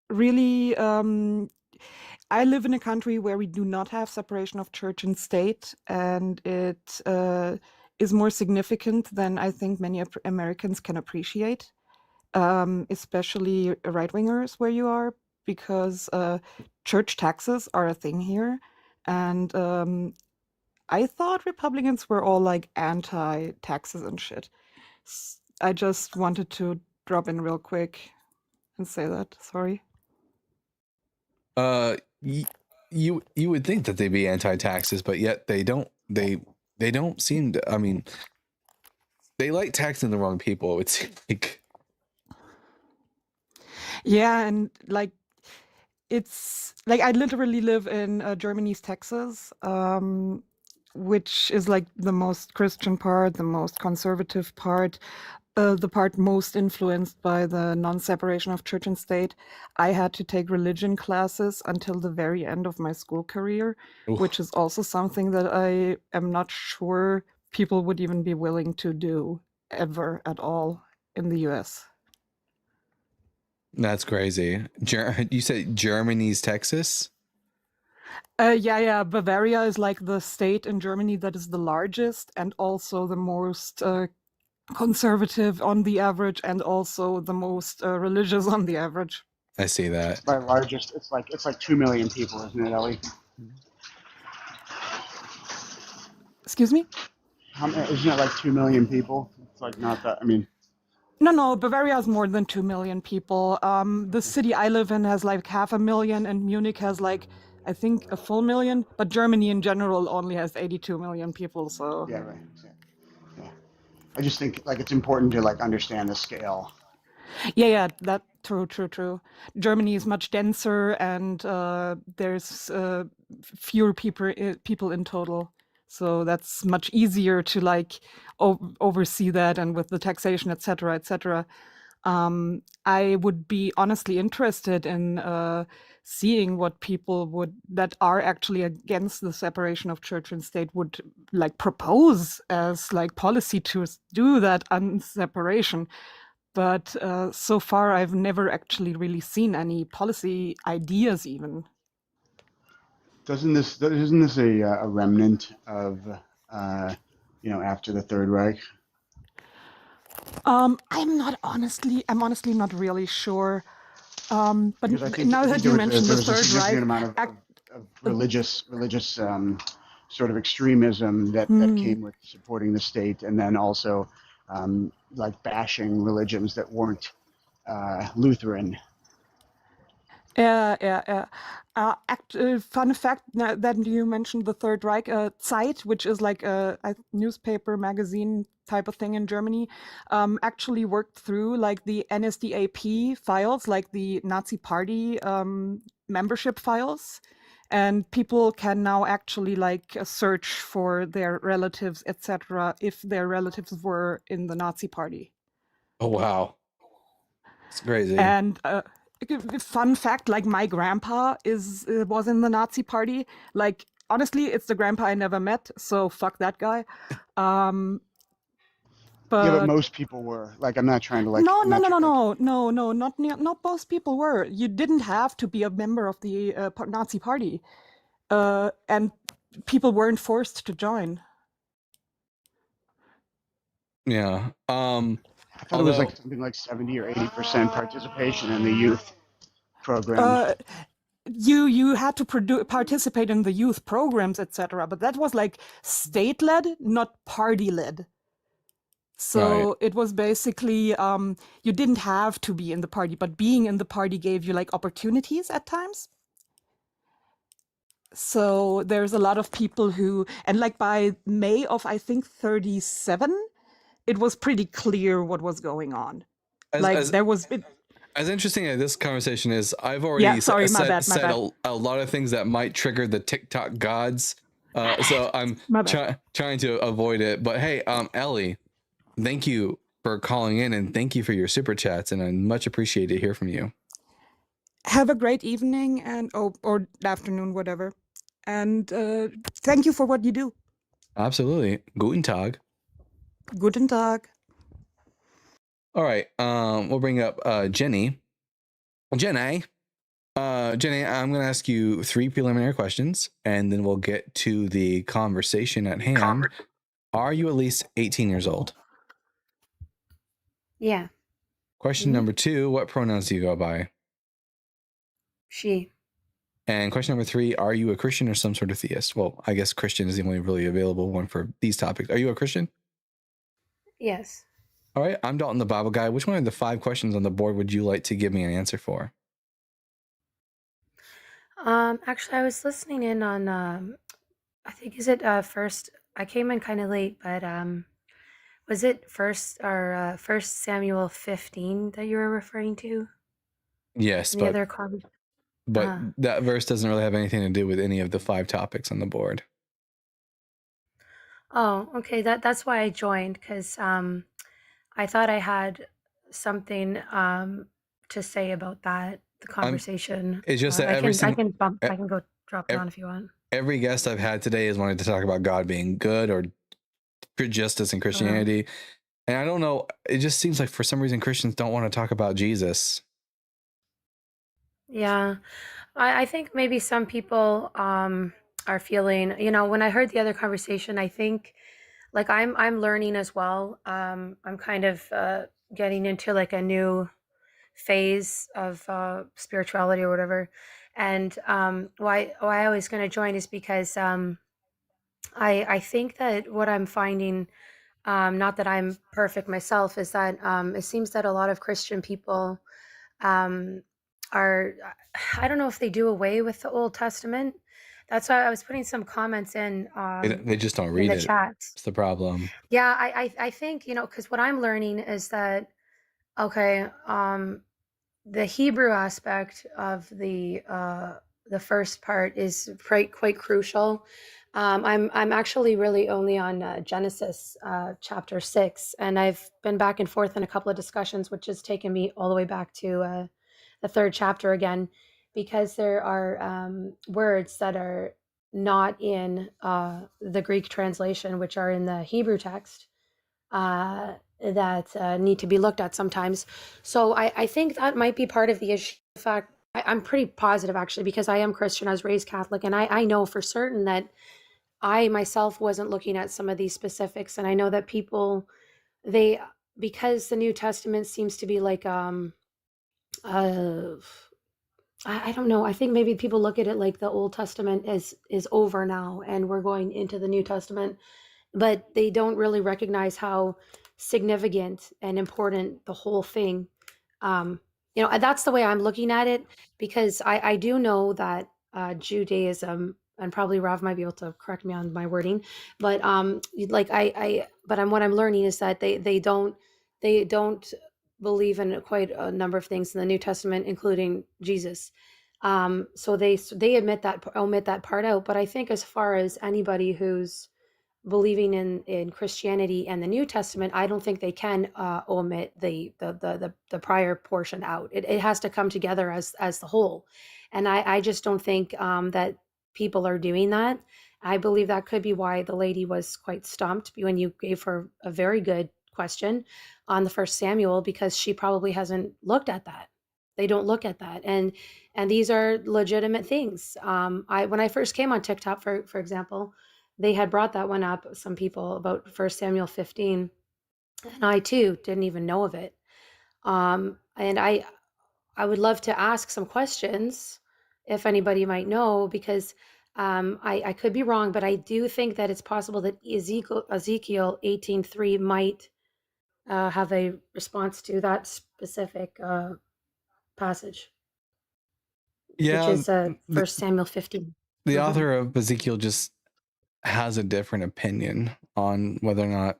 really. I live in a country where we do not have separation of church and state, and it is more significant than I think many Americans can appreciate, especially right-wingers where you are, because church taxes are a thing here. And I thought Republicans were all like anti-taxes and shit. I just wanted to drop in real quick and say that. Sorry. You would think that they'd be anti-taxes, but yet they don't. They don't seem to. I mean, they like taxing the wrong people. It's like, yeah, and like it's like I literally live in Germany's Texas, which is like the most Christian part, the most conservative part, the part most influenced by the non-separation of church and state. I had to take religion classes until the very end of my school career, which is also something that I am not sure people would even be willing to do ever at all in the US. that's crazy. You said Germany's Texas? Yeah. Bavaria is like the state in Germany that is the largest and also the most conservative on the average, and also the most religious on the average. I see that. It's by largest. It's like 2 million people, isn't it, Ellie? Excuse me? Isn't it like 2 million people? It's like not that. I mean. No, Bavaria has more than 2 million people. The city I live in has like 500,000, and Munich has like, I think, 1 million. But Germany in general only has 82 million people. So yeah, right. Yeah. I just think like it's important to like understand the scale. Yeah, that true. Germany is much denser, and there's fewer people in total. So that's much easier to like oversee that, and with the taxation, etc., etc. I would be honestly interested in seeing what people that are actually against the separation of church and state would like propose as like policy to do that unseparation. But so far, I've never actually really seen any policy ideas even. Isn't this a remnant of after the Third Reich? I'm honestly not really sure. But now that you mentioned the Third Reich, there's a significant amount of religious sort of extremism that came with supporting the state, and then also like bashing religions that weren't Lutheran. Yeah. Fun fact that you mentioned the Third Reich, Zeit, which is like a newspaper magazine type of thing in Germany, actually worked through like the NSDAP files, like the Nazi Party membership files, and people can now actually like search for their relatives, etc., if their relatives were in the Nazi Party. Oh wow, it's crazy. And fun fact, like my grandpa was in the Nazi Party. Like honestly, it's the grandpa I never met, so fuck that guy. But most people were. Like, I'm not trying to like. No, not most people were. You didn't have to be a member of the Nazi Party, and people weren't forced to join. Yeah. I thought it was like something like 70 or 80% participation in the youth program. You had to participate in the youth programs, etc. But that was like state-led, not party-led. So It was basically you didn't have to be in the party, but being in the party gave you like opportunities at times. So there's a lot of people who, and like by May of I think 37, it was pretty clear what was going on. There was. As interesting as this conversation is, I've already said a lot of things that might trigger the TikTok gods. So I'm trying to avoid it. But hey, Ellie, thank you for calling in, and thank you for your super chats, and I much appreciate to hear from you. Have a great evening or afternoon, whatever. And thank you for what you do. Absolutely. Guten Tag. Guten Tag. All right. We'll bring up Jenny. Jenny, I'm going to ask you 3 preliminary questions, and then we'll get to the conversation at hand. Are you at least 18 years old? Yeah. Question number 2, what pronouns do you go by? She. And question number 3, are you a Christian or some sort of theist? Well, I guess Christian is the only really available one for these topics. Are you a Christian? Yes. All right, I'm Dalton the Bible Guy. Which one of the 5 questions on the board would you like to give me an answer for? Actually, I was listening in on, I think, is it first? I came in kind of late, but was it First Samuel 15 that you were referring to? Yes, The other comment. but that verse doesn't really have anything to do with any of the 5 topics on the board. Oh, okay. That's why I joined, because I thought I had something to say about that, the conversation. It's just that I every can single I can go drop it on if you want. every guest I've had today has wanted to talk about God being good or justice and Christianity. And I don't know, it just seems like for some reason Christians don't want to talk about Jesus. Yeah, I think maybe some people are feeling, when I heard the other conversation, I think like I'm learning as well. I'm kind of getting into like a new phase of spirituality or whatever. And why I was going to join is because I think that what I'm finding, not that I'm perfect myself, is that it seems that a lot of Christian people are, I don't know if they do away with the Old Testament. That's why I was putting some comments in They just don't in read the it. chat. It's the problem. Yeah, I think, because what I'm learning is that, okay, the Hebrew aspect of the first part is quite crucial. I'm actually really only on Genesis chapter 6, and I've been back and forth in a couple of discussions, which has taken me all the way back to the 3rd chapter again, because there are words that are not in the Greek translation, which are in the Hebrew text, that need to be looked at sometimes. So I think that might be part of the issue. In fact, I'm pretty positive actually, because I am Christian. I was raised Catholic, and I know for certain that I myself wasn't looking at some of these specifics. And I know that people, because the New Testament seems to be like, uh, I don't know. I think maybe people look at it like the Old Testament is over now and we're going into the New Testament, but they don't really recognize how significant and important the whole thing. That's the way I'm looking at it, because I do know that Judaism, and probably Rav might be able to correct me on my wording, but what I'm learning is that they don't believe in quite a number of things in the New Testament, including Jesus. So they omit that part out. But I think as far as anybody who's believing in Christianity and the New Testament, I don't think they can omit the prior portion out. It has to come together as the whole, and I just don't think that people are doing that. I believe that could be why the lady was quite stumped when you gave her a very good question on the First Samuel, because she probably hasn't looked at that. They don't look at that, and these are legitimate things. When I first came on TikTok, for example, they had brought that one up, some people, about First Samuel 15, and I too didn't even know of it. And I would love to ask some questions if anybody might know, because I could be wrong, but I do think that it's possible that Ezekiel 18:3 might have a response to that specific passage, which Yeah, is First Samuel 15. the author of Ezekiel just has a different opinion on whether or not,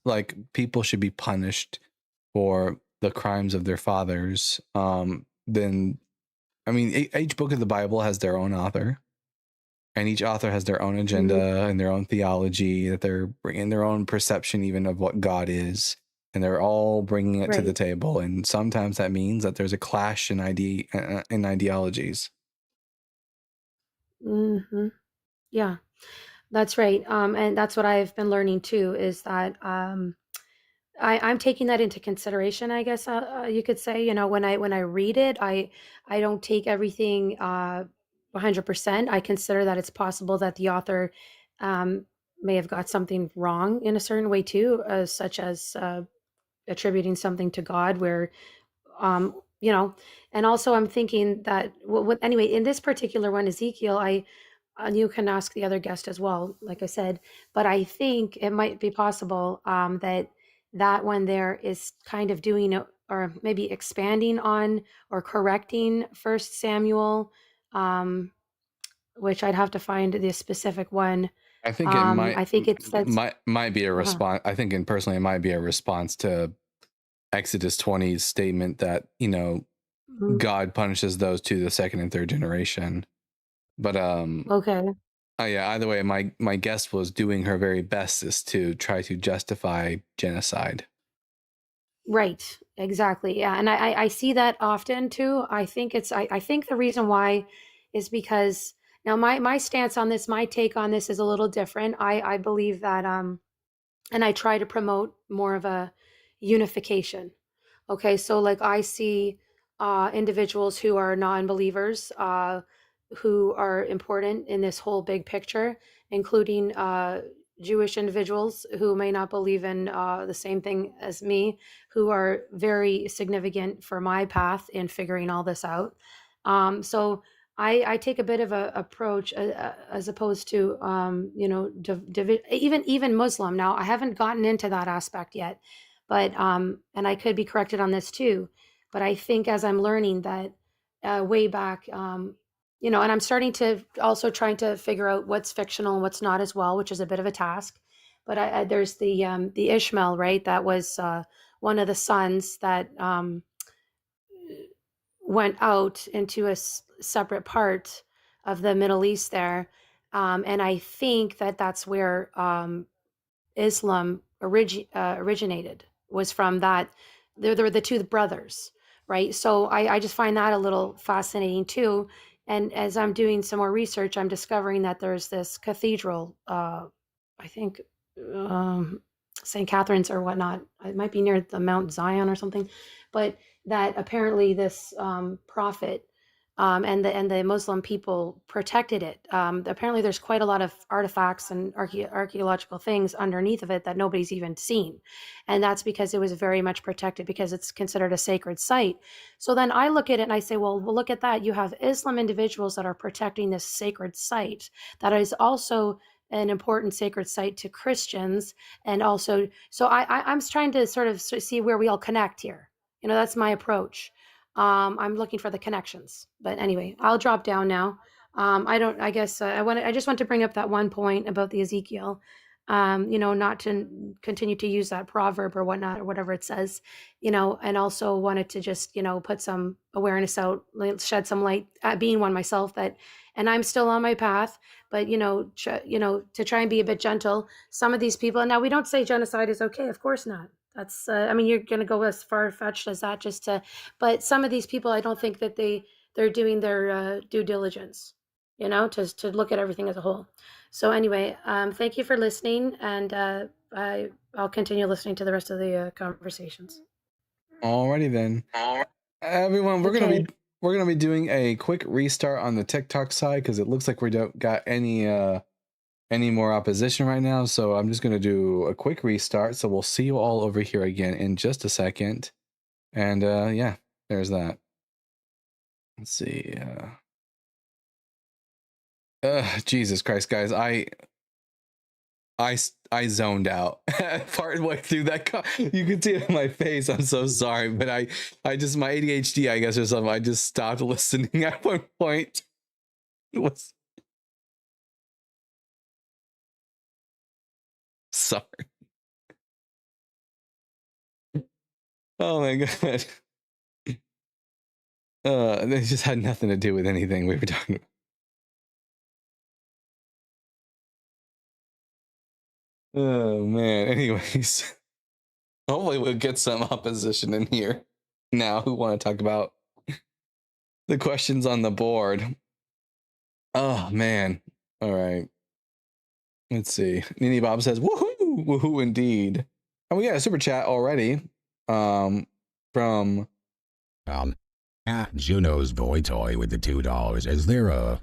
like people should be punished for the crimes of their fathers. Then, each book of the Bible has their own author, and each author has their own agenda and their own theology, that they're bringing their own perception even of what God is, and they're all bringing it to the table. And sometimes that means that there's a clash in ideologies. Mm-hmm. Yeah, that's right. And that's what I've been learning too, is that I'm taking that into consideration, I guess you could say. When I read it, I don't take everything 100%. I consider that it's possible that the author may have got something wrong in a certain way too, such as attributing something to God where, you know, and also I'm thinking that, anyway, in this particular one, Ezekiel, you can ask the other guest as well, like I said, but I think it might be possible that one there is kind of doing or maybe expanding on or correcting First Samuel, which I'd have to find the specific one. I think it I think it says, might be a uh-huh. response. I think, personally, it might be a response to Exodus 20's statement that, you know, Mhm. God punishes those to the second and third generation. But Okay. yeah, either way, my guest was doing her very best is to try to justify genocide. Right. Exactly. Yeah. And I see that often too. I think I think the reason why is because now my stance on this, my take on this is a little different. I believe that and I try to promote more of a unification. Okay, so like I see individuals who are non-believers who are important in this whole big picture, including Jewish individuals who may not believe in the same thing as me, who are very significant for my path in figuring all this out. So I take a bit of a approach as opposed to you know, even Muslim. Now I haven't gotten into that aspect yet, but and I could be corrected on this too, but I think as I'm learning that way back, you know, and I'm starting to also trying to figure out what's fictional and what's not as well, which is a bit of a task. But there's the Ishmael, right? That was one of the sons that went out into a separate part of the Middle East there, and I think that that's where Islam originated, was from that. There were the two brothers, right? So I just find that a little fascinating too. And as I'm doing some more research, I'm discovering that there's this cathedral, I think St. Catherine's or whatnot. It might be near the Mount Zion or something, but that apparently this prophet and the Muslim people protected it. Apparently, there's quite a lot of artifacts and archaeological things underneath of it that nobody's even seen, and that's because it was very much protected because it's considered a sacred site. So then I look at it and I say, well, look at that. You have Islam individuals that are protecting this sacred site that is also an important sacred site to Christians, and also, so I'm trying to sort of see where we all connect here. You know, that's my approach. I'm looking for the connections, but anyway, I'll drop down now. I guess I just want to bring up that one point about the Ezekiel, you know, not to continue to use that proverb or whatnot, or whatever it says, you know, and also wanted to just, you know, put some awareness out, shed some light, being one myself, that, and I'm still on my path, but, you know, to try and be a bit gentle. Some of these people, and now we don't say genocide is okay, of course not. That's, I mean, you're going to go as far-fetched as that just to, but some of these people, I don't think that they're doing their due diligence, you know, to look at everything as a whole. So anyway, thank you for listening, and I'll continue listening to the rest of the conversations. Alrighty then, everyone, we're gonna be doing a quick restart on the TikTok side because it looks like we don't got any more opposition right now. So I'm just gonna do a quick restart. So we'll see you all over here again in just a second. And yeah, there's that. Let's see. Jesus Christ, guys, I zoned out partway through that. You can see it in my face. I'm so sorry, but I just, my ADHD, I guess, or something. I just stopped listening at one point. It was sorry. Oh my god. It just had nothing to do with anything we were talking about. Oh man. Anyways, hopefully we'll get some opposition in here now who want to talk about the questions on the board. Oh man. All right. Let's see. Nini Bob says, "Woohoo, woohoo, indeed." And we got a super chat already. From Juno's Boy Toy with the $2. Is there a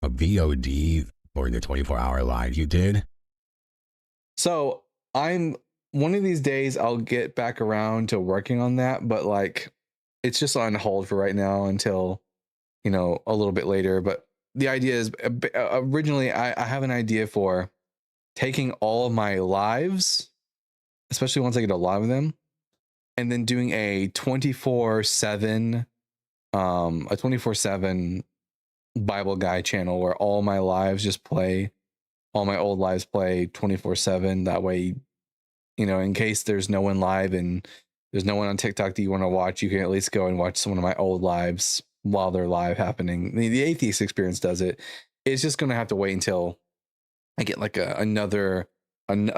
VOD for the 24-hour live you did? So I'm one of these days I'll get back around to working on that, but like it's just on hold for right now until, you know, a little bit later. But the idea is originally I have an idea for taking all of my lives, especially once I get a lot of them, and then doing a 24/7 Bible guy channel where all my lives just play, all my old lives play 24/7. That way, you know, in case there's no one live and there's no one on TikTok that you want to watch, you can at least go and watch some of my old lives while they're live happening. The atheist experience does it. It's just going to have to wait until I get like a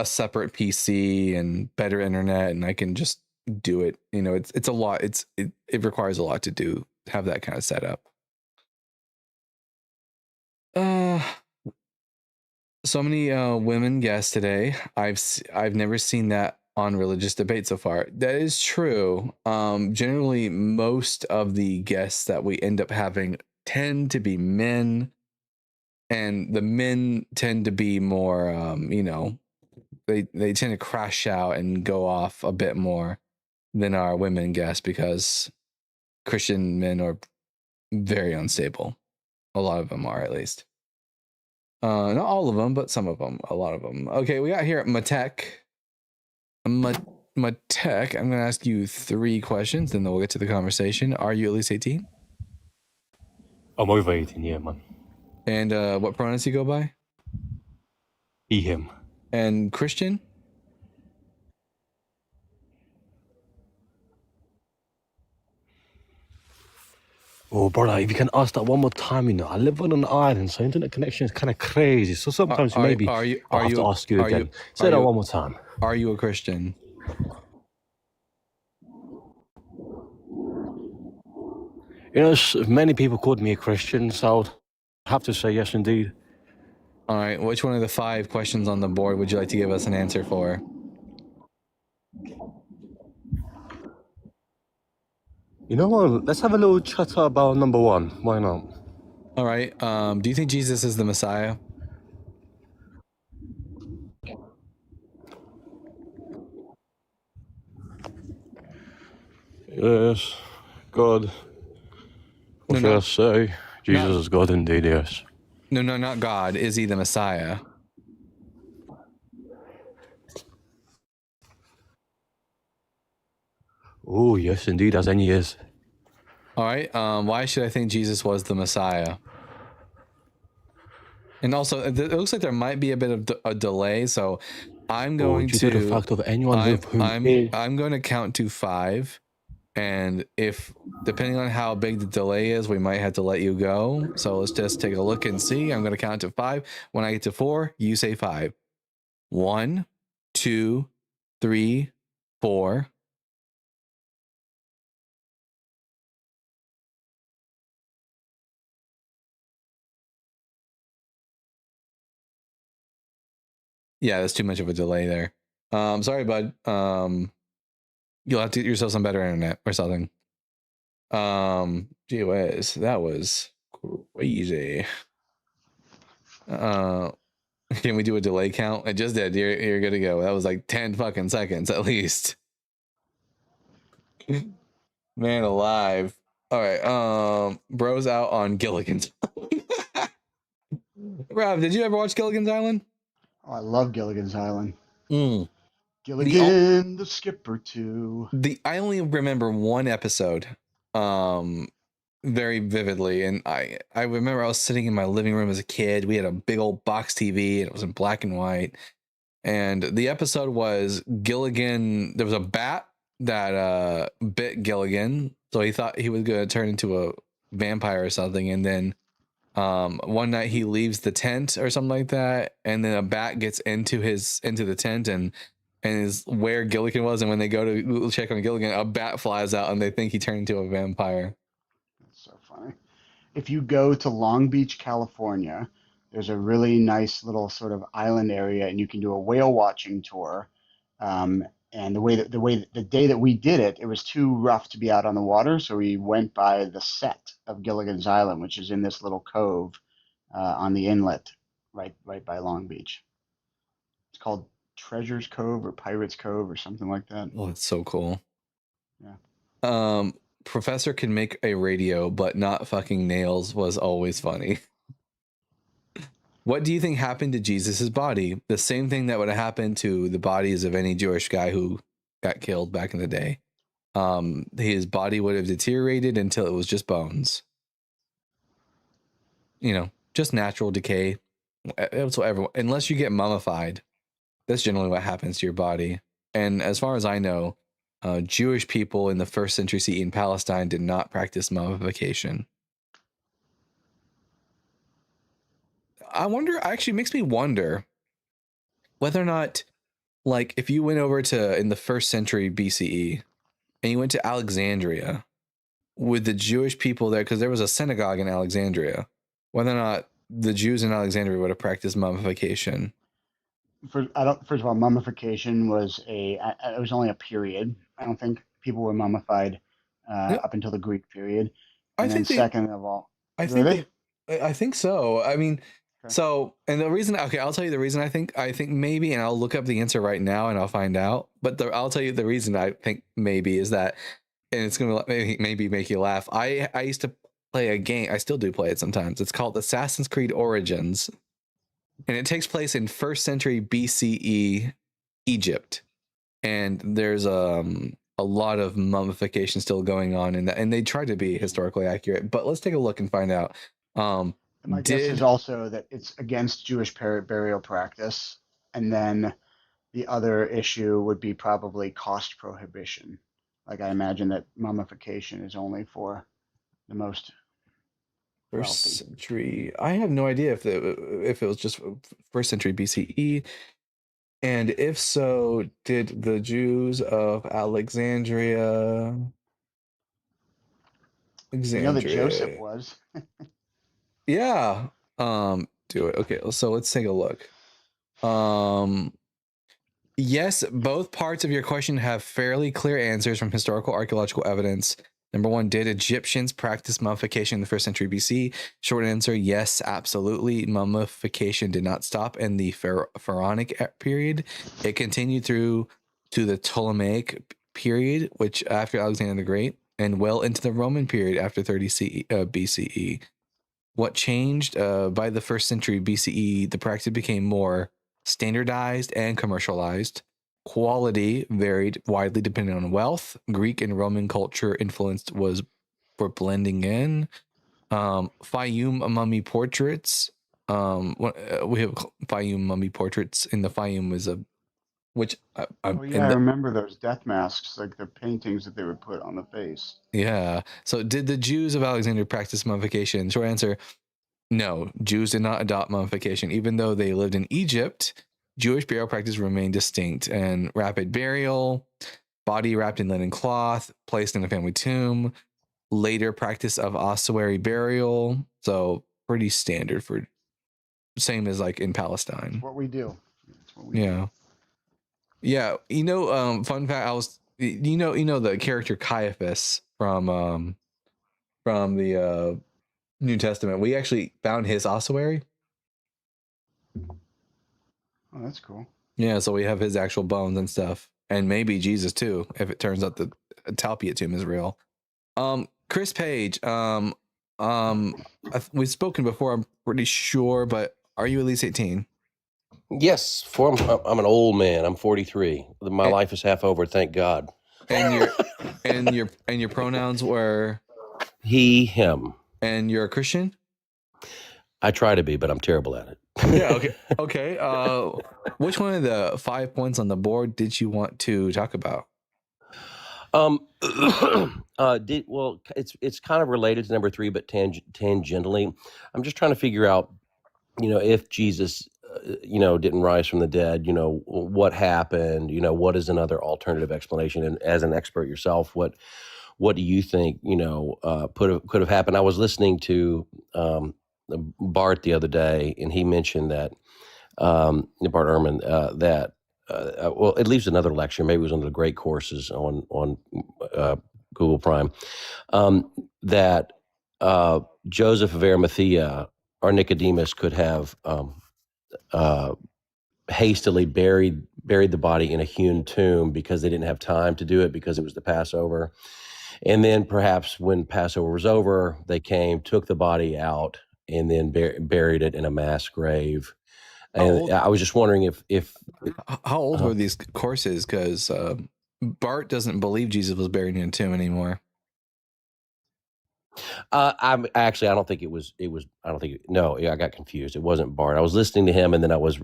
separate PC and better internet, and I can just do it. You know, it's a lot. It requires a lot to have that kind of setup. So many women guests today. I've never seen that on religious debate so far. That is true. Generally, most of the guests that we end up having tend to be men, and the men tend to be more, you know, they tend to crash out and go off a bit more than our women guests, because Christian men are very unstable. A lot of them are, at least. Not all of them, but some of them, a lot of them. Okay, we got here Matek. Matek, I'm going to ask you 3 questions, then we'll get to the conversation. Are you at least 18? I'm over 18, yeah, man. And what pronouns do you go by? He, him. And Christian? Oh, brother, if you can ask that one more time, you know, I live on an island, so internet connection is kind of crazy. So sometimes I'll have to ask you again. Say that one more time. Are you a Christian? You know, many people called me a Christian, so I would have to say yes, indeed. All right, which one of the 5 questions on the board would you like to give us an answer for? You know what? Let's have a little chatter about number 1. Why not? All right. Do you think Jesus is the Messiah? Yes, God. What should I say? Jesus is God indeed, yes. No, not God. Is he the Messiah? Oh, yes, indeed, as any is. All right. Why should I think Jesus was the Messiah? And also, it looks like there might be a bit of a delay, so I'm going due to the fact of anyone I'm going to count to 5, and if depending on how big the delay is, we might have to let you go. So let's just take a look and see. I'm going to count to 5. When I get to 4, you say 5. 1, 2, 3, 4. Yeah, that's too much of a delay there. Sorry, bud. You'll have to get yourself some better internet or something. Gee whiz, that was crazy. Can we do a delay count? I just did. You're good to go. That was like 10 fucking seconds at least. Man alive. All right. Bro's out on Gilligan's. Rob, did you ever watch Gilligan's Island? Oh, I love Gilligan's Island. Gilligan, the skipper too. I only remember one episode, very vividly, and I remember I was sitting in my living room as a kid. We had a big old box TV, and it was in black and white. And the episode was Gilligan. There was a bat that bit Gilligan, so he thought he was going to turn into a vampire or something, and then one night he leaves the tent or something like that, and then a bat gets into the tent and is where Gilligan was, and when they go to check on Gilligan, a bat flies out and they think he turned into a vampire. That's so funny. If you go to Long Beach, California, there's a really nice little sort of island area, and you can do a whale watching tour. And the day that we did it, it was too rough to be out on the water, so we went by the set of Gilligan's Island, which is in this little cove on the inlet, right by Long Beach. It's called Treasures Cove or Pirates Cove or something like that. Oh, it's so cool. Yeah. Professor can make a radio, but not fucking nails was always funny. What do you think happened to Jesus's body? The same thing that would have happened to the bodies of any Jewish guy who got killed back in the day. His body would have deteriorated until it was just bones. You know, just natural decay. That's what everyone, unless you get mummified, that's generally what happens to your body. And as far as I know, Jewish people in the 1st century CE in Palestine did not practice mummification. I wonder, actually makes me wonder whether or not, like, if you went over to in the 1st century BCE and you went to Alexandria with the Jewish people there, because there was a synagogue in Alexandria, whether or not the Jews in Alexandria would have practiced mummification. First of all, mummification was it was only a period. I don't think people were mummified up until the Greek period. And then second of all, I think so. I mean, so, and the reason, okay, I'll tell you the reason I think maybe, and I'll look up the answer right now and I'll find out. But I'll tell you the reason I think maybe is that, and it's going to maybe make you laugh. I used to play a game. I still do play it sometimes. It's called Assassin's Creed Origins. And it takes place in 1st century BCE Egypt. And there's a lot of mummification still going on in that. And they try to be historically accurate. But let's take a look and find out. My guess is also that it's against Jewish burial practice. And then the other issue would be probably cost prohibition. Like, I imagine that mummification is only for the most 1st century. I have no idea if it was just 1st century BCE, and if so, did the Jews of Alexandria? You know that Joseph was. Yeah. Do it. Okay. So let's take a look. Yes, both parts of your question have fairly clear answers from historical archaeological evidence. Number 1, did Egyptians practice mummification in the 1st century BC? Short answer, yes, absolutely. Mummification did not stop in the pharaonic period. It continued through to the Ptolemaic period, which after Alexander the Great, and well into the Roman period after 30 BCE. What changed? By the 1st century BCE, the practice became more standardized and commercialized. Quality varied widely depending on wealth. Greek and Roman culture influenced was for blending in. Fayum mummy portraits. We have Fayum mummy portraits, and the Fayum is a I remember those death masks, like the paintings that they would put on the face. Yeah. So did the Jews of Alexandria practice mummification? Short answer, no. Jews did not adopt mummification. Even though they lived in Egypt, Jewish burial practice remained distinct, and rapid burial, body wrapped in linen cloth, placed in a family tomb, later practice of ossuary burial. So pretty standard for, same as like in Palestine. That's what we do. That's what we do. Yeah. You know, fun fact, you know the character Caiaphas from the New Testament. We actually found his ossuary. Oh, that's cool. Yeah, so we have his actual bones and stuff, and maybe Jesus too, if it turns out the Talpiot tomb is real. Chris Page, we've spoken before, I'm pretty sure, but are you at least 18? Yes, I'm an old man. I'm 43. My life is half over, thank God. And your pronouns were he, him. And you're a Christian? I try to be, but I'm terrible at it. Yeah, okay. Which one of the 5 points on the board did you want to talk about? It's kind of related to number 3, but tangentially. I'm just trying to figure out, if Jesus, didn't rise from the dead, what happened, what is another alternative explanation? And as an expert yourself, what do you think, could have happened? I was listening to Bart the other day, and he mentioned that Bart Ehrman, that at least another lecture, maybe it was one of the great courses on Google Prime, that Joseph of Arimathea or Nicodemus could have hastily buried buried the body in a hewn tomb because they didn't have time to do it because it was the Passover. And then perhaps when Passover was over, they came, took the body out, and then buried it in a mass grave. And I was just wondering if how old were these courses? Because Bart doesn't believe Jesus was buried in a tomb anymore. I don't think it was. No, I got confused. It wasn't Bart. I was listening to him, and then I was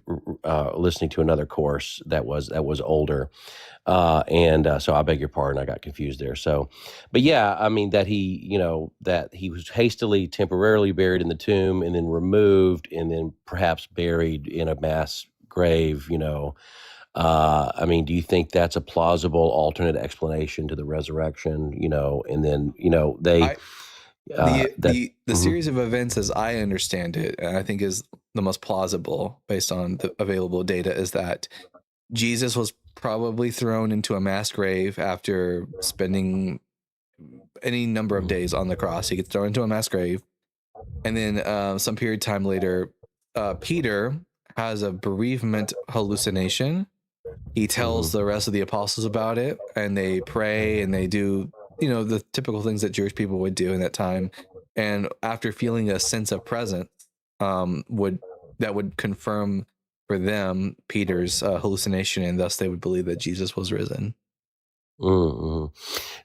listening to another course that was older, so I beg your pardon. I got confused there. So, but yeah, I mean that he was hastily, temporarily buried in the tomb, and then removed, and then perhaps buried in a mass grave. I mean, do you think that's a plausible alternate explanation to the resurrection? And then they. The series of events, as I understand it, and I think is the most plausible based on the available data, is that Jesus was probably thrown into a mass grave after spending any number of days on the cross. He gets thrown into a mass grave, and then some period of time later, Peter has a bereavement hallucination. He tells the rest of the apostles about it, and they pray and they do the typical things that Jewish people would do in that time. And after feeling a sense of presence, that would confirm for them Peter's hallucination, and thus they would believe that Jesus was risen. Mm-hmm.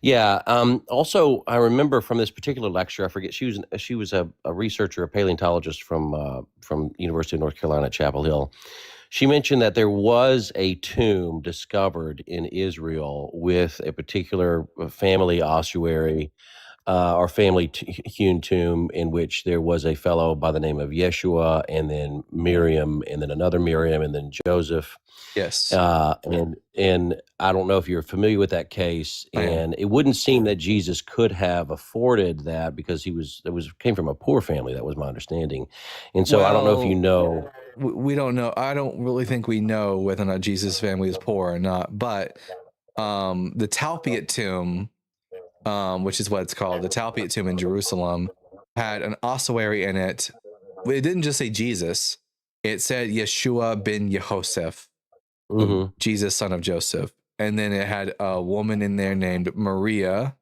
Yeah. Also, I remember from this particular lecture, I forget, she was a researcher, a paleontologist from University of North Carolina at Chapel Hill. She mentioned that there was a tomb discovered in Israel with a particular family ossuary or family hewn tomb in which there was a fellow by the name of Yeshua, and then Miriam, and then another Miriam, and then Joseph. Yes. And I don't know if you're familiar with that case, and it wouldn't seem that Jesus could have afforded that because came from a poor family. That was my understanding. And so I don't know if you know. We don't know. I don't really think we know whether or not Jesus' family is poor or not, but the Talpiot tomb, which is what it's called, the Talpiot tomb in Jerusalem, had an ossuary in it. It didn't just say Jesus. It said Yeshua ben Yehoseph, Jesus, son of Joseph. And then it had a woman in there named Maria,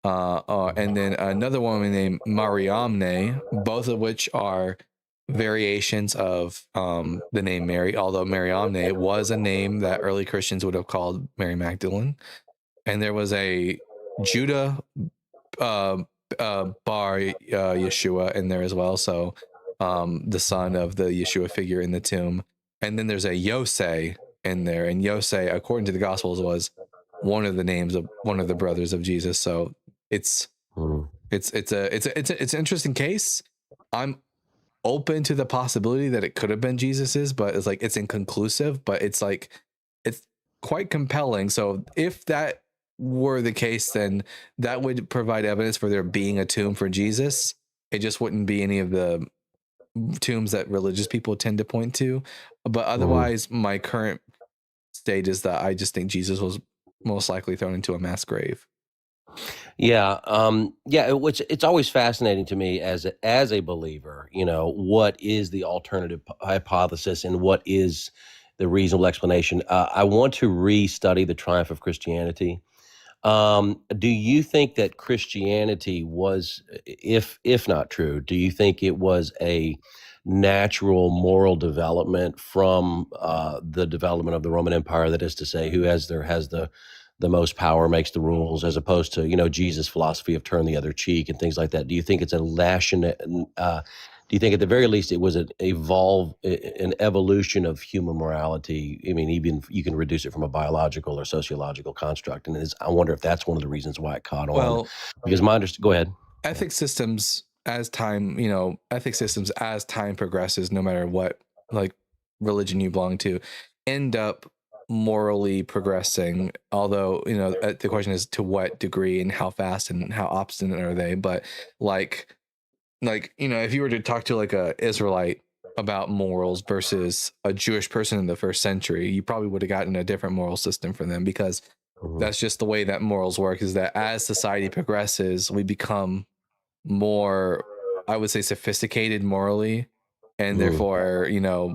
and then another woman named Mariamne, both of which are variations of the name Mary, although Mariamne was a name that early Christians would have called Mary Magdalene. And there was a Judah bar Yeshua in there as well, so the son of the Yeshua figure in the tomb. And then there's a Yosei in there, and Yosei, according to the Gospels, was one of the names of one of the brothers of Jesus. So it's an interesting case. I'm open to the possibility that it could have been Jesus's, but it's inconclusive, but it's quite compelling. So if that were the case, then that would provide evidence for there being a tomb for Jesus. It just wouldn't be any of the tombs that religious people tend to point to. But otherwise, my current state is that I just think Jesus was most likely thrown into a mass grave. Yeah. It's always fascinating to me as a believer, what is the alternative hypothesis and what is the reasonable explanation. I want to restudy the triumph of Christianity. Do you think that Christianity was, if not true, do you think it was a natural moral development from the development of the Roman Empire? That is to say, who has the most power makes the rules, as opposed to Jesus' philosophy of turn the other cheek and things like that. Do you think it's do you think at the very least it was an evolution of human morality? I mean, even you can reduce it from a biological or sociological construct, and I wonder if that's one of the reasons why it caught on. Well, because go ahead. Ethics systems as time progresses, no matter what religion you belong to, end up morally progressing, although the question is to what degree and how fast and how obstinate are they. But if you were to talk to a Israelite about morals versus a Jewish person in the first century, you probably would have gotten a different moral system for them, because that's just the way that morals work, is that as society progresses, we become more, I would say, sophisticated morally, and therefore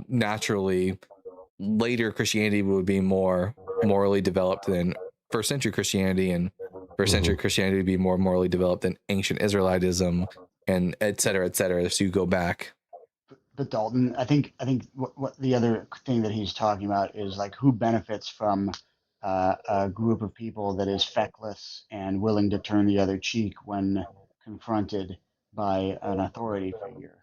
naturally later Christianity would be more morally developed than first century Christianity, and first century Christianity would be more morally developed than ancient Israelitism, and et cetera, et cetera. So you go back. But Dalton, I think what the other thing that he's talking about is like who benefits from a group of people that is feckless and willing to turn the other cheek when confronted by an authority figure.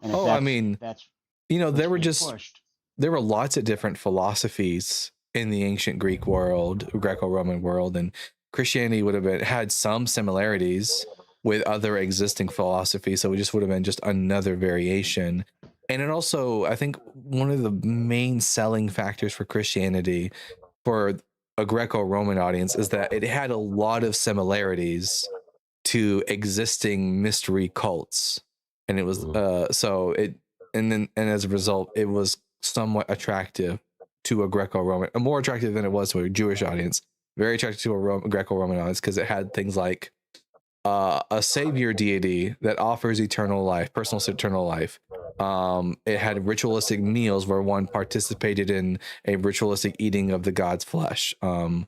And if I mean, that's there pushed. There were lots of different philosophies in the ancient Greek world, Greco-Roman world, and Christianity would have had some similarities with other existing philosophies. So it just would have been just another variation. And it also, I think one of the main selling factors for Christianity for a Greco-Roman audience is that it had a lot of similarities to existing mystery cults. And it was, and as a result, it was somewhat attractive to a Greco-Roman, more attractive than it was to a Jewish audience, very attractive to a Greco-Roman audience, because it had things like a savior deity that offers eternal life, personal eternal life. It had ritualistic meals where one participated in a ritualistic eating of the god's flesh, and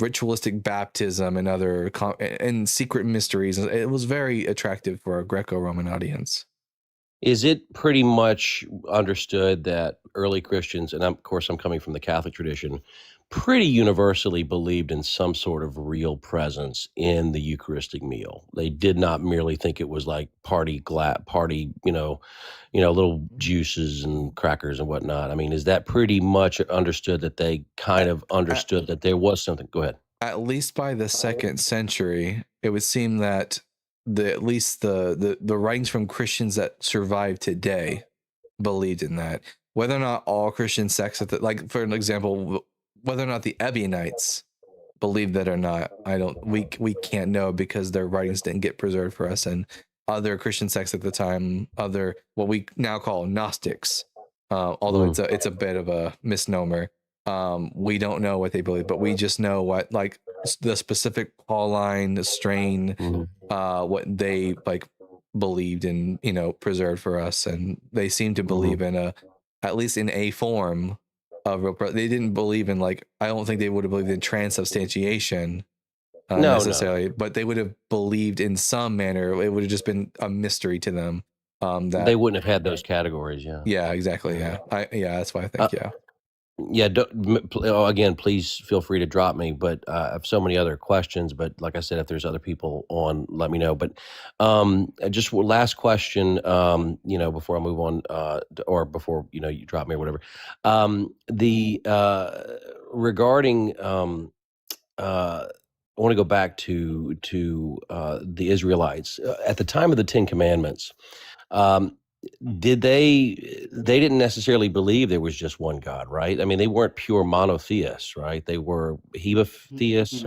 ritualistic baptism and other and secret mysteries. It was very attractive for a Greco-Roman audience. Is it pretty much understood that early Christians, and of course I'm coming from the Catholic tradition, pretty universally believed in some sort of real presence in the Eucharistic meal? They did not merely think it was like party, little juices and crackers and whatnot. I mean, is that pretty much understood that they kind of understood that there was something? Go ahead. At least by the 2nd century, it would seem that at least the writings from Christians that survive today believed in that. Whether or not all Christian sects, like for an example, whether or not the Ebionites believed that or not, we can't know, because their writings didn't get preserved for us. And other Christian sects at the time, what we now call Gnostics, although it's a bit of a misnomer. We don't know what they believe, but we just know what, like, the specific Pauline strain, what they believed in, preserved for us. And they seem to believe in at least in a form of real. They didn't believe in, I don't think they would have believed in transubstantiation necessarily, but they would have believed in some manner. It would have just been a mystery to them. That they wouldn't have had those categories. Yeah, exactly. Yeah, that's why I think. Again, please feel free to drop me, but I have so many other questions. But like I said, if there's other people on, let me know. But just last question, before I move on, or before you drop me or whatever. Regarding, I want to go back to the Israelites at the time of the Ten Commandments. They didn't necessarily believe there was just one God, right? I mean, they weren't pure monotheists, right? They were henotheists.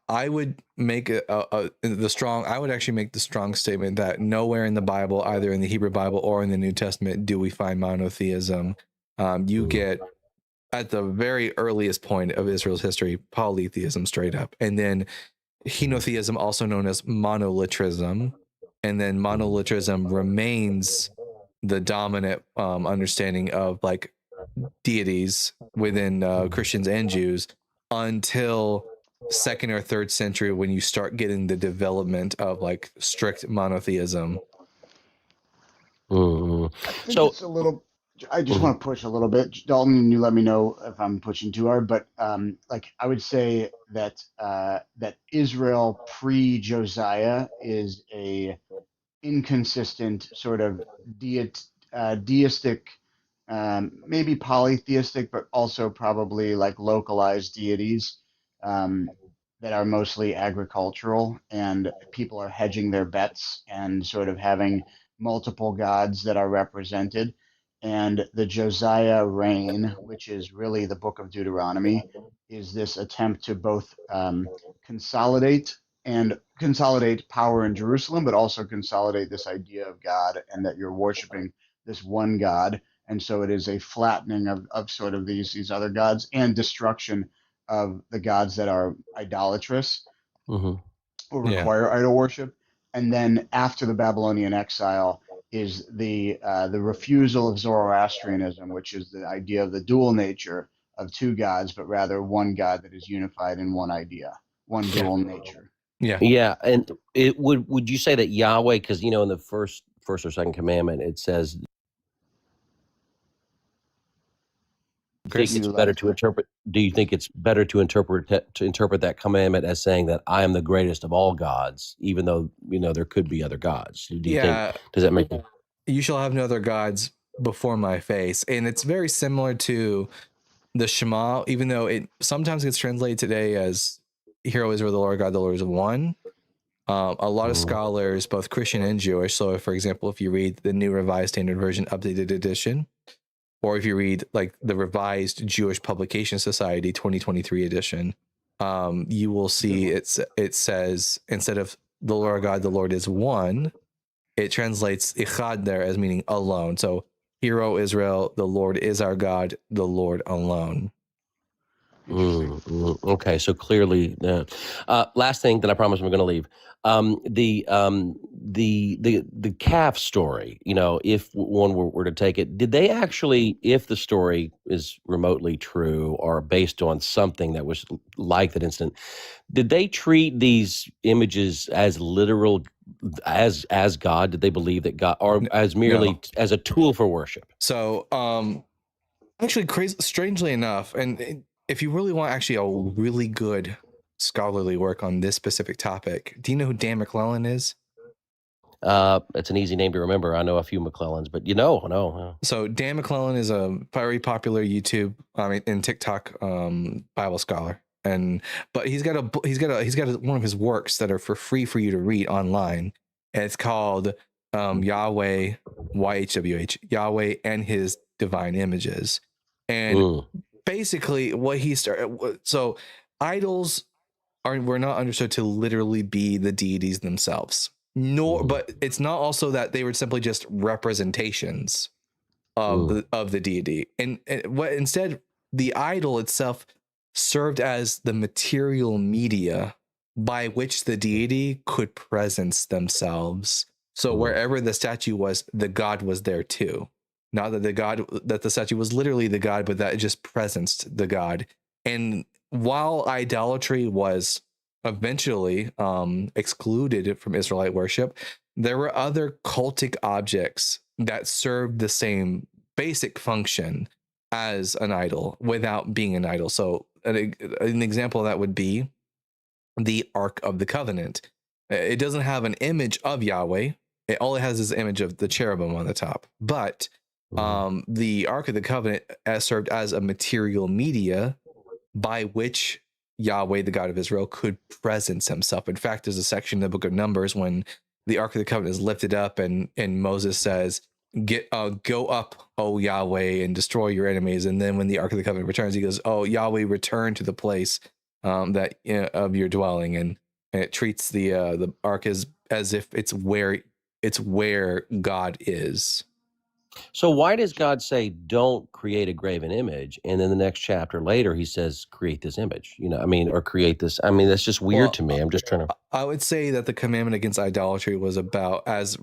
I would make I would actually make the strong statement that nowhere in the Bible, either in the Hebrew Bible or in the New Testament, do we find monotheism. You get, at the very earliest point of Israel's history, polytheism straight up, and then henotheism, also known as monolitrism. And then monolitrism remains the dominant understanding of deities within Christians and Jews until 2nd or 3rd century, when you start getting the development of strict monotheism. I just want to push a little bit, Dalton, and you let me know if I'm pushing too hard. But I would say that that Israel pre-Josiah is a inconsistent sort of deistic, maybe polytheistic, but also probably localized deities that are mostly agricultural, and people are hedging their bets and sort of having multiple gods that are represented. And the Josiah reign, which is really the book of Deuteronomy, is this attempt to both consolidate power in Jerusalem, but also consolidate this idea of God, and that you're worshiping this one God. And so it is a flattening of sort of these other gods, and destruction of the gods that are idolatrous or require idol worship. And then after the Babylonian exile, is the refusal of Zoroastrianism, which is the idea of the dual nature of two gods, but rather one God that is unified in one idea, one dual nature. Yeah, and would you say that Yahweh, because in the first or second commandment it says, do you think it's better to interpret? Do you think it's better to interpret that commandment as saying that I am the greatest of all gods, even though there could be other gods? Do you think? Does that make sense? You shall have no other gods before my face, and it's very similar to the Shema, even though it sometimes gets translated today as "Hear, O Israel, the Lord God, the Lord is one." A lot of scholars, both Christian and Jewish. So, for example, if you read the New Revised Standard Version, updated edition, or if you read like the Revised Jewish Publication Society 2023 edition, you will see it says, instead of the Lord God, the Lord is one, it translates Ichad there as meaning alone. So, Hear, O Israel, the Lord is our God, the Lord alone. Okay, so clearly, last thing that I promise we're going to leave. The calf story. If one were to take it, did they actually, if the story is remotely true or based on something that was like that incident, did they treat these images as literal, as God? Did they believe that God, or as merely as a tool for worship? So, actually, strangely enough, and if you really want actually a really good scholarly work on this specific topic, do you know who Dan McClellan is? It's an easy name to remember. I know a few McClellans, but no. So Dan McClellan is a very popular YouTube, and TikTok Bible scholar, but he's got one of his works that are for free for you to read online, and it's called Yahweh, YHWH, Yahweh and His Divine Images, and basically what he started. So idols were not understood to literally be the deities themselves. But it's not also that they were simply just representations of the deity, and what instead the idol itself served as the material media by which the deity could presence themselves. So wherever the statue was, the god was there too. Not that the statue was literally the god, but that it just presenced the god. And while idolatry was eventually excluded from Israelite worship, there were other cultic objects that served the same basic function as an idol without being an idol. So an example of that would be the Ark of the Covenant. It doesn't have an image of Yahweh. All it has is the image of the cherubim on the top. But the Ark of the Covenant served as a material media by which Yahweh, the God of Israel, could presence himself. In fact, there's a section in the book of Numbers when the Ark of the Covenant is lifted up and Moses says, go up, O Yahweh, and destroy your enemies. And then when the Ark of the Covenant returns, he goes, oh, Yahweh, return to the place that of your dwelling. And it treats the Ark as if it's where God is. So why does God say, don't create a graven image? And then the next chapter later, he says, create this image, or create this. That's just weird to me. I'm just trying to. I would say that the commandment against idolatry was about, as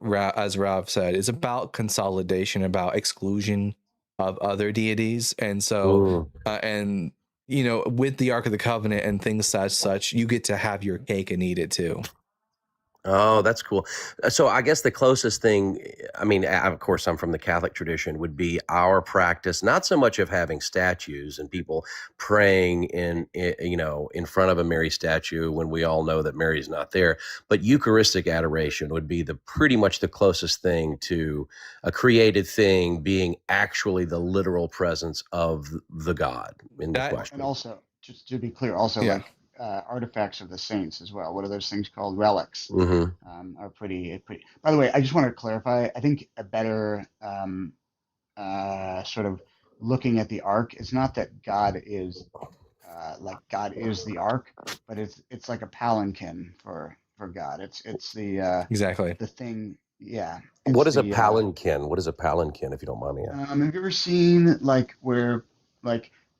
Rav said, is about consolidation, about exclusion of other deities. And so, with the Ark of the Covenant and things such, you get to have your cake and eat it too. Oh, that's cool. So I guess the closest thing, of course, I'm from the Catholic tradition, would be our practice, not so much of having statues and people praying in front of a Mary statue when we all know that Mary's not there, but Eucharistic adoration would be pretty much the closest thing to a created thing being actually the literal presence of the God in the question. And also, just to be clear, artifacts of the saints as well. What are those things called? Relics. Are pretty. By the way, I just want to clarify. I think a better sort of looking at the ark is not that God is God is the ark, but it's like a palanquin for God. It's the exactly the thing. Yeah. What is a palanquin? What is a palanquin, if you don't mind me asking? Have you ever seen where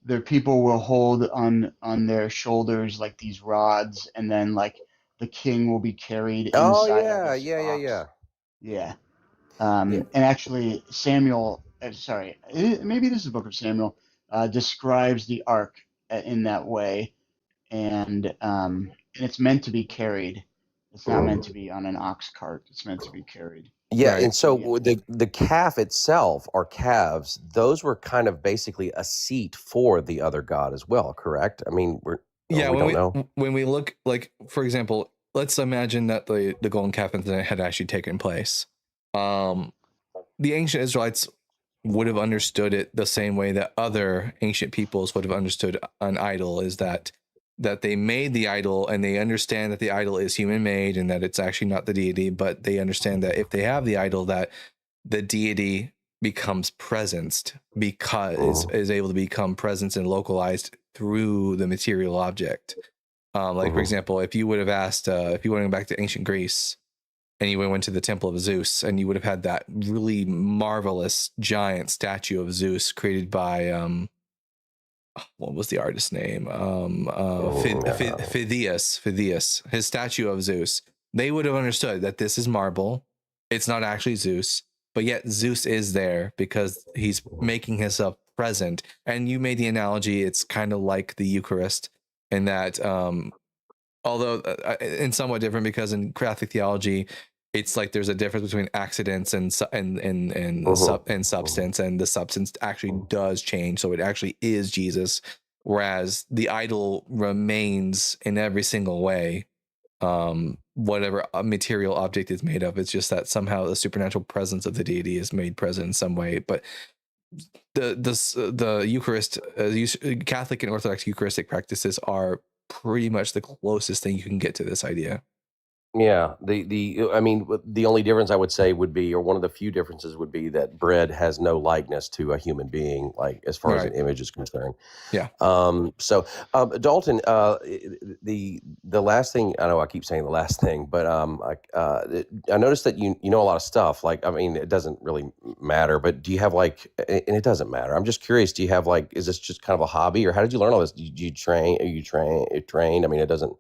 the people will hold on their shoulders like these rods, and then the king will be carried inside of this box? Yeah. And actually, Samuel, maybe this is the book of Samuel, describes the ark in that way, and it's meant to be carried. It's not meant to be on an ox cart. It's meant to be carried. Yeah, and Right. so the calf itself, or calves, those were kind of basically a seat for the other god as well, correct? I mean, Yeah, we don't know. when we look, like, for example, let's imagine that the golden calf incident had actually taken place. The ancient Israelites would have understood it the same way that other ancient peoples would have understood an idol, is that they made the idol and they understand that the idol is human made and that it's actually not the deity, but they understand that if they have the idol, that the deity becomes presenced, because is able to become presence and localized through the material object. Like, for example, if you would have asked, if you went back to ancient Greece and you went to the temple of Zeus, and you would have had that really marvelous giant statue of Zeus created by what was the artist's name? Phidias, his statue of Zeus. They would have understood that this is marble. It's not actually Zeus, but yet Zeus is there because he's making himself present. And you made the analogy, it's kind of like the Eucharist, in that, although and somewhat different, because in Catholic theology, it's like there's a difference between accidents and substance, and the substance actually does change, so it actually is Jesus, whereas the idol remains in every single way. Whatever material object is made of, it's just that somehow the supernatural presence of the deity is made present in some way. But the Eucharist, Catholic and Orthodox Eucharistic practices are pretty much the closest thing you can get to this idea. Yeah, I mean, the only difference I would say would be, or one of the few differences would be, that bread has no likeness to a human being, like as far as an image is concerned. Yeah. So, Dalton, the last thing, I know I keep saying the last thing, but I noticed that you know a lot of stuff. Like, I mean, it doesn't really matter, but do you have, like, and it doesn't matter. I'm just curious. Do you have, like, is this just kind of a hobby, or how did you learn all this? Did you train? Are you trained? I mean, it doesn't.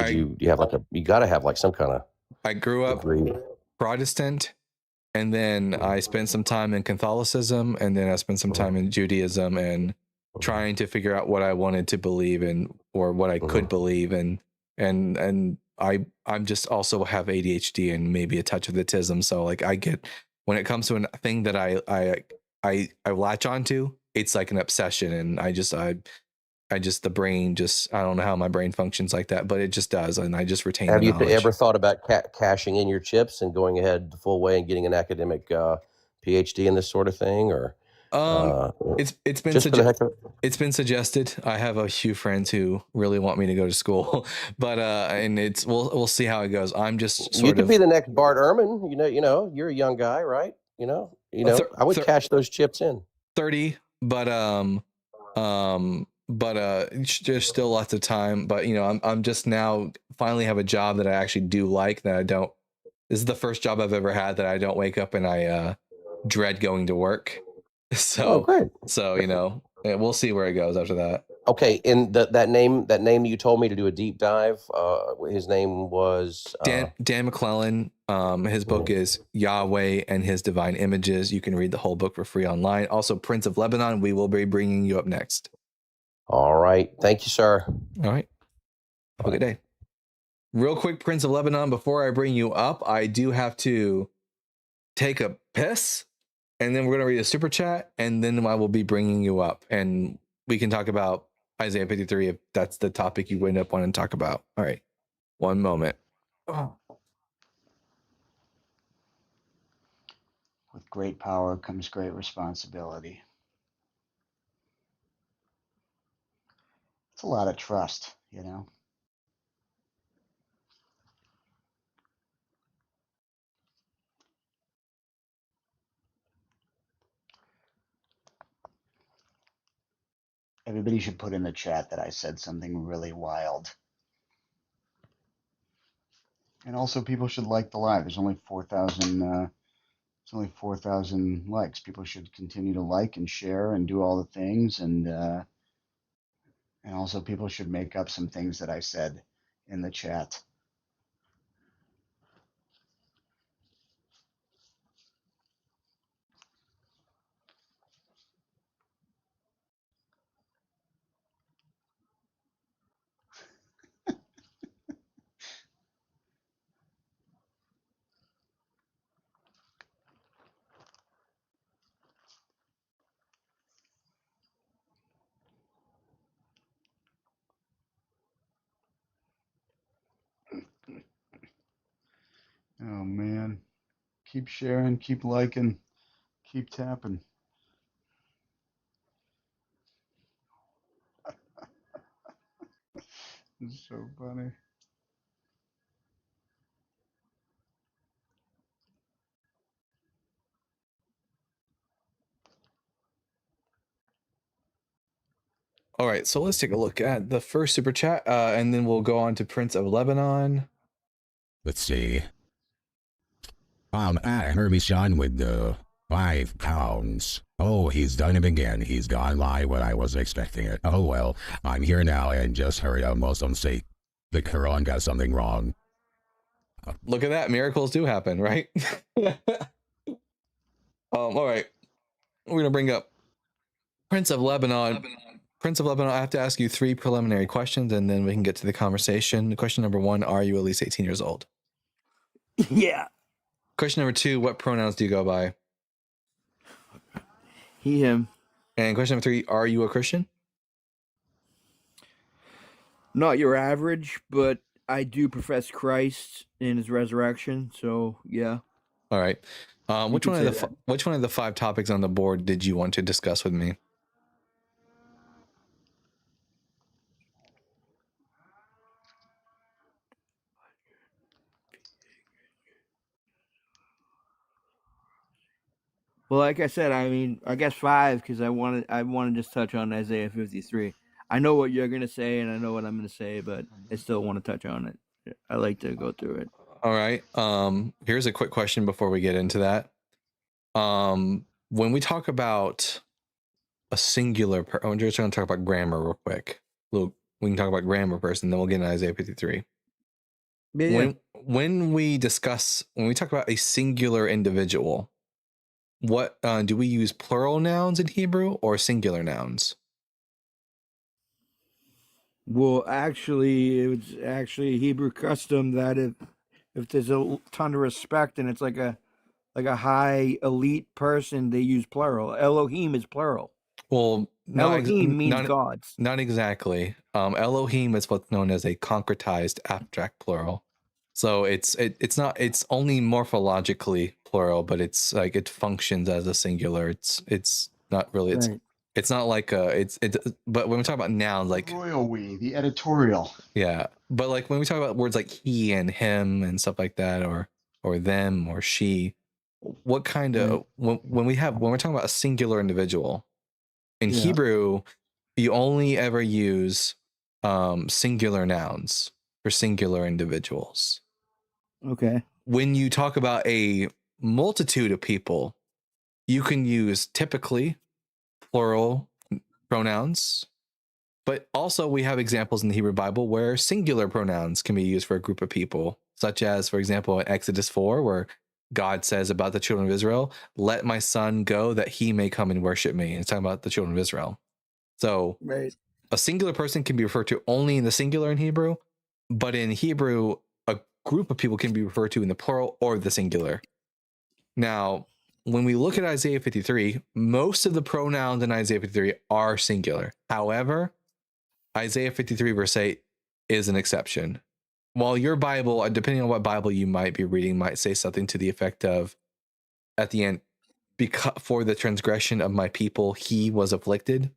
Do you have, like, you got to have, like, some kind of. I grew up Protestant, and then I spent some time in Catholicism, and then I spent some time in Judaism, and trying to figure out what I wanted to believe in, or what I could believe in. And I'm just also have ADHD and maybe a touch of autism. So, like, I get, when it comes to a thing that I latch onto, it's like an obsession, and I just the brain just, I don't know how my brain functions like that, but it just does, and I just retain. Have you ever thought about cashing in your chips and going ahead the full way and getting an academic PhD in this sort of thing, or? It's been suggested. I have a few friends who really want me to go to school, but and we'll see how it goes. I'm just you could be the next Bart Ehrman. You know, you're a young guy, right? You know, I would cash those chips in. 30, but there's still lots of time. But I'm just now finally have a job that I actually do like, that I don't. This is the first job I've ever had that I don't wake up and I dread going to work. So great. So we'll see where it goes after that. Okay, and that name that you told me to do a deep dive. His name was Dan McClellan. His book is Yahweh and His Divine Images. You can read the whole book for free online. Also, Prince of Lebanon. We will be bringing you up next. All right. Thank you, sir. All right. Have a good day. Real quick, Prince of Lebanon, before I bring you up, I do have to take a piss, and then we're going to read a super chat, and then I will be bringing you up, and we can talk about Isaiah 53 if that's the topic you end up wanting to talk about. All right. One moment. Oh. With great power comes great responsibility. It's a lot of trust, Everybody should put in the chat that I said something really wild. And also, people should like the live. There's only 4,000. It's only 4,000 likes. People should continue to like and share and do all the things, and also people should make up some things that I said in the chat. Oh man. Keep sharing, keep liking, keep tapping. It's so funny. All right, so let's take a look at the first super chat, and then we'll go on to Prince of Lebanon. Let's see. Herbie Sean with the £5. Oh, he's done it again. He's gone live when I was expecting it. Oh well, I'm here now and just heard a Muslim say the Quran got something wrong. Look at that, miracles do happen, right? All right, we're gonna bring up Prince of Lebanon. Prince of Lebanon, I have to ask you 3 preliminary questions, and then we can get to the conversation. Question number 1, are you at least 18 years old? Yeah. Question number 2, what pronouns do you go by? He, him. And question number 3, are you a Christian? Not your average, but I do profess Christ in his resurrection, so yeah. All right. Which one of the 5 topics on the board did you want to discuss with me? Well, like I said, I mean, I guess 5 because I want to just touch on Isaiah 53. I know what you're gonna say, and I know what I'm gonna say, but I still want to touch on it. I like to go through it. All right. Here's a quick question before we get into that. When we talk about a singular, I'm just going to talk about grammar real quick. Look, we can talk about grammar first, and then we'll get into Isaiah 53. Yeah. When we talk about a singular individual, what do we use plural nouns in Hebrew or singular nouns? Well, actually, it's actually a Hebrew custom that if there's a ton of respect and it's like a high elite person, they use plural. Elohim is plural. Well, Elohim means gods. Not exactly. Elohim is what's known as a concretized abstract plural. So it's only morphologically plural, but it's like it functions as a singular. It's not really. It's not like but when we talk about nouns, like royal we, the editorial. Yeah, but like when we talk about words like he and him and stuff like that, or them or she, what kind of when we're talking about a singular individual in Hebrew, you only ever use singular nouns for singular individuals. Okay. When you talk about a multitude of people, you can use typically plural pronouns, but also we have examples in the Hebrew Bible where singular pronouns can be used for a group of people, such as, for example, in Exodus 4, where God says about the children of Israel, let my son go that he may come and worship me. And it's talking about the children of Israel. So a singular person can be referred to only in the singular in Hebrew, but in Hebrew, a group of people can be referred to in the plural or the singular. Now, when we look at Isaiah 53, most of the pronouns in Isaiah 53 are singular. However, Isaiah 53 verse 8 is an exception. While your Bible, depending on what Bible you might be reading, might say something to the effect of, at the end, because for the transgression of my people, he was afflicted.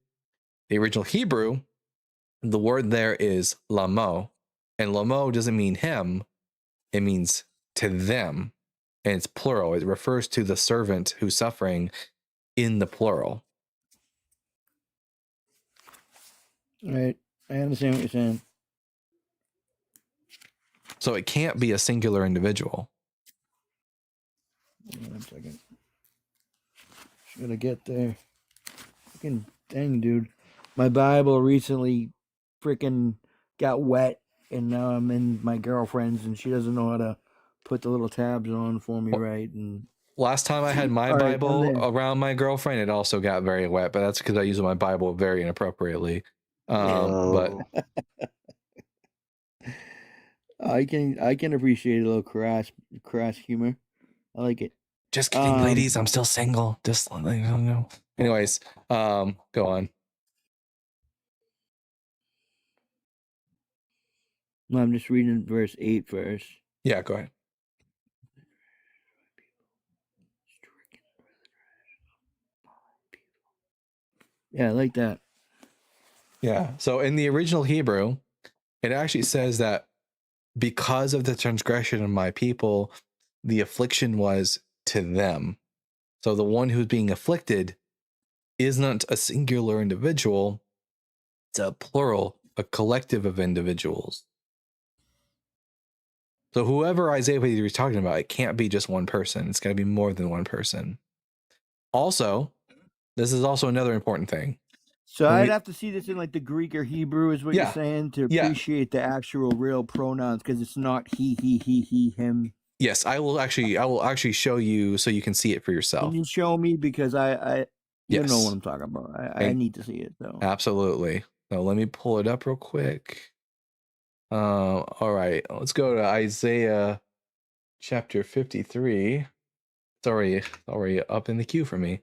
The original Hebrew, the word there is lamo, and lamo doesn't mean him, it means to them, and it's plural. It refers to the servant who's suffering in the plural. Right. I understand what you're saying. So it can't be a singular individual. One second. Just gotta get there. Fucking dang, dude. My Bible recently freaking got wet, and now I'm in my girlfriend's, and she doesn't know how to put the little tabs on for me right. And last time I had my Bible around my girlfriend, it also got very wet, but that's because I use my Bible very inappropriately. But I can appreciate a little crass humor. I like it. Just kidding, ladies. I'm still single. Just let you know. Anyways, go on. No, I'm just reading verse 8 first. Yeah, go ahead. Yeah, I like that. Yeah. So in the original Hebrew, it actually says that because of the transgression of my people, the affliction was to them. So the one who's being afflicted is not a singular individual, it's a plural, a collective of individuals. So whoever Isaiah 53 is talking about, it can't be just one person. It's got to be more than one person. Also, this is also another important thing. So I'd have to see this in like the Greek or Hebrew, is what you're Yeah. saying, to Yeah. appreciate the actual real pronouns, because it's not he, him. Yes, I will actually show you so you can see it for yourself. Can you show me? Because I you know Yes. what I'm talking about. I need to see it though. Absolutely. So let me pull it up real quick. All right, let's go to Isaiah chapter 53. It's already up in the queue for me.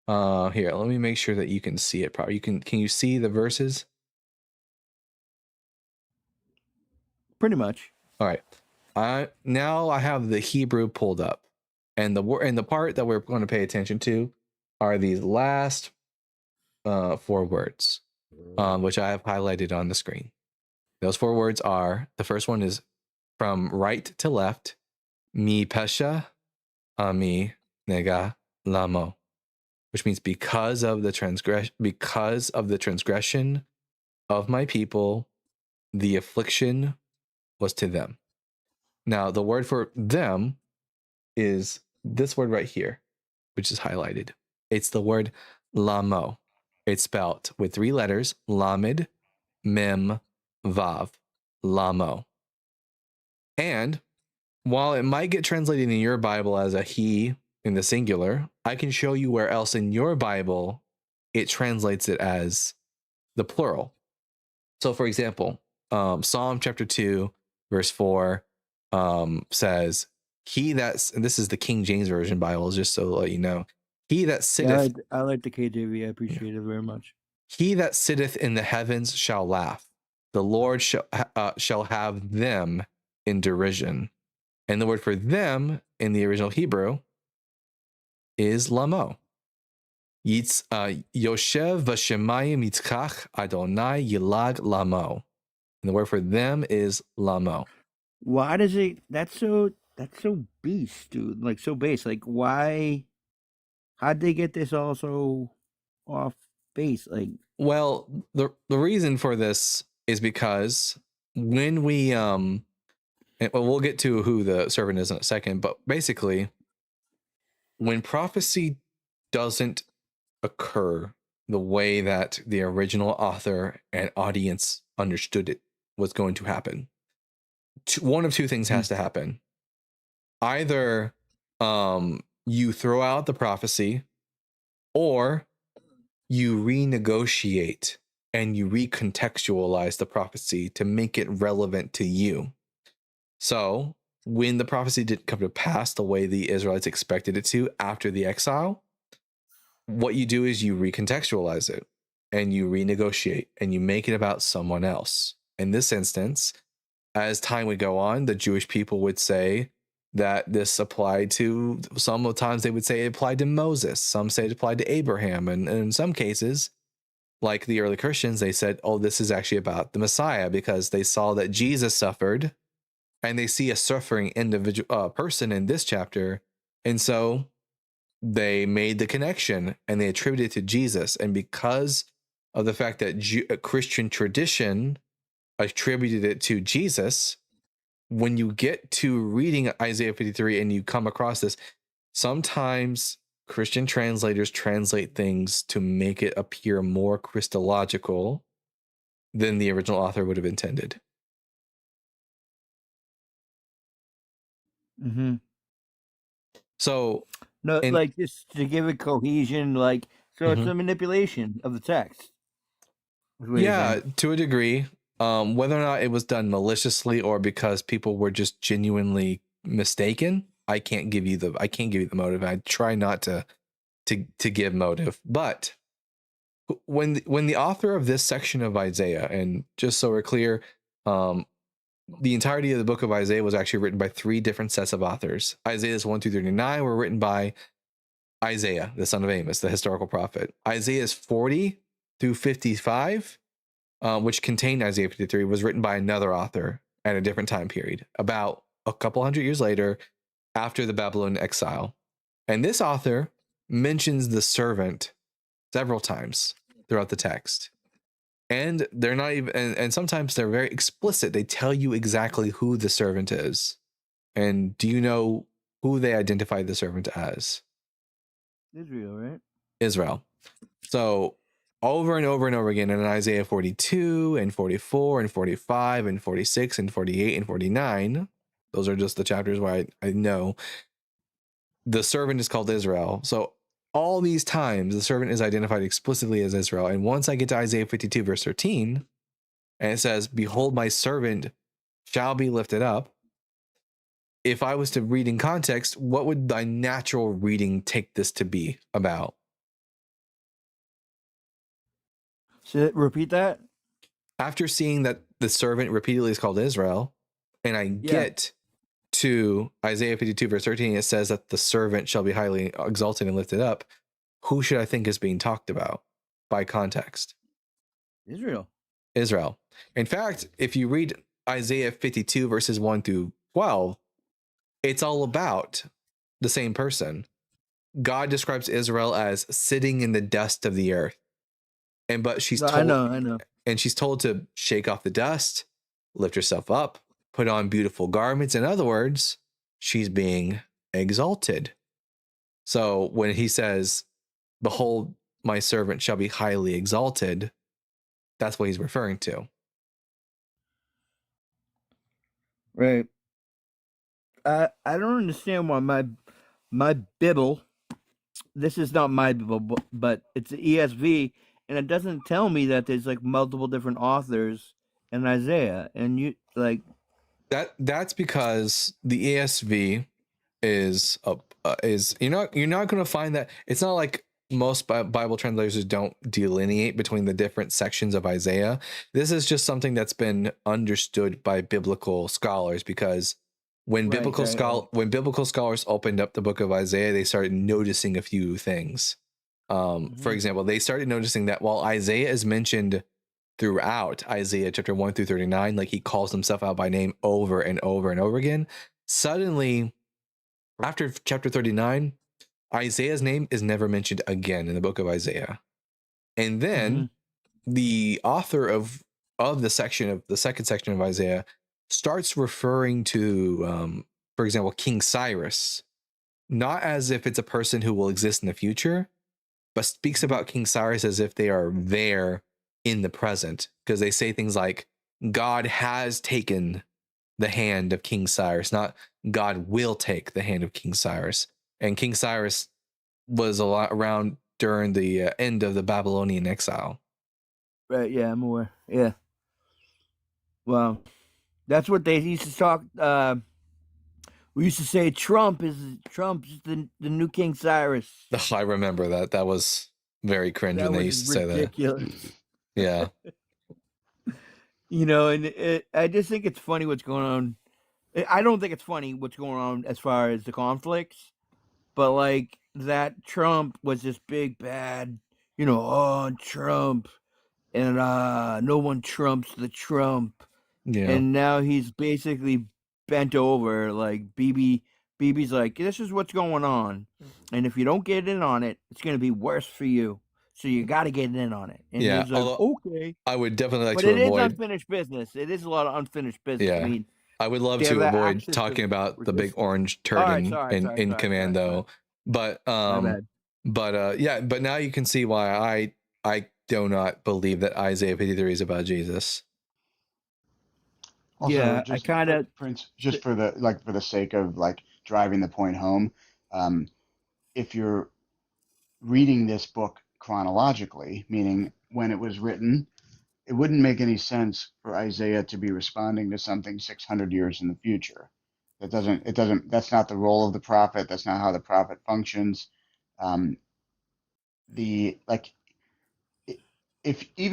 Here, let me make sure that you can see it properly. Can you see the verses? Pretty much. All right. Now I have the Hebrew pulled up, and the part that we're going to pay attention to are these last 4 words, which I have highlighted on the screen. Those 4 words are, the first one is from right to left, mi pesha, ami nega lamo, which means because of the transgression of my people, the affliction was to them. Now, the word for them is this word right here, which is highlighted. It's the word lamo. It's spelled with 3 letters, lamed, mem, vav, lamo. And while it might get translated in your Bible as a he in the singular, I can show you where else in your Bible it translates it as the plural. So, for example, Psalm chapter 2, verse 4 says, and this is the King James Version Bible, just so to let you know, he that sitteth, I like the KJV. I appreciate it very much. he that sitteth in the heavens shall laugh. The Lord shall have them in derision. And the word for them in the original Hebrew is lamo. Yoshev v'shemayim yitzkach Adonai yilag lamo. And the word for them is lamo. Why does it? That's so beast, dude. Like so base. Like why? How'd they get this all so off base? Like, well, the reason for this is because when we and we'll get to who the servant is in a second, but basically, when prophecy doesn't occur the way that the original author and audience understood it was going to happen, one of 2 things has to happen. Either you throw out the prophecy, or you renegotiate and you recontextualize the prophecy to make it relevant to you. So when the prophecy didn't come to pass the way the Israelites expected it to after the exile, what you do is you recontextualize it and you renegotiate and you make it about someone else. In this instance, as time would go on, the Jewish people would say that this applied to, some of the times they would say it applied to Moses, some say it applied to Abraham, and in some cases, like the early Christians, they said, oh, this is actually about the Messiah, because they saw that Jesus suffered and they see a suffering individual person in this chapter, and so they made the connection and they attributed it to Jesus. And because of the fact that Christian tradition attributed it to Jesus, when you get to reading Isaiah 53 and you come across this, sometimes Christian translators translate things to make it appear more Christological than the original author would have intended. mm-hmm. So, no, like just to give it cohesion, like so it's a manipulation of the text. Yeah, to a degree. Whether or not it was done maliciously or because people were just genuinely mistaken, I can't give you the motive. I try not to give motive. But when the author of this section of Isaiah, and just so we're clear, the entirety of the book of Isaiah was actually written by 3 different sets of authors. Isaiah's 1 through 39 were written by Isaiah, the son of Amos, the historical prophet. Isaiah's 40 through 55, which contained Isaiah 53, was written by another author at a different time period, about a couple hundred years later, after the Babylonian exile. And this author mentions the servant several times throughout the text. And they're not even, and sometimes they're very explicit. They tell you exactly who the servant is. And do you know who they identify the servant as? Israel, right? Israel. So over and over and over again in Isaiah 42 and 44 and 45 and 46 and 48 and 49, those are just the chapters where I know the servant is called Israel. So all these times, the servant is identified explicitly as Israel. And once I get to Isaiah 52, verse 13, and it says, "Behold, my servant shall be lifted up." If I was to read in context, what would thy natural reading take this to be about? So repeat that. After seeing that the servant repeatedly is called Israel, and I get to Isaiah 52, verse 13, it says that the servant shall be highly exalted and lifted up. Who should I think is being talked about by context? Israel. Israel. In fact, if you read Isaiah 52, verses 1 through 12, it's all about the same person. God describes Israel as sitting in the dust of the earth. But she's told, I know. And she's told to shake off the dust, lift herself up, put on beautiful garments. In other words, she's being exalted. So when he says, "Behold, my servant shall be highly exalted," that's what he's referring to. Right. I don't understand why my Bible, this is not my Bible, but it's the ESV, and it doesn't tell me that there's like multiple different authors in Isaiah. And you like that's because the ESV is you're not going to find that. It's not like most Bible translators don't delineate between the different sections of Isaiah. This is just something that's been understood by biblical scholars, because when biblical scholars opened up the book of Isaiah, they started noticing a few things. For example, they started noticing that while Isaiah is mentioned throughout Isaiah chapter 1 through 39, like he calls himself out by name over and over and over again, suddenly after chapter 39, Isaiah's name is never mentioned again in the book of Isaiah. And then the author of the second section of Isaiah starts referring to, for example, King Cyrus, not as if it's a person who will exist in the future, but speaks about King Cyrus as if they are there in the present, because they say things like, God has taken the hand of King Cyrus, not God will take the hand of King Cyrus. And King Cyrus was a lot around during the end of the Babylonian exile. Right, yeah, I'm aware. Yeah. Well, that's what they used to talk. We used to say Trump's the new King Cyrus. I remember that. That was very cringe when they used to say that. Ridiculous. Yeah. You know, and I just think it's funny what's going on. I don't think it's funny what's going on as far as the conflicts, but like that Trump was this big bad, Trump, and no one trumps the Trump. Yeah. And now he's basically bent over, like BB's like, this is what's going on, and if you don't get in on it, it's going to be worse for you. So you got to get in on it. And Yeah, he's like, okay. I would definitely like But to it is avoid. unfinished business. It is a lot of unfinished business. Yeah, I mean, I would love they have to that avoid access talking to about the big resistance. orange turd All right, in sorry, Commando, but bad. but now you can see why I do not believe that Isaiah 53 is about Jesus. Also, Yeah, I just kind of Prince, just for the sake of like driving the point home, if you're reading this book chronologically, meaning when it was written, it wouldn't make any sense for Isaiah to be responding to something 600 years in the future. That's not the role of the prophet. That's not how the prophet functions. Um, even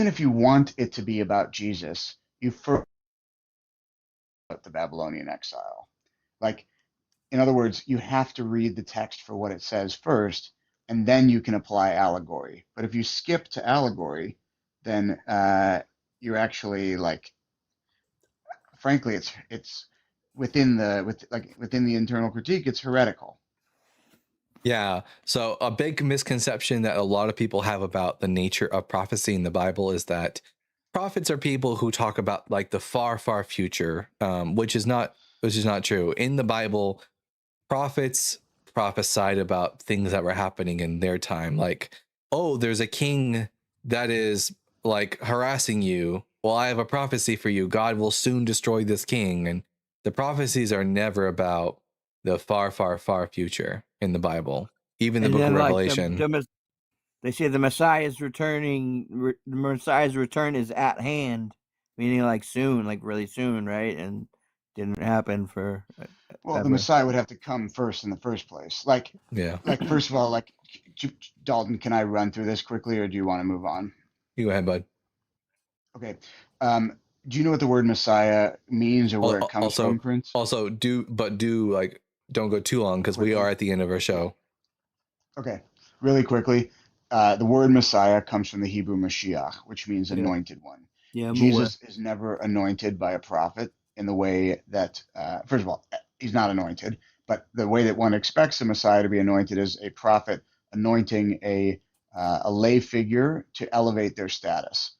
if you want it to be about Jesus, you first about the Babylonian exile. Like, in other words, you have to read the text for what it says first, and then you can apply allegory. But if you skip to allegory, then you're actually like, frankly, it's within the internal critique, it's heretical. Yeah. So a big misconception that a lot of people have about the nature of prophecy in the Bible is that prophets are people who talk about like the far, far future, which is not true. In the Bible, prophets prophesied about things that were happening in their time, like, oh, there's a king that is like harassing you. Well, I have a prophecy for you. God will soon destroy this king. And the prophecies are never about the far, far, far future in the Bible. Even the And book of then, like Revelation. they say the Messiah's returning. The Messiah's return is at hand, meaning like soon, like really soon, right? And didn't happen for. Well, the ever. Messiah would have to come first in the first place. Like, Yeah. First of all, like, Dalton, can I run through this quickly, or do you want to move on? You go ahead, bud. Okay. Do you know what the word Messiah means or where it comes from, Prince? Also, don't go too long because we are at the end of our show. Okay, really quickly. The word Messiah comes from the Hebrew Mashiach, which means anointed one. Yeah, I'm Jesus is never anointed by a prophet in the way that, first of all, he's not anointed, but the way that one expects a Messiah to be anointed is a prophet anointing a lay figure to elevate their status.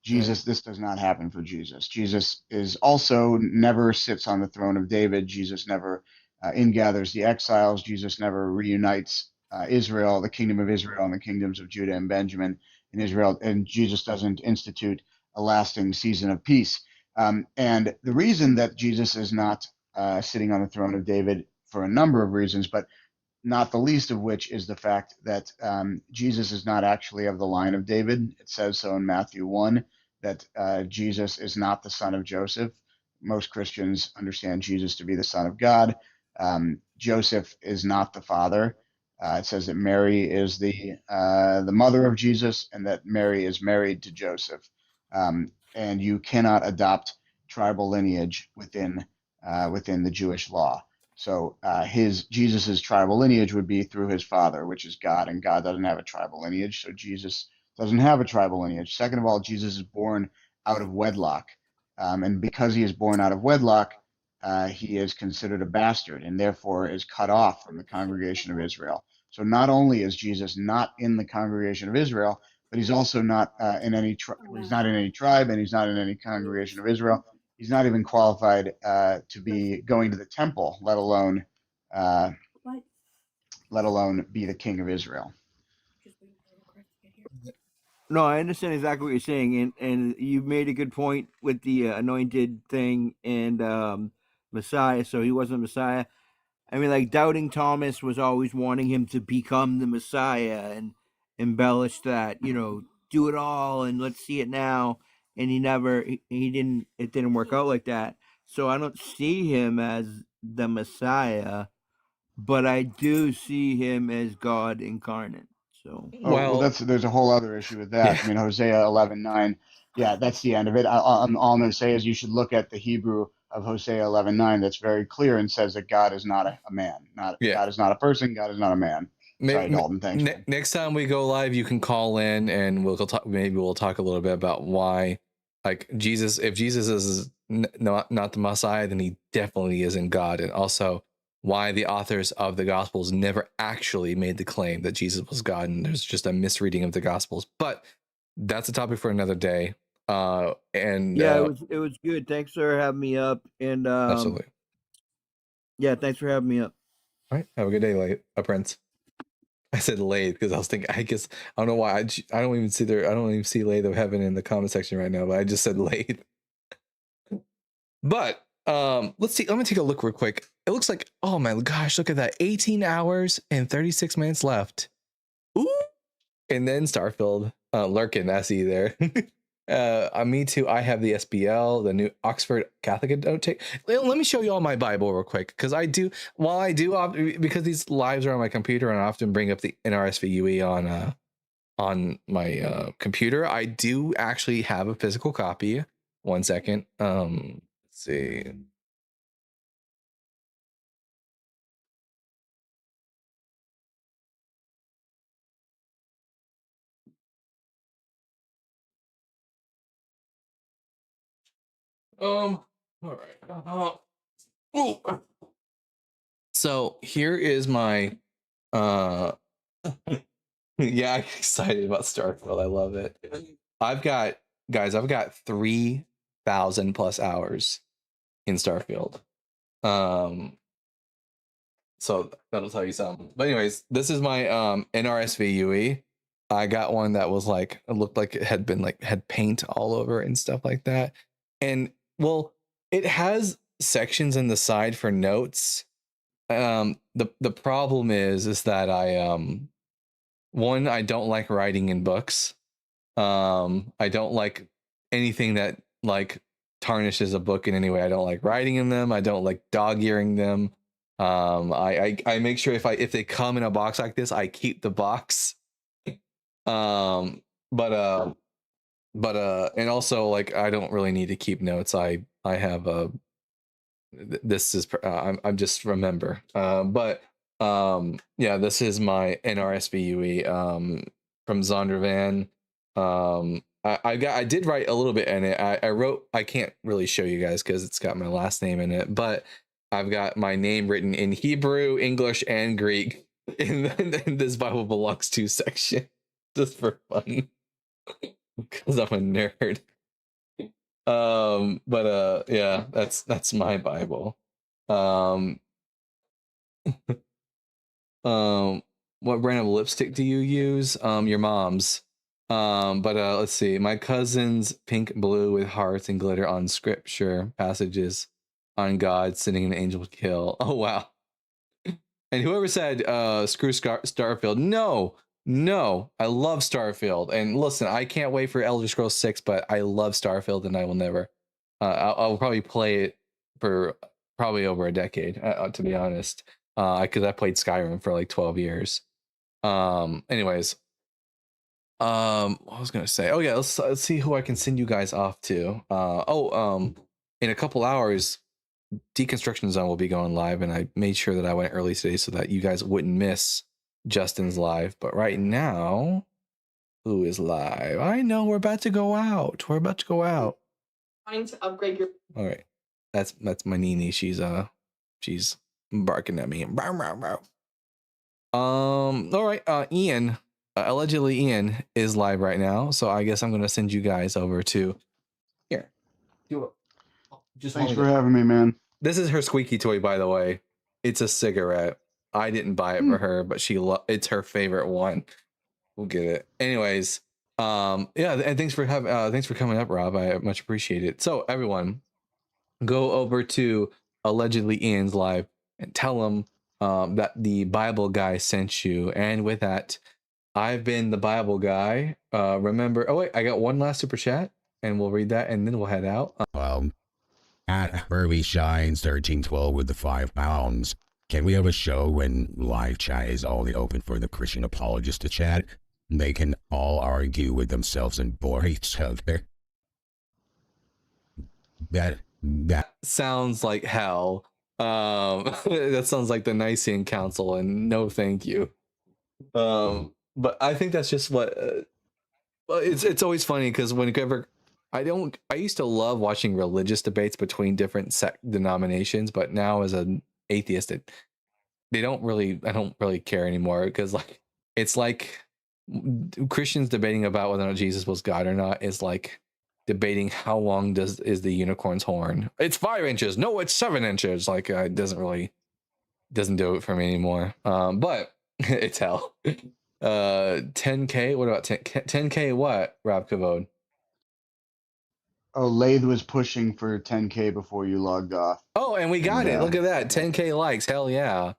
Jesus, this does not happen for Jesus. Jesus is also never sits on the throne of David. Jesus never ingathers the exiles. Jesus never reunites Israel, the kingdom of Israel, and the kingdoms of Judah and Benjamin in Israel. And Jesus doesn't institute a lasting season of peace. And the reason that Jesus is not sitting on the throne of David for a number of reasons, but not the least of which is the fact that Jesus is not actually of the line of David. It says so in Matthew 1 that Jesus is not the son of Joseph. Most Christians understand Jesus to be the son of God. Joseph is not the father. It says that Mary is the mother of Jesus, and that Mary is married to Joseph. And you cannot adopt tribal lineage within the Jewish law. So Jesus's tribal lineage would be through his father, which is God, and God doesn't have a tribal lineage, so Jesus doesn't have a tribal lineage. Second of all, Jesus is born out of wedlock, and because he is born out of wedlock, he is considered a bastard and therefore is cut off from the congregation of Israel. So not only is Jesus not in the congregation of Israel, but he's also not he's not in any tribe, and he's not in any congregation of Israel. He's not even qualified to be going to the temple, let alone be the king of Israel. No, I understand exactly what you're saying, and you made a good point with the anointed thing and Messiah. So he wasn't Messiah. I mean, like doubting Thomas was always wanting him to become the Messiah and embellish that, do it all and let's see it now. And he didn't. It didn't work out like that. So I don't see him as the Messiah, but I do see him as God incarnate. So There's a whole other issue with that. Yeah. I mean, Hosea 11:9. Yeah, that's the end of it. All I'm going to say is you should look at the Hebrew of Hosea 11:9. That's very clear and says that God is not a man. God is not a person. God is not a man. Sorry, Dalton. Thanks. Man. Next time we go live, you can call in and we'll talk. Maybe we'll talk a little bit about why, like Jesus. If Jesus is not the Messiah, then he definitely isn't God, and also why the authors of the Gospels never actually made the claim that Jesus was God, and there's just a misreading of the Gospels. But that's a topic for another day. It was good. Thanks for having me up. And absolutely. Yeah, thanks for having me up. All right, have a good day, Prince. I said Lathe because I was thinking. I guess I don't know why. I don't even see I don't even see Lathe of Heaven in the comment section right now. But I just said Lathe. But let's see. Let me take a look real quick. It looks like, oh my gosh, look at that. 18 hours and 36 minutes left. Ooh. And then Starfield, Lurkin. I see you there. Me too. I have the SBL, the new Oxford Catholic Annotate. Let me show you all my Bible real quick, because I do. While I do, because these lives are on my computer, and I often bring up the NRSVUE on my computer. I do actually have a physical copy. One second. Let's see. All right. Ooh. So here is my yeah, I'm excited about Starfield. I love it. I've got 3,000 plus hours in Starfield. So that'll tell you something. But anyways, this is my NRSV UE. I got one that was like, it looked like it had been like had paint all over it and stuff like that. And well, it has sections in the side for notes. The problem is that I don't like writing in books. I don't like anything that like tarnishes a book in any way. I don't like writing in them. I don't like dog-earing them. I make sure if they come in a box like this, I keep the box. And also like I don't really need to keep notes. I have a this is I'm just remember. Yeah, this is my NRSVUE from Zondervan. I did write a little bit in it. I wrote, I can't really show you guys because it's got my last name in it, but I've got my name written in Hebrew, English, and Greek in this Bible belongs to section, just for fun, because I'm a nerd. Yeah, that's my Bible. What brand of lipstick do you use? Your mom's. Let's see. My cousin's pink blue with hearts and glitter on scripture passages on God sending an angel to kill. Oh wow. And whoever said screw Starfield, no, I love Starfield. And listen, I can't wait for Elder Scrolls 6, but I love Starfield and I will never I'll probably play it for probably over a decade, to be honest. Because I played Skyrim for like 12 years. Anyways, what I was gonna say. Oh yeah, let's see who I can send you guys off to. In a couple hours, Deconstruction Zone will be going live, and I made sure that I went early today so that you guys wouldn't miss Justin's live. But right now, who is live? I know we're about to go out. Trying to upgrade your. All right, that's my Nini. She's barking at me. All right, Ian. Allegedly Ian is live right now, so I guess I'm gonna send you guys over to here. Thanks for having me, man. This is her squeaky toy, by the way. It's a cigarette. I didn't buy it for her, but it's her favorite one. We'll get it. Anyways, yeah, and thanks for coming up, Rob. I much appreciate it. So everyone, go over to Allegedly Ian's live and tell him that the Bible guy sent you. And with that, I've been the Bible guy. Remember, oh wait, I got one last super chat, and we'll read that, and then we'll head out. At Burby Shines 1312 with the £5. Can we have a show when live chat is only open for the Christian apologists to chat? They can all argue with themselves and bore each other. That sounds like hell. That sounds like the Nicene Council, and no thank you. But I think that's just what it's always funny because whenever I used to love watching religious debates between different denominations, but now as an atheist, I don't really care anymore, because like it's like Christians debating about whether or not Jesus was God or not is like debating how long is the unicorn's horn. It's 5 inches. No, it's 7 inches. Like it doesn't do it for me anymore. But it's hell. 10K. What about 10K? What, Rob Kavod? Oh, Lathe was pushing for 10K before you logged off. Oh, and we got it. Look at that. 10K likes. Hell yeah.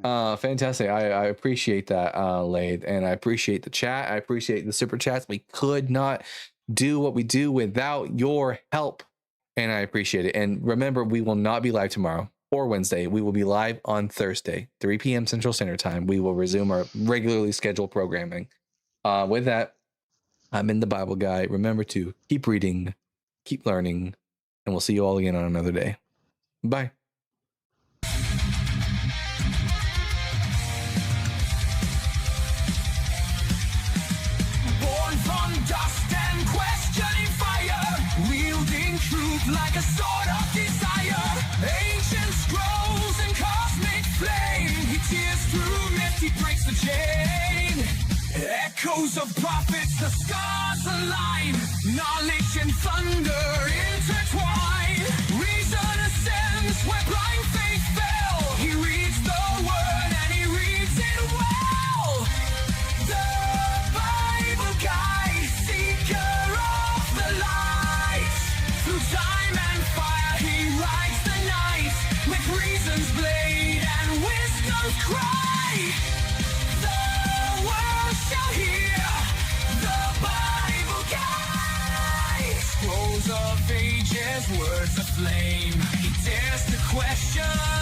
Fantastic. I appreciate that, Lathe, and I appreciate the chat. I appreciate the super chats. We could not do what we do without your help, and I appreciate it. And remember, we will not be live tomorrow or Wednesday. We will be live on Thursday, 3 p.m. Central Standard Time. We will resume our regularly scheduled programming. With that, I'm in the Bible guy. Remember to keep reading, keep learning, and we'll see you all again on another day. Bye. Born from dust and questioning fire, wielding truth. truth like a sword of desire. Ancient scrolls and cosmic flame. He tears through myth, he breaks the chain. Echoes of prophets, the stars align. Knowledge and thunder intertwine. Reason ascends where blind faith fell. He reads the word and he reads it well. The Bible guide, seeker of the light. Through time and fire he rides the night. With reason's blade and wisdom's cry. The world shall hear the Bible guide. Scrolls of ages, words aflame. He dares to question